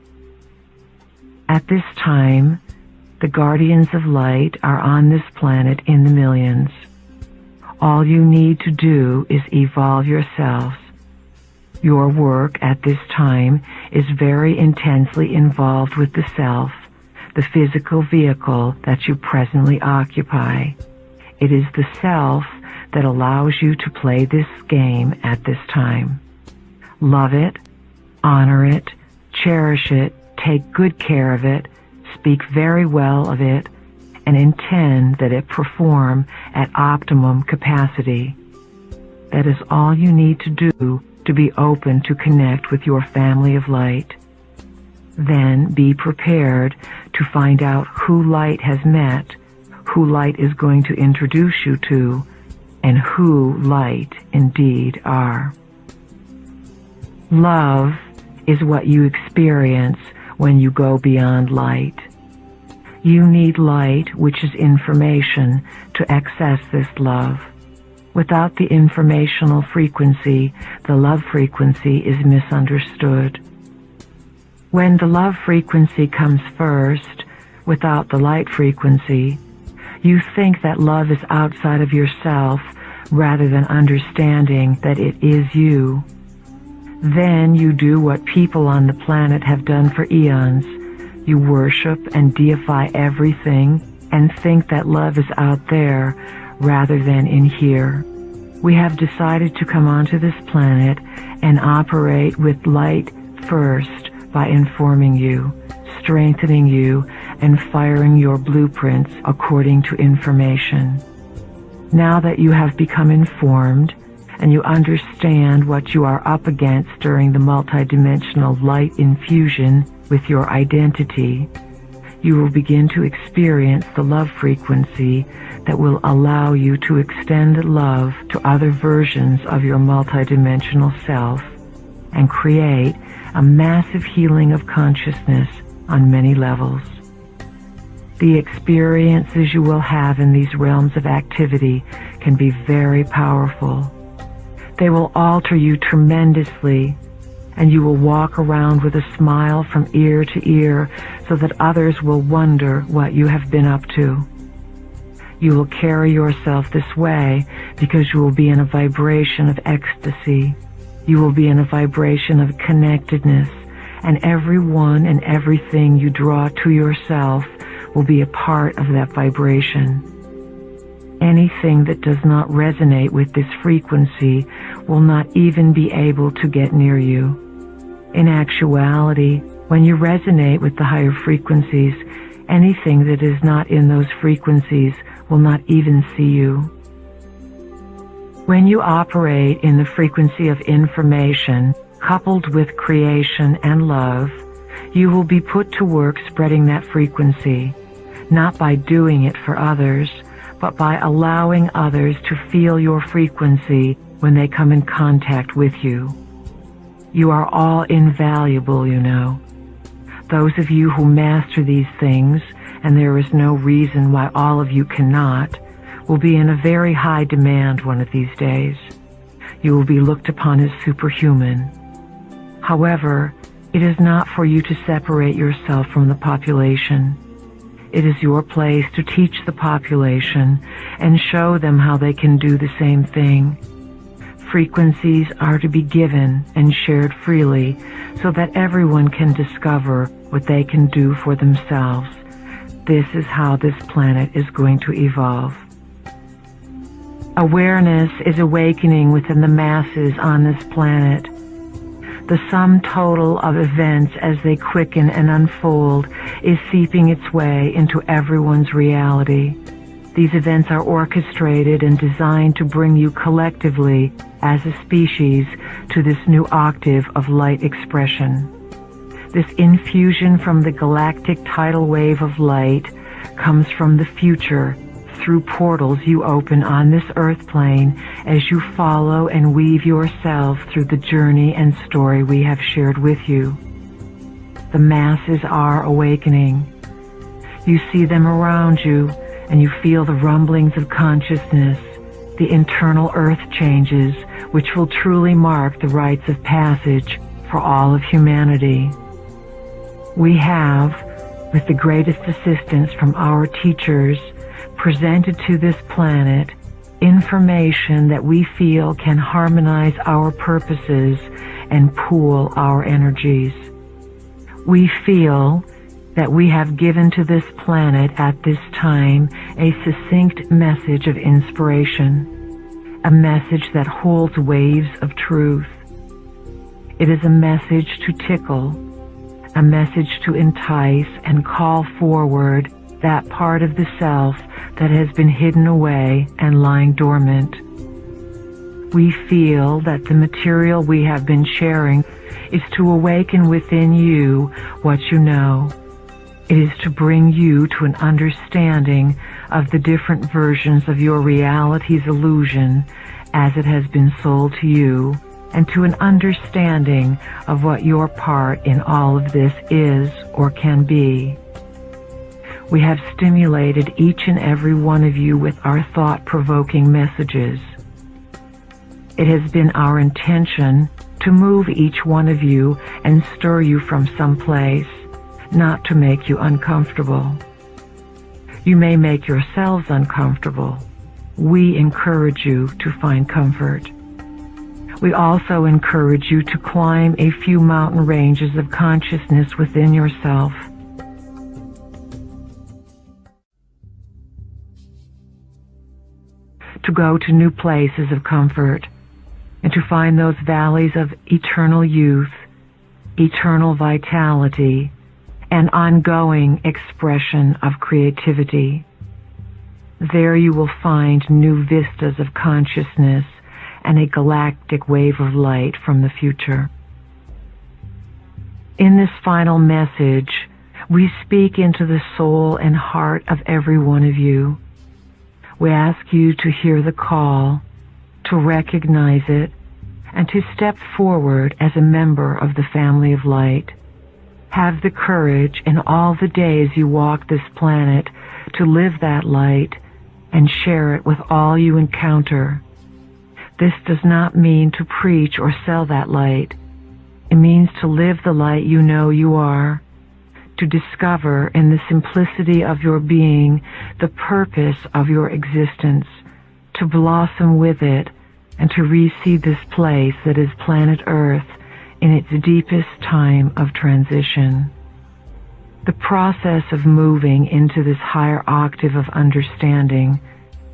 At this time, the guardians of light are on this planet in the millions. All you need to do is evolve yourselves. Your work at this time is very intensely involved with the self, the physical vehicle that you presently occupy. It is the self that allows you to play this game at this time. Love it, honor it, cherish it, take good care of it, speak very well of it, and intend that it perform at optimum capacity. That is all you need to do to be open to connect with your family of light. Then be prepared to find out who light has met, who light is going to introduce you to, and who light indeed are. Love is what you experience when you go beyond light. You need light, which is information, to access this love. Without the informational frequency, the love frequency is misunderstood. When the love frequency comes first, without the light frequency, you think that love is outside of yourself rather than understanding that it is you. Then you do what people on the planet have done for eons. You worship and deify everything and think that love is out there rather than in here. We have decided to come onto this planet and operate with light first by informing you, strengthening you, and firing your blueprints according to information. Now that you have become informed and you understand what you are up against during the multidimensional light infusion with your identity, you will begin to experience the love frequency that will allow you to extend love to other versions of your multidimensional self and create a massive healing of consciousness on many levels. The experiences you will have in these realms of activity can be very powerful. They will alter you tremendously, and you will walk around with a smile from ear to ear so that others will wonder what you have been up to. You will carry yourself this way because you will be in a vibration of ecstasy. You will be in a vibration of connectedness, and everyone and everything you draw to yourself will be a part of that vibration. Anything that does not resonate with this frequency will not even be able to get near you. In actuality, when you resonate with the higher frequencies, anything that is not in those frequencies will not even see you. When you operate in the frequency of information, coupled with creation and love, you will be put to work spreading that frequency, not by doing it for others, but by allowing others to feel your frequency when they come in contact with you. You are all invaluable, you know. Those of you who master these things, and there is no reason why all of you cannot, will be in a very high demand one of these days. You will be looked upon as superhuman. However, it is not for you to separate yourself from the population. It is your place to teach the population and show them how they can do the same thing. Frequencies are to be given and shared freely so that everyone can discover what they can do for themselves. This is how this planet is going to evolve. Awareness is awakening within the masses on this planet. The sum total of events as they quicken and unfold is seeping its way into everyone's reality. These events are orchestrated and designed to bring you collectively, as a species, to this new octave of light expression. This infusion from the galactic tidal wave of light comes from the future, through portals you open on this earth plane as you follow and weave yourself through the journey and story we have shared with you. The masses are awakening. You see them around you, and you feel the rumblings of consciousness, the internal earth changes, which will truly mark the rites of passage for all of humanity. We have, with the greatest assistance from our teachers, presented to this planet information that we feel can harmonize our purposes and pool our energies. We feel that we have given to this planet at this time a succinct message of inspiration, a message that holds waves of truth. It is a message to tickle, a message to entice and call forward that part of the self that has been hidden away and lying dormant. We feel that the material we have been sharing is to awaken within you what you know. It is to bring you to an understanding of the different versions of your reality's illusion as it has been sold to you, and to an understanding of what your part in all of this is or can be. We have stimulated each and every one of you with our thought-provoking messages. It has been our intention to move each one of you and stir you from some place, not to make you uncomfortable. You may make yourselves uncomfortable. We encourage you to find comfort. We also encourage you to climb a few mountain ranges of consciousness within yourself. To go to new places of comfort, and to find those valleys of eternal youth, eternal vitality, and ongoing expression of creativity. There you will find new vistas of consciousness and a galactic wave of light from the future. In this final message, we speak into the soul and heart of every one of you. We ask you to hear the call, to recognize it, and to step forward as a member of the family of light. Have the courage in all the days you walk this planet to live that light and share it with all you encounter. This does not mean to preach or sell that light. It means to live the light you know you are, to discover in the simplicity of your being the purpose of your existence, to blossom with it, and to reseed this place that is planet Earth in its deepest time of transition. The process of moving into this higher octave of understanding,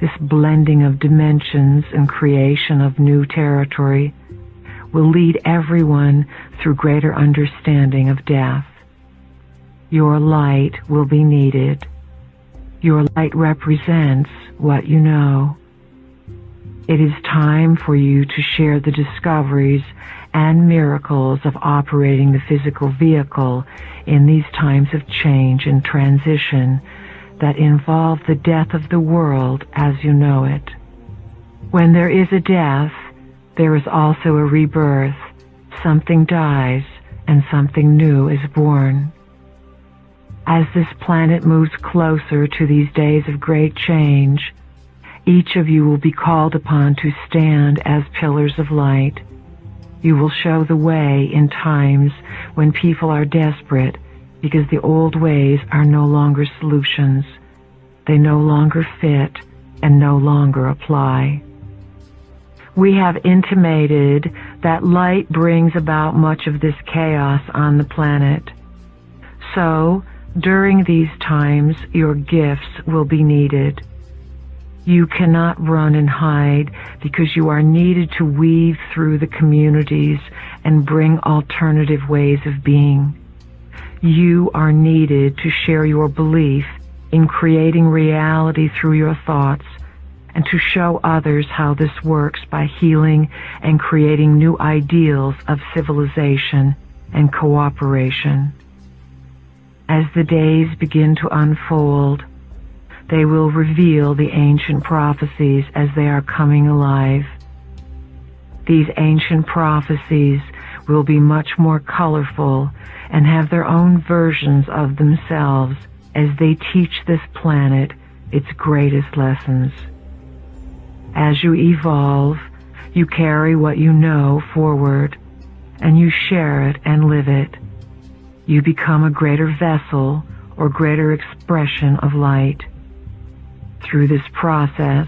this blending of dimensions and creation of new territory, will lead everyone through greater understanding of death. Your light will be needed. Your light represents what you know. It is time for you to share the discoveries and miracles of operating the physical vehicle in these times of change and transition that involve the death of the world as you know it. When there is a death, there is also a rebirth. Something dies and something new is born. As this planet moves closer to these days of great change, each of you will be called upon to stand as pillars of light. You will show the way in times when people are desperate because the old ways are no longer solutions. They no longer fit and no longer apply. We have intimated that light brings about much of this chaos on the planet. So, during these times, your gifts will be needed. You cannot run and hide because you are needed to weave through the communities and bring alternative ways of being. You are needed to share your belief in creating reality through your thoughts and to show others how this works by healing and creating new ideals of civilization and cooperation. As the days begin to unfold, they will reveal the ancient prophecies as they are coming alive. These ancient prophecies will be much more colorful and have their own versions of themselves as they teach this planet its greatest lessons. As you evolve, you carry what you know forward, and you share it and live it. You become a greater vessel or greater expression of light. Through this process,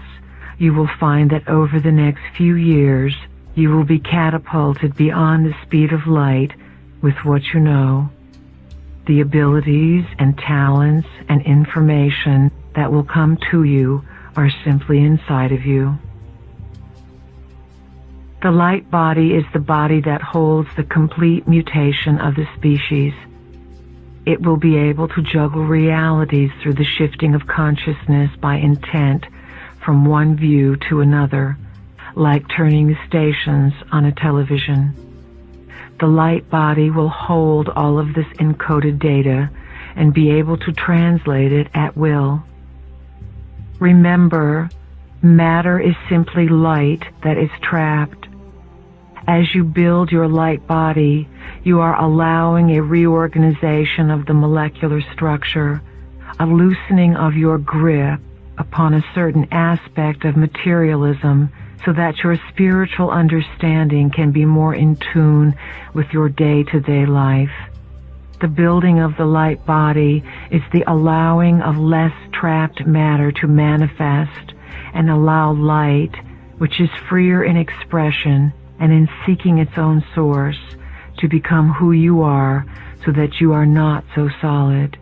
you will find that over the next few years, you will be catapulted beyond the speed of light with what you know. The abilities and talents and information that will come to you are simply inside of you. The light body is the body that holds the complete mutation of the species. It will be able to juggle realities through the shifting of consciousness by intent from one view to another, like turning the stations on a television. The light body will hold all of this encoded data and be able to translate it at will. Remember, matter is simply light that is trapped. As you build your light body, you are allowing a reorganization of the molecular structure, a loosening of your grip upon a certain aspect of materialism so that your spiritual understanding can be more in tune with your day-to-day life. The building of the light body is the allowing of less trapped matter to manifest and allow light, which is freer in expression and in seeking its own source, to become who you are so that you are not so solid.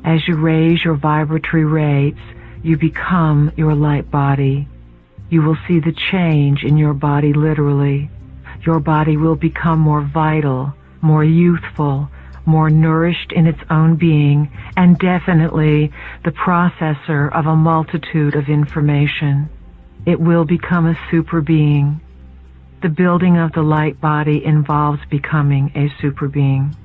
As you raise your vibratory rates, you become your light body. You will see the change in your body literally. Your body will become more vital, more youthful, more nourished in its own being, and definitely the processor of a multitude of information. It will become a super being. The building of the light body involves becoming a super being.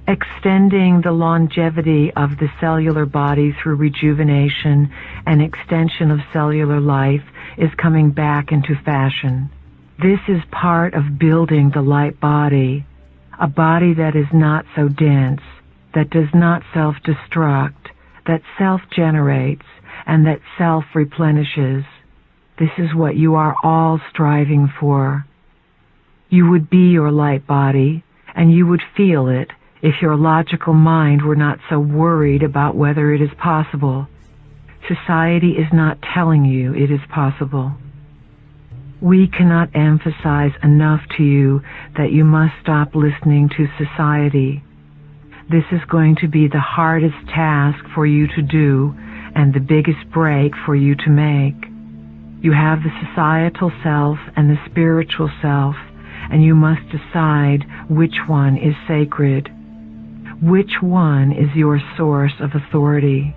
Extending the longevity of the cellular body through rejuvenation and extension of cellular life is coming back into fashion. This is part of building the light body, a body that is not so dense, that does not self-destruct, that self-generates, and that self-replenishes. This is what you are all striving for. You would be your light body, and you would feel it if your logical mind were not so worried about whether it is possible. Society is not telling you it is possible. We cannot emphasize enough to you that you must stop listening to society. This is going to be the hardest task for you to do and the biggest break for you to make. You have the societal self and the spiritual self, and you must decide which one is sacred. Which one is your source of authority?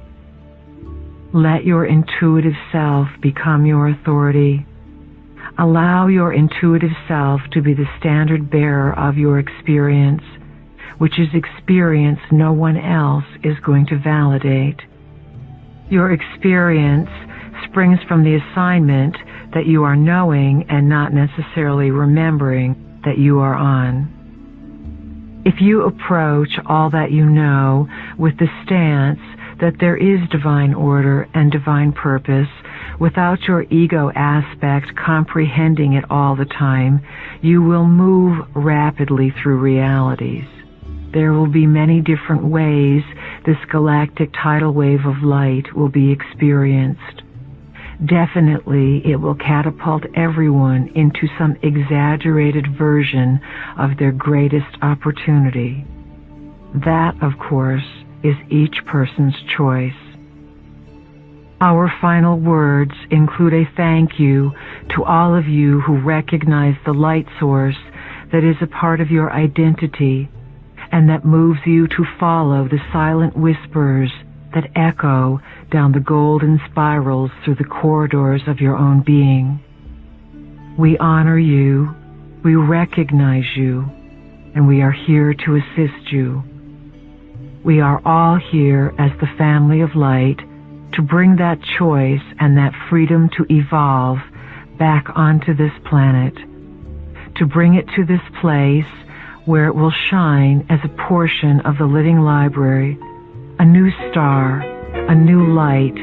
Let your intuitive self become your authority. Allow your intuitive self to be the standard bearer of your experience, which is experience no one else is going to validate. Your experience springs from the assignment that you are knowing and not necessarily remembering that you are on. If you approach all that you know with the stance that there is divine order and divine purpose, without your ego aspect comprehending it all the time, you will move rapidly through realities. There will be many different ways this galactic tidal wave of light will be experienced. Definitely, it will catapult everyone into some exaggerated version of their greatest opportunity. That, of course, is each person's choice. Our final words include a thank you to all of you who recognize the light source that is a part of your identity and that moves you to follow the silent whispers that echo down the golden spirals through the corridors of your own being. We honor you, we recognize you, and we are here to assist you. We are all here as the family of light to bring that choice and that freedom to evolve back onto this planet, to bring it to this place where it will shine as a portion of the living library, a new star, a new light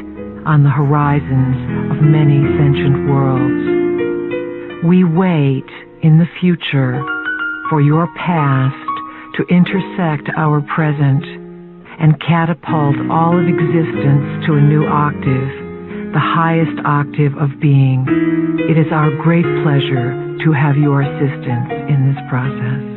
on the horizons of many sentient worlds. We wait in the future for your past to intersect our present and catapult all of existence to a new octave, the highest octave of being. It is our great pleasure to have your assistance in this process.